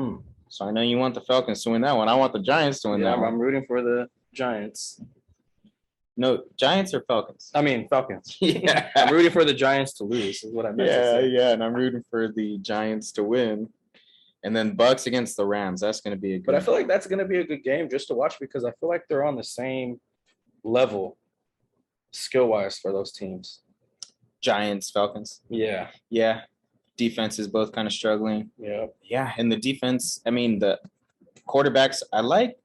So I know you want the Falcons to win that one. I want the Giants to win that one. I'm rooting for the Giants. No, Giants or Falcons? I mean, Falcons. Yeah. I'm rooting for the Giants to lose is what I meant to say. Yeah, and I'm rooting for the Giants to win. And then Bucks against the Rams. That's going to be a good But I feel like that's going to be a good game just to watch because I feel like they're on the same level skill-wise for those teams. Giants, Falcons. Yeah. Yeah. Defense is both kind of struggling. Yeah. Yeah, and the defense, I mean, the quarterbacks, I like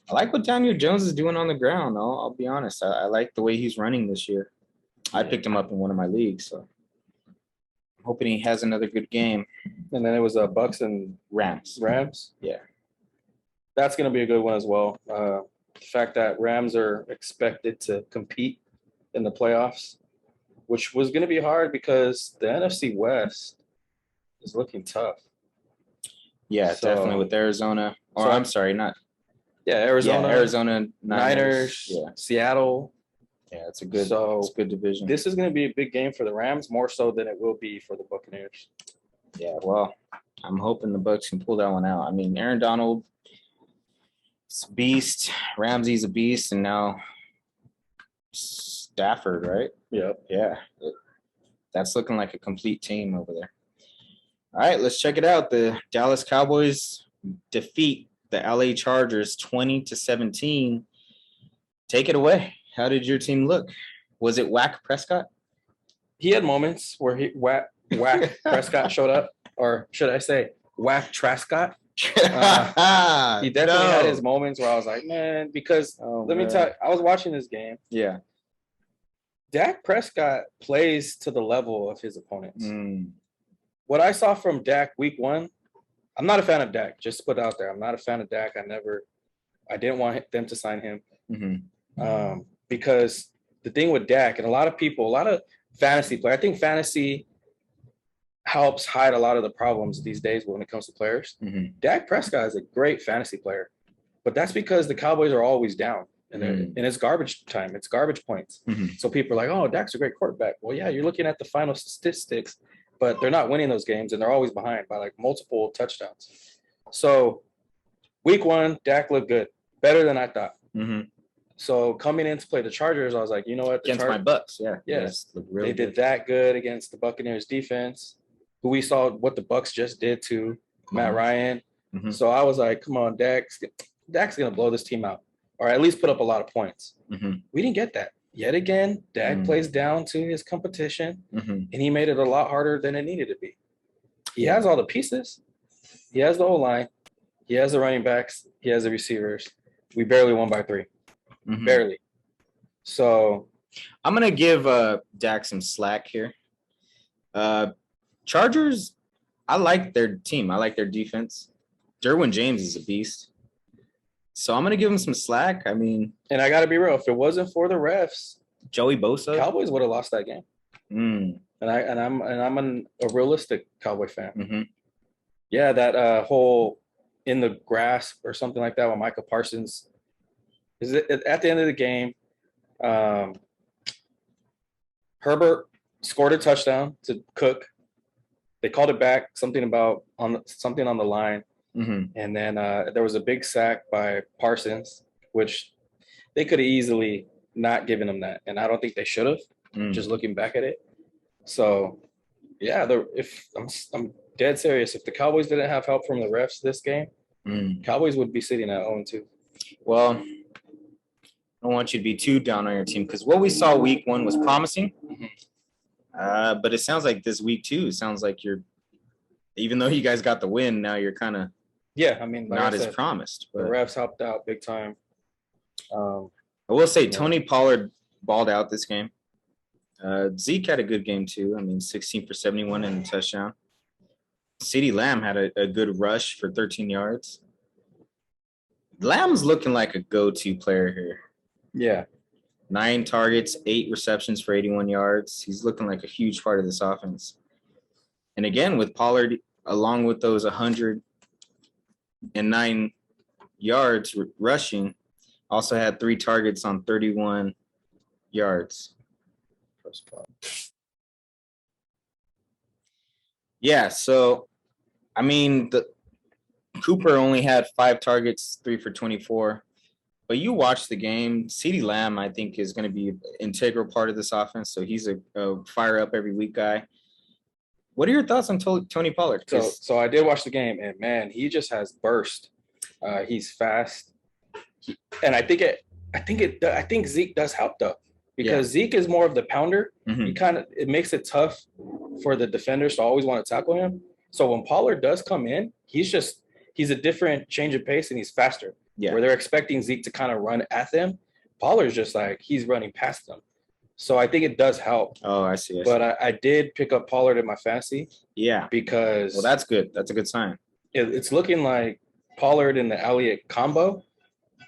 what Daniel Jones is doing on the ground. I'll be honest. I like the way he's running this year. I picked him up in one of my leagues, so I'm hoping he has another good game. And then it was Bucks and Rams. Yeah. That's going to be a good one as well. The fact that Rams are expected to compete in the playoffs, which was going to be hard because the NFC West is looking tough. Yeah, So- definitely with Arizona. Or So- I'm sorry, not Yeah, Arizona, Arizona, Niners, Yeah, Seattle. yeah, it's a good division. This is going to be a big game for the Rams, more so than it will be for the Buccaneers. Yeah, well, I'm hoping the Bucks can pull that one out. I mean, Aaron Donald, it's a beast. Ramsey's a beast, and now Stafford, right? Yep. Yeah, that's looking like a complete team over there. All right, let's check it out. The Dallas Cowboys defeat the LA Chargers 20-17. Take it away. How did your team look? Was it Whack Prescott? He had moments where whack Prescott showed up, or should I say Whack Trascott? He definitely had his moments where I was like, man, because let me tell you, I was watching this game. Yeah. Dak Prescott plays to the level of his opponents. What I saw from Dak week 1, I'm not a fan of Dak. Just to put it out there, I'm not a fan of Dak. I didn't want them to sign him because the thing with Dak and a lot of fantasy players, I think fantasy helps hide a lot of the problems these days when it comes to players. Dak Prescott is a great fantasy player, but that's because the Cowboys are always down. And it's garbage time. It's garbage points. So people are like, oh, Dak's a great quarterback. Well, yeah, you're looking at the final statistics, but they're not winning those games, and they're always behind by like multiple touchdowns. So week 1, Dak looked good, better than I thought. So coming in to play the Chargers, I was like, you know what? Against my Bucks, yeah. Yes, really they did that good against the Buccaneers defense, who we saw what the Bucks just did to Matt Ryan. So I was like, come on, Dak's going to blow this team out, or at least put up a lot of points. We didn't get that. Yet again, Dak plays down to his competition, and he made it a lot harder than it needed to be. He has all the pieces. He has the O-line. He has the running backs. He has the receivers. We barely won by 3. Barely. So I'm going to give Dak some slack here. Chargers, I like their team. I like their defense. Derwin James is a beast. So I'm going to give him some slack. I mean, and I got to be real. If it wasn't for the refs, Joey Bosa, Cowboys would have lost that game. And I'm a realistic Cowboy fan. Yeah, that whole in the grass or something like that with Micah Parsons. Is it at the end of the game? Herbert scored a touchdown to Cook. They called it back. Something on the line. And then there was a big sack by Parsons, which they could have easily not given him that, and I don't think they should have. Just looking back at it, so yeah, if I'm dead serious, if the Cowboys didn't have help from the refs this game, Cowboys would be sitting at 0-2. Well, I don't want you to be too down on your team because what we saw week 1 was promising, but it sounds like this week 2, it sounds like even though you guys got the win, now you're kind of. Yeah, I mean, like not I said, as promised. But the refs helped out big time. I will say Tony Pollard balled out this game. Zeke had a good game too. I mean, 16 for 71 and a touchdown. CeeDee Lamb had a good rush for 13 yards. Lamb's looking like a go-to player here. Yeah. 9 targets, 8 receptions for 81 yards. He's looking like a huge part of this offense. And again, with Pollard, along with those 109 yards rushing. Also had 3 targets on 31 yards. Yeah, so I mean, Cooper only had 5 targets, 3 for 24. But you watch the game. CeeDee Lamb, I think, is going to be an integral part of this offense. So he's a fire up every week guy. What are your thoughts on Tony Pollard? So I did watch the game, and man, he just has burst. He's fast, and I think Zeke does help though, because Zeke is more of the pounder. Mm-hmm. It makes it tough for the defenders to always want to tackle him. So when Pollard does come in, he's a different change of pace, and he's faster. Yeah. Where they're expecting Zeke to kind of run at them, Pollard's just like he's running past them. So I think it does help. Oh, I see. But I did pick up Pollard in my fantasy. Yeah. Because that's good. That's a good sign. It's looking like Pollard and the Elliott combo,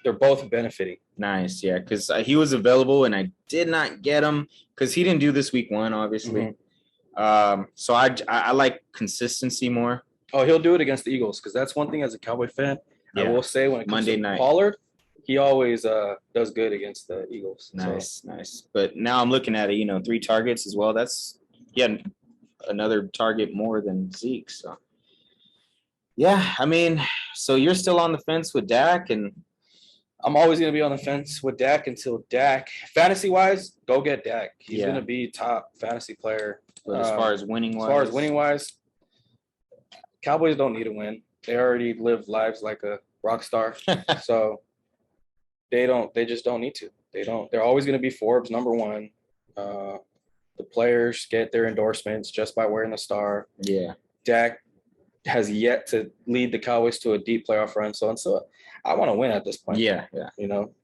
they're both benefiting. Nice. Yeah. Because he was available and I did not get him because he didn't do this week 1, obviously. Mm-hmm. So I like consistency more. Oh, he'll do it against the Eagles because that's one thing as a Cowboy fan. Yeah. I will say when it comes to Pollard, he always does good against the Eagles. Nice. But now I'm looking at it, 3 targets as well. That's another target more than Zeke. So yeah, I mean, so you're still on the fence with Dak, and I'm always gonna be on the fence with Dak until Dak. Fantasy wise, go get Dak. He's gonna be top fantasy player. But as far as winning wise, Cowboys don't need to win. They already live lives like a rock star. So they just don't need to. They're always going to be Forbes #1. The players get their endorsements just by wearing the star. Yeah. Dak has yet to lead the Cowboys to a deep playoff run. So I want to win at this point. Yeah.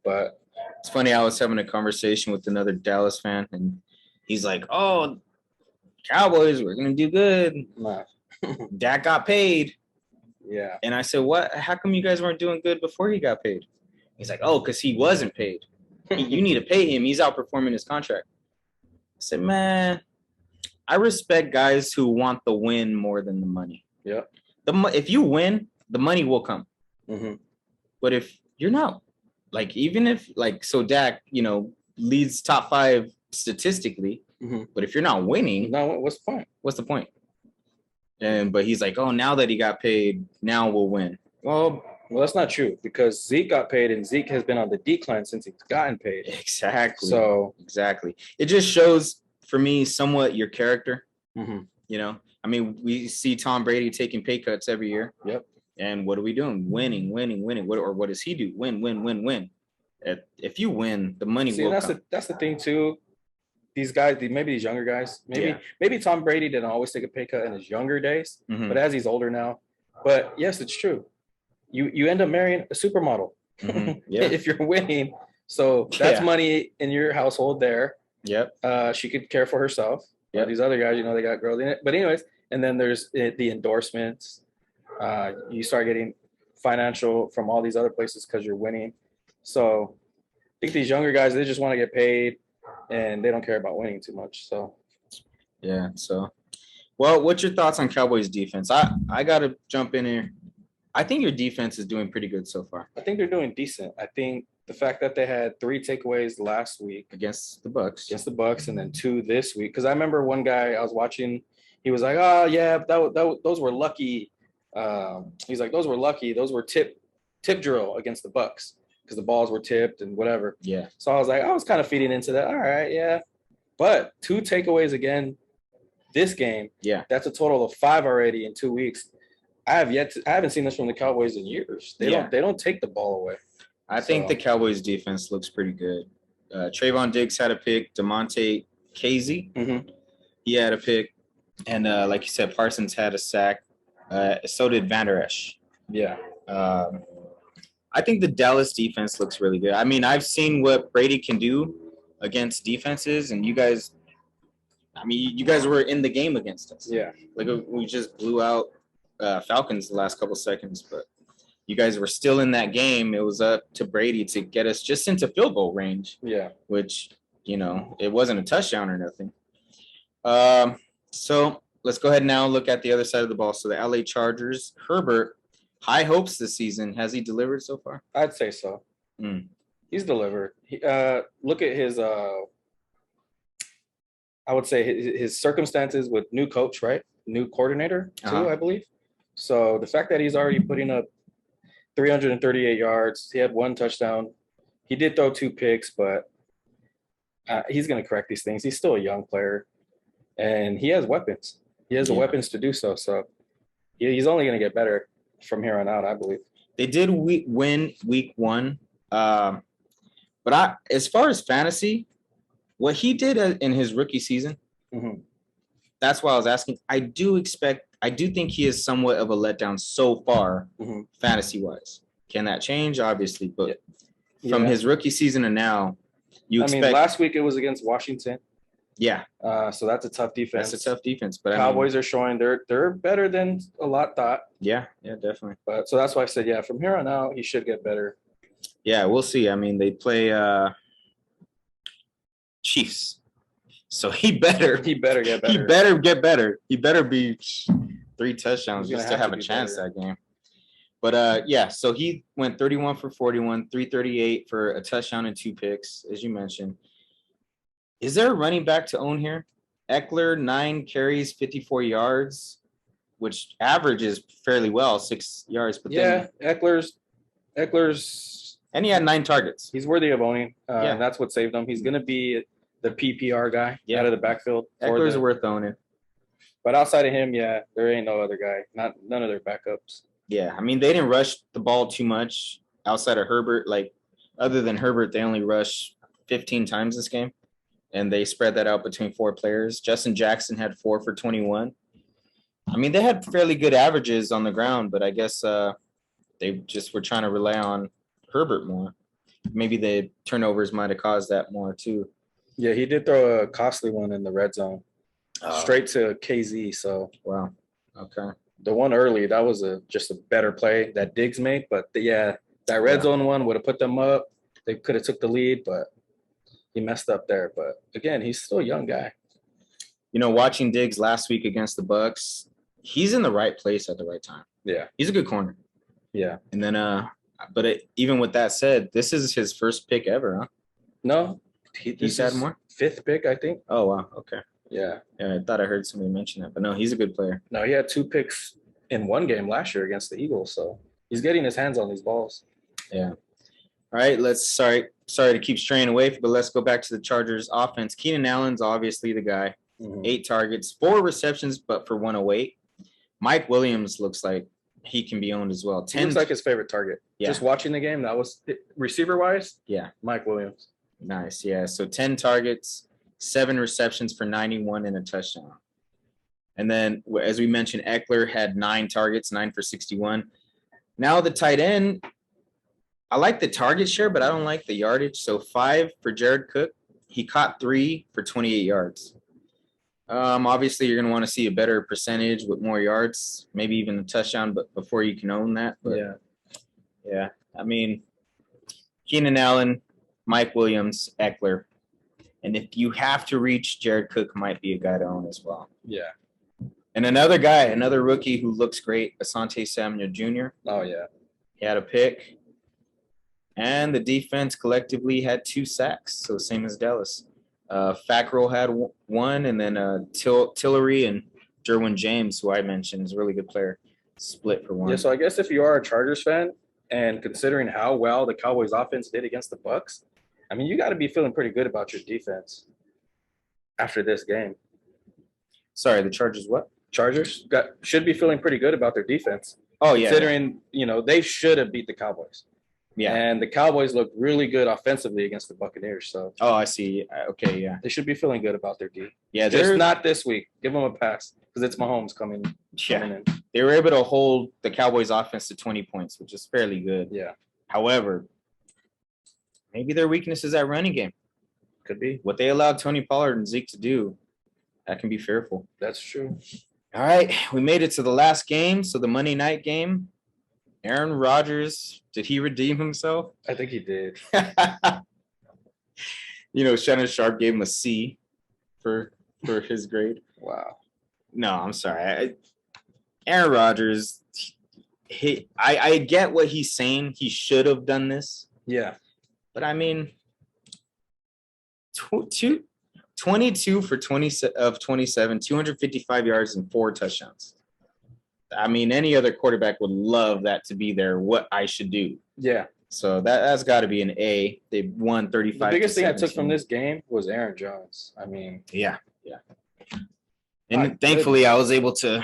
But it's funny. I was having a conversation with another Dallas fan, and he's like, "Oh, Cowboys, we're going to do good." Nah. Dak got paid. Yeah. And I said, "What? How come you guys weren't doing good before he got paid?" He's like, "Oh, because he wasn't paid. You need to pay him. He's outperforming his contract." I said, "Man, I respect guys who want the win more than the money. Yeah. If you win, the money will come. Mm-hmm. But if you're not, even if so Dak, leads top 5 statistically, mm-hmm. but if you're not winning, no, what's the point? What's the point?" But he's like, "Oh, now that he got paid, now we'll win." Well, that's not true because Zeke got paid and Zeke has been on the decline since he's gotten paid. Exactly. So exactly. It just shows for me somewhat your character. Mm-hmm. I mean, we see Tom Brady taking pay cuts every year. Yep. And what are we doing? Winning. What does he do? Win. If you win, the money will come. That's the thing too. These guys, maybe these younger guys, maybe Tom Brady didn't always take a pay cut in his younger days, but as he's older now. But yes, it's true. You end up marrying a supermodel if you're winning. So that's money in your household there. Yep. She could care for herself. Yep. These other guys, they got girls in it. But anyways, and then there's the endorsements. You start getting financial from all these other places because you're winning. So I think these younger guys, they just want to get paid. And they don't care about winning too much. So, yeah. So, well, what's your thoughts on Cowboys defense? I got to jump in here. I think your defense is doing pretty good so far. I think they're doing decent. I think the fact that they had 3 takeaways last week against the Bucs, and then 2 this week. Because I remember one guy I was watching, he was like, "Oh yeah, those were lucky." He's like, "Those were lucky. Those were tip drill against the Bucs." Because the balls were tipped and whatever. Yeah. So I was kind of feeding into that. All right, yeah. But 2 takeaways again this game. Yeah. That's a total of 5 already in 2 weeks. I haven't seen this from the Cowboys in years. They don't take the ball away. I think the Cowboys defense looks pretty good. Trayvon Diggs had a pick. DeMonte Casey, he had a pick. And like you said, Parsons had a sack. So did Van Der Esch. Yeah. I think the Dallas defense looks really good. I mean, I've seen what Brady can do against defenses, and you guys were in the game against us. Yeah. We just blew out Falcons the last couple seconds, but you guys were still in that game. It was up to Brady to get us just into field goal range. Yeah. Which, it wasn't a touchdown or nothing. So let's go ahead and now look at the other side of the ball. So the LA Chargers, Herbert high hopes this season. Has he delivered so far? I'd say so. He's delivered. Look at his I would say his circumstances with new coach, right? New coordinator too, I believe. So the fact that he's already putting up 338 yards, he had 1 touchdown. He did throw 2 picks, but he's going to correct these things. He's still a young player, and he has weapons. He has the weapons to do so. So he's only going to get better from here on out, I believe. They did win week 1. But as far as fantasy, what he did in his rookie season, that's why I was asking. I do think he is somewhat of a letdown so far, fantasy-wise. Can that change? Obviously, but from his rookie season and now, I mean, last week it was against Washington. Yeah. So that's a tough defense. That's a tough defense. But Cowboys are showing they're better than a lot thought. Yeah, definitely. But so that's why I said, from here on out, he should get better. Yeah, we'll see. I mean, they play Chiefs. So he better get better. He better get better. He better be 3 touchdowns just to have a chance that game. But so he went 31 for 41, 338 for a touchdown and 2 picks, as you mentioned. Is there a running back to own here? Eckler, 9 carries, 54 yards, which averages fairly well, 6 yards. But Eckler's, and he had 9 targets. He's worthy of owning. And that's what saved him. He's going to be the PPR guy out of the backfield. Eckler's worth owning. But outside of him, there ain't no other guy. None of their backups. Yeah, I mean, they didn't rush the ball too much outside of Herbert. Like, other than Herbert, they only rushed 15 times this game, and they spread that out between 4 players. Justin Jackson had 4 for 21. I mean, they had fairly good averages on the ground, but I guess they just were trying to rely on Herbert more. Maybe the turnovers might have caused that more too. Yeah, he did throw a costly one in the red zone, straight to KZ. So wow, okay. The one early, that was just a better play that Diggs made. But that red zone one would have put them up. They could have took the lead, but he messed up there. But again, he's still a young guy. You know, watching Diggs last week against the Bucs, he's in the right place at the right time. Yeah, he's a good corner. Yeah, and then even with that said, this is his first pick ever, huh? No, he's had more. 5th pick, I think. Oh wow, okay. Yeah, I thought I heard somebody mention that, but no, he's a good player. No, he had 2 picks in one game last year against the Eagles, so he's getting his hands on these balls. Yeah. All right, sorry to keep straying away, but let's go back to the Chargers offense. Keenan Allen's obviously the guy. 8 targets, 4 receptions, but for 108. Mike Williams looks like he can be owned as well. 10 looks like his favorite target. Yeah. Just watching the game, that was receiver-wise. Yeah. Mike Williams. Nice, yeah. So 10 targets, 7 receptions for 91 and a touchdown. And then, as we mentioned, Eckler had 9 targets, 9 for 61. Now the tight end, I like the target share, but I don't like the yardage. So 5 for Jared Cook. He caught 3 for 28 yards. Obviously, you're going to want to see a better percentage with more yards, maybe even a touchdown, but before you can own that. But yeah. I mean, Keenan Allen, Mike Williams, Eckler. And if you have to reach, Jared Cook might be a guy to own as well. Yeah. And another rookie who looks great, Asante Samuel Jr. Oh, yeah. He had a pick. And the defense collectively had 2 sacks, so same as Dallas. Fackrell had 1, and then Tillery and Derwin James, who I mentioned, is a really good player, split for 1. Yeah, so I guess if you are a Chargers fan, and considering how well the Cowboys offense did against the Bucs, I mean, you got to be feeling pretty good about your defense after this game. Sorry, the Chargers what? Chargers should be feeling pretty good about their defense. Oh, yeah. Considering, they should have beat the Cowboys. Yeah. And the Cowboys looked really good offensively against the Buccaneers. So. Oh, I see. Okay, yeah. They should be feeling good about their D. Yeah, just not this week. Give them a pass because it's Mahomes coming in. They were able to hold the Cowboys offense to 20 points, which is fairly good. Yeah. However, maybe their weakness is at running game. Could be. What they allowed Tony Pollard and Zeke to do, that can be fearful. That's true. All right, we made it to the last game. So the Monday night game, Aaron Rodgers, did he redeem himself? I think he did. Shannon Sharp gave him a C for his grade. Wow. No, I'm sorry. Aaron Rodgers, I get what he's saying. He should have done this. Yeah. But I mean, 22 for 20 of 27, 255 yards and 4 touchdowns. I mean, any other quarterback would love that to be there, what I should do. Yeah. So that's got to be an A. They won 35. The biggest thing I took from this game was Aaron Jones. I mean, yeah. And thankfully, I was able to,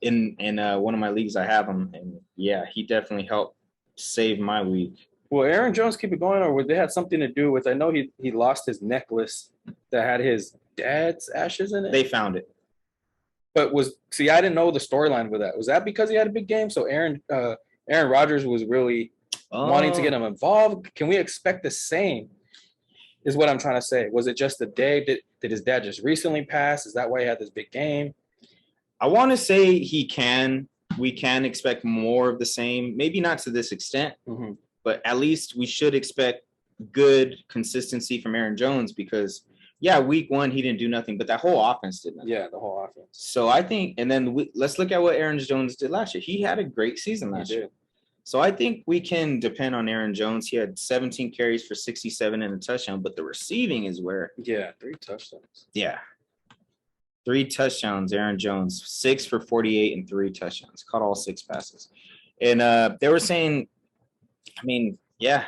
in one of my leagues, I have him, and yeah, he definitely helped save my week. Will Aaron Jones keep it going, or would they have something to do with? I know he lost his necklace that had his dad's ashes in it. They found it. But I didn't know the storyline with that. Was that because he had a big game? So Aaron Rodgers was really wanting to get him involved. Can we expect the same? Is what I'm trying to say. Was it just the day? Did his dad just recently pass? Is that why he had this big game? I want to say we can expect more of the same. Maybe not to this extent, but at least we should expect good consistency from Aaron Jones because, yeah, week 1 he didn't do nothing, but that whole offense did nothing. Yeah, the whole offense. So I think, and then let's look at what Aaron Jones did last year. He had a great season last year. So I think we can depend on Aaron Jones. He had 17 carries for 67 and a touchdown, but the receiving is where. Yeah, 3 touchdowns. Yeah. 3 touchdowns, Aaron Jones, 6 for 48 and 3 touchdowns, caught all 6 passes. And they were saying, I mean, yeah,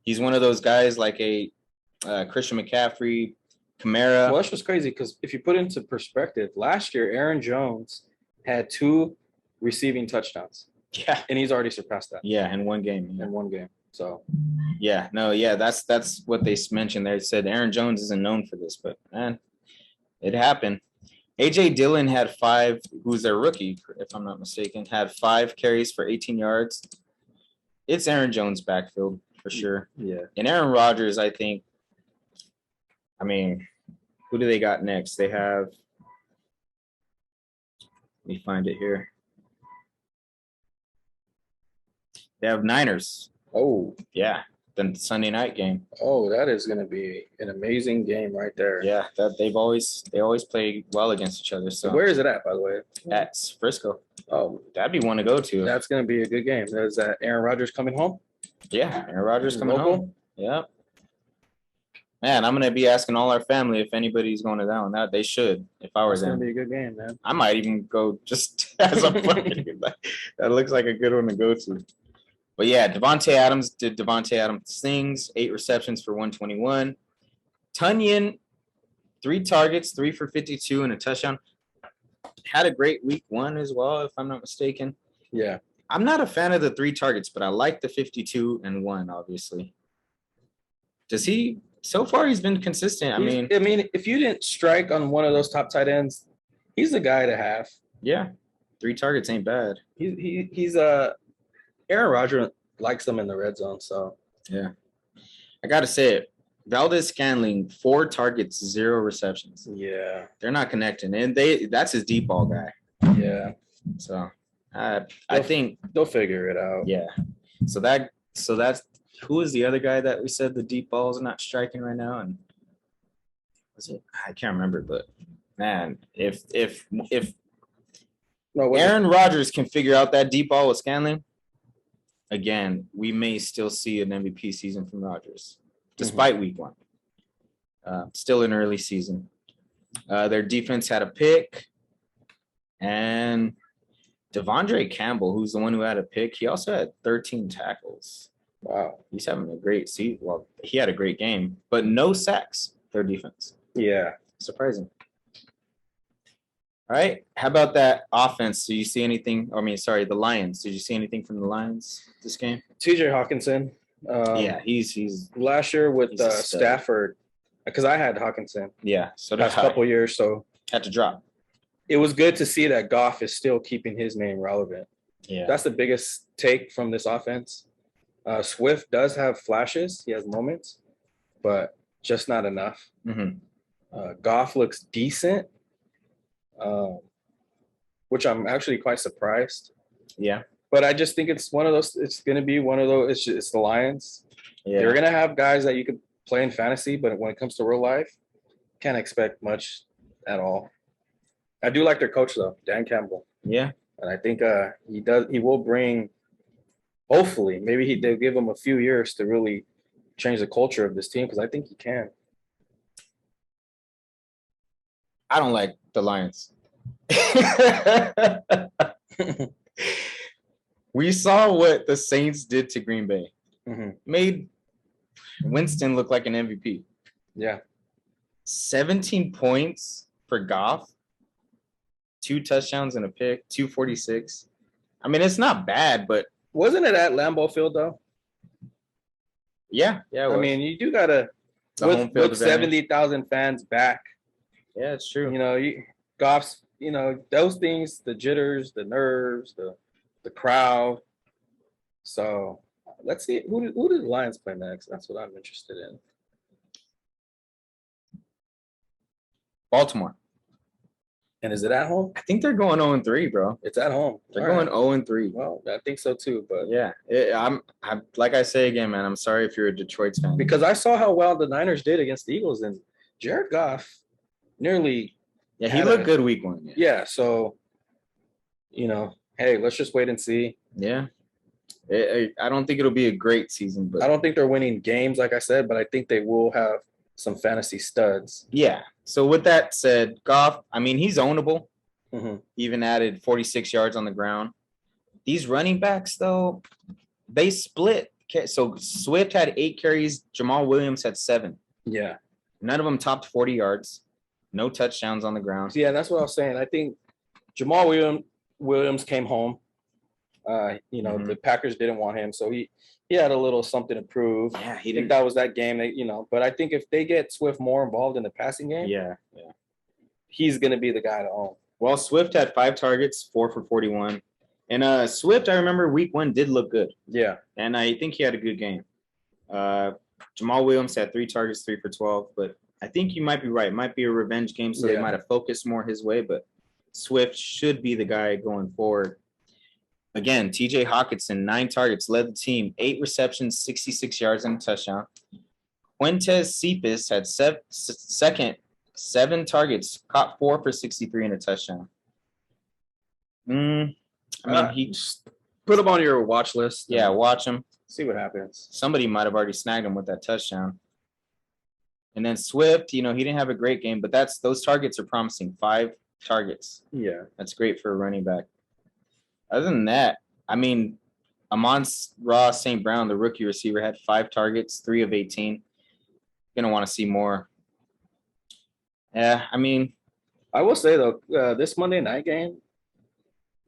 he's one of those guys like a Christian McCaffrey, Kamara. Well, that's just crazy because if you put it into perspective, last year, Aaron Jones had 2 receiving touchdowns. Yeah. And he's already surpassed that. Yeah, in one game. In one game. So. Yeah, no, yeah, that's what they mentioned there. They said Aaron Jones isn't known for this, but, man, it happened. A.J. Dillon had 5, who's their rookie, if I'm not mistaken, had 5 carries for 18 yards. It's Aaron Jones' backfield for sure. Yeah. And Aaron Rodgers, I think, I mean, who do they got next? They have, let me find it here. They have Niners. Oh. Yeah. The Sunday night game. Oh, that is going to be an amazing game right there. Yeah, that they always play well against each other. So where is it at, by the way? At Frisco. Oh, that'd be one to go to. That's going to be a good game. Is that Aaron Rodgers coming home? Yeah, Aaron Rodgers coming home. Yeah. Man, I'm gonna be asking all our family if anybody's going to that one. That they should. If I was there, it's them, gonna be a good game, man. I might even go just as a funny. That looks like a good one to go to. But yeah, Devontae Adams did Devontae Adams things. 8 receptions for 121. Tunyon, 3 targets, 3 for 52 and a touchdown. Had a great week 1 as well, if I'm not mistaken. Yeah. I'm not a fan of the 3 targets, but I like the 52 and 1, obviously. Does he so far he's been consistent. I mean, if you didn't strike on one of those top tight ends, he's the guy to have. Yeah. 3 targets ain't bad. He's Aaron Rodgers likes them in the red zone, so yeah. I gotta say it. Valdez-Scantling, 4 targets, 0 receptions. Yeah. They're not connecting. And that's his deep ball guy. Yeah. So I think they'll figure it out. Yeah. So that's who is the other guy that we said the deep balls are not striking right now? And was it? I can't remember, but man, if Aaron Rodgers can figure out that deep ball with Scanlon, again, we may still see an MVP season from Rodgers, despite week 1. Still an early season. Their defense had a pick, and Devondre Campbell, who's the one who had a pick, he also had 13 tackles. Wow, he's having a great season. Well, he had a great game, but no sacks. Their defense. Yeah, surprising. All right, how about that offense? Did you see anything? The Lions. Did you see anything from the Lions this game? T.J. Hawkinson. Yeah, he's last year with Stafford, because I had Hawkinson. Yeah, so last couple years, so had to drop. It was good to see that Goff is still keeping his name relevant. Yeah, that's the biggest take from this offense. Swift does have flashes; he has moments, but just not enough. Goff looks decent, which I'm actually quite surprised. Yeah, but I just think it's one of those. It's going to be one of those. It's the Lions. Yeah, you're going to have guys that you could play in fantasy, but when it comes to real life, can't expect much at all. I do like their coach though, Dan Campbell. Yeah, And I think he will bring, hopefully, maybe they'll give him a few years to really change the culture of this team because I think he can. I don't like the Lions. We saw what the Saints did to Green Bay. Mm-hmm. Made Winston look like an MVP. Yeah. 17 points for Goff. 2 touchdowns and a pick, 246. I mean, it's not bad, but wasn't it at Lambeau Field though? Yeah. I mean, you do gotta with 70,000 fans back. Yeah, it's true. You know, Goff's. You know, those things, the jitters, the nerves, the crowd. So let's see who do the Lions play next. That's what I'm interested in. Baltimore. And is it at home? I think they're going 0-3, bro. It's at home. They're going 0-3. Well, I think so too. But yeah, I'm like I say again, man. I'm sorry if you're a Detroit fan because I saw how well the Niners did against the Eagles, and Jared Goff nearly. Yeah, he looked good week 1. Yeah, so you know, hey, let's just wait and see. Yeah, I don't think it'll be a great season, but I don't think they're winning games, like I said, but I think they will have some fantasy studs. Yeah. So with that said, Goff, I mean, he's ownable. Mm-hmm. Even added 46 yards on the ground. These running backs, though, they split. So Swift had 8 carries. Jamal Williams had 7. Yeah. None of them topped 40 yards. No touchdowns on the ground. Yeah, that's what I was saying. I think Jamal Williams came home. The Packers didn't want him, so he had a little something to prove. Yeah, he didn't. That was that game. But I think if they get Swift more involved in the passing game, he's gonna be the guy to own. Well, Swift had 5 targets, 4 for 41, and Swift, I remember week 1 did look good. Yeah, and I think he had a good game. Jamal Williams had 3 targets, 3 for 12, but I think you might be right. It might be a revenge game, so they might have focused more his way, but Swift should be the guy going forward. Again, TJ Hawkinson, 9 targets, led the team, 8 receptions, 66 yards, and a touchdown. Quintez Cephas had 7 targets, caught 4 for 63 and a touchdown. He put him on your watch list. Yeah, watch him. See what happens. Somebody might have already snagged him with that touchdown. And then Swift, he didn't have a great game, but those targets are promising. 5 targets. Yeah. That's great for a running back. Other than that, I mean, Amon-Ra St. Brown, the rookie receiver, had 5 targets, 3 of 18. Gonna want to see more. Yeah, I mean, I will say though, this Monday night game,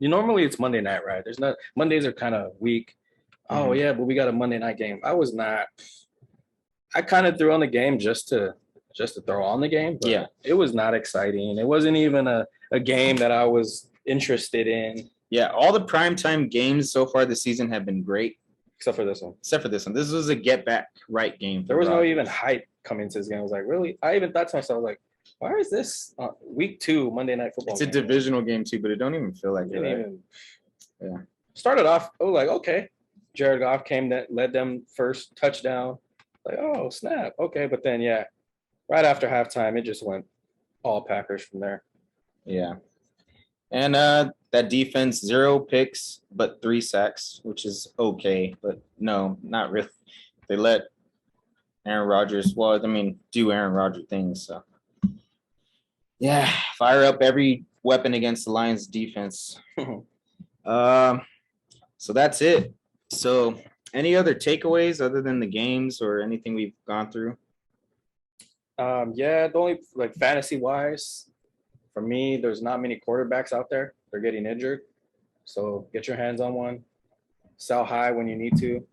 normally it's Monday night, right? Mondays are kind of weak. Oh yeah, but we got a Monday night game. I kind of threw on the game just to throw on the game. But it was not exciting. It wasn't even a game that I was interested in. Yeah, all the primetime games so far this season have been great. Except for this one. This was a get back right game. There was no even hype coming to this game. I was like, really? I even thought to myself, like, why is this week 2 Monday Night Football? It's a divisional game too, but it don't even feel like it. Yeah. Started off, I was like, okay. Jared Goff led them first touchdown. Like, oh, snap. Okay. But then, right after halftime, it just went all Packers from there. Yeah. And that defense, 0 picks, but 3 sacks, which is okay. But no, not really. They let Aaron Rodgers, do Aaron Rodgers things. So, yeah, fire up every weapon against the Lions defense. So that's it. So any other takeaways other than the games or anything we've gone through? The only fantasy-wise, for me, there's not many quarterbacks out there. They're getting injured. So get your hands on one. Sell high when you need to.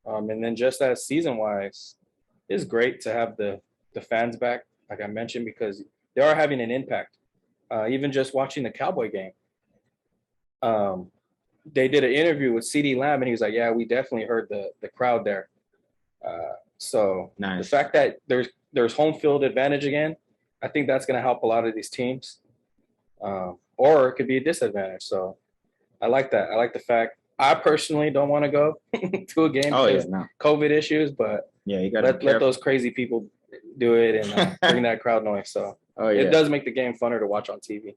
And then just as season-wise, it's great to have the fans back, like I mentioned, because they are having an impact. Even just watching the Cowboy game. They did an interview with CeeDee Lamb, and he was like, yeah, we definitely heard the crowd there. So nice. The fact that there's home field advantage again, I think that's going to help a lot of these teams. Or it could be a disadvantage. So I like that. I like the fact I personally don't want to go to a game because COVID issues, but you got to let those crazy people do it and bring that crowd noise. So it does make the game funner to watch on TV.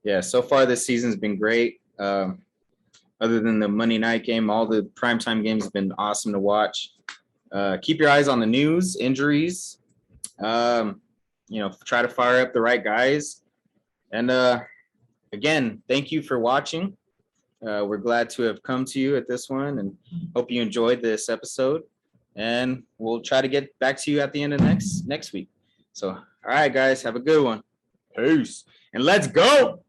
Yeah, so far this season's been great. Other than the Monday night game, all the primetime games have been awesome to watch. Keep your eyes on the news, injuries. Try to fire up the right guys. And again, thank you for watching. We're glad to have come to you at this one and hope you enjoyed this episode. And we'll try to get back to you at the end of next week. So, all right, guys, have a good one. Peace. And let's go.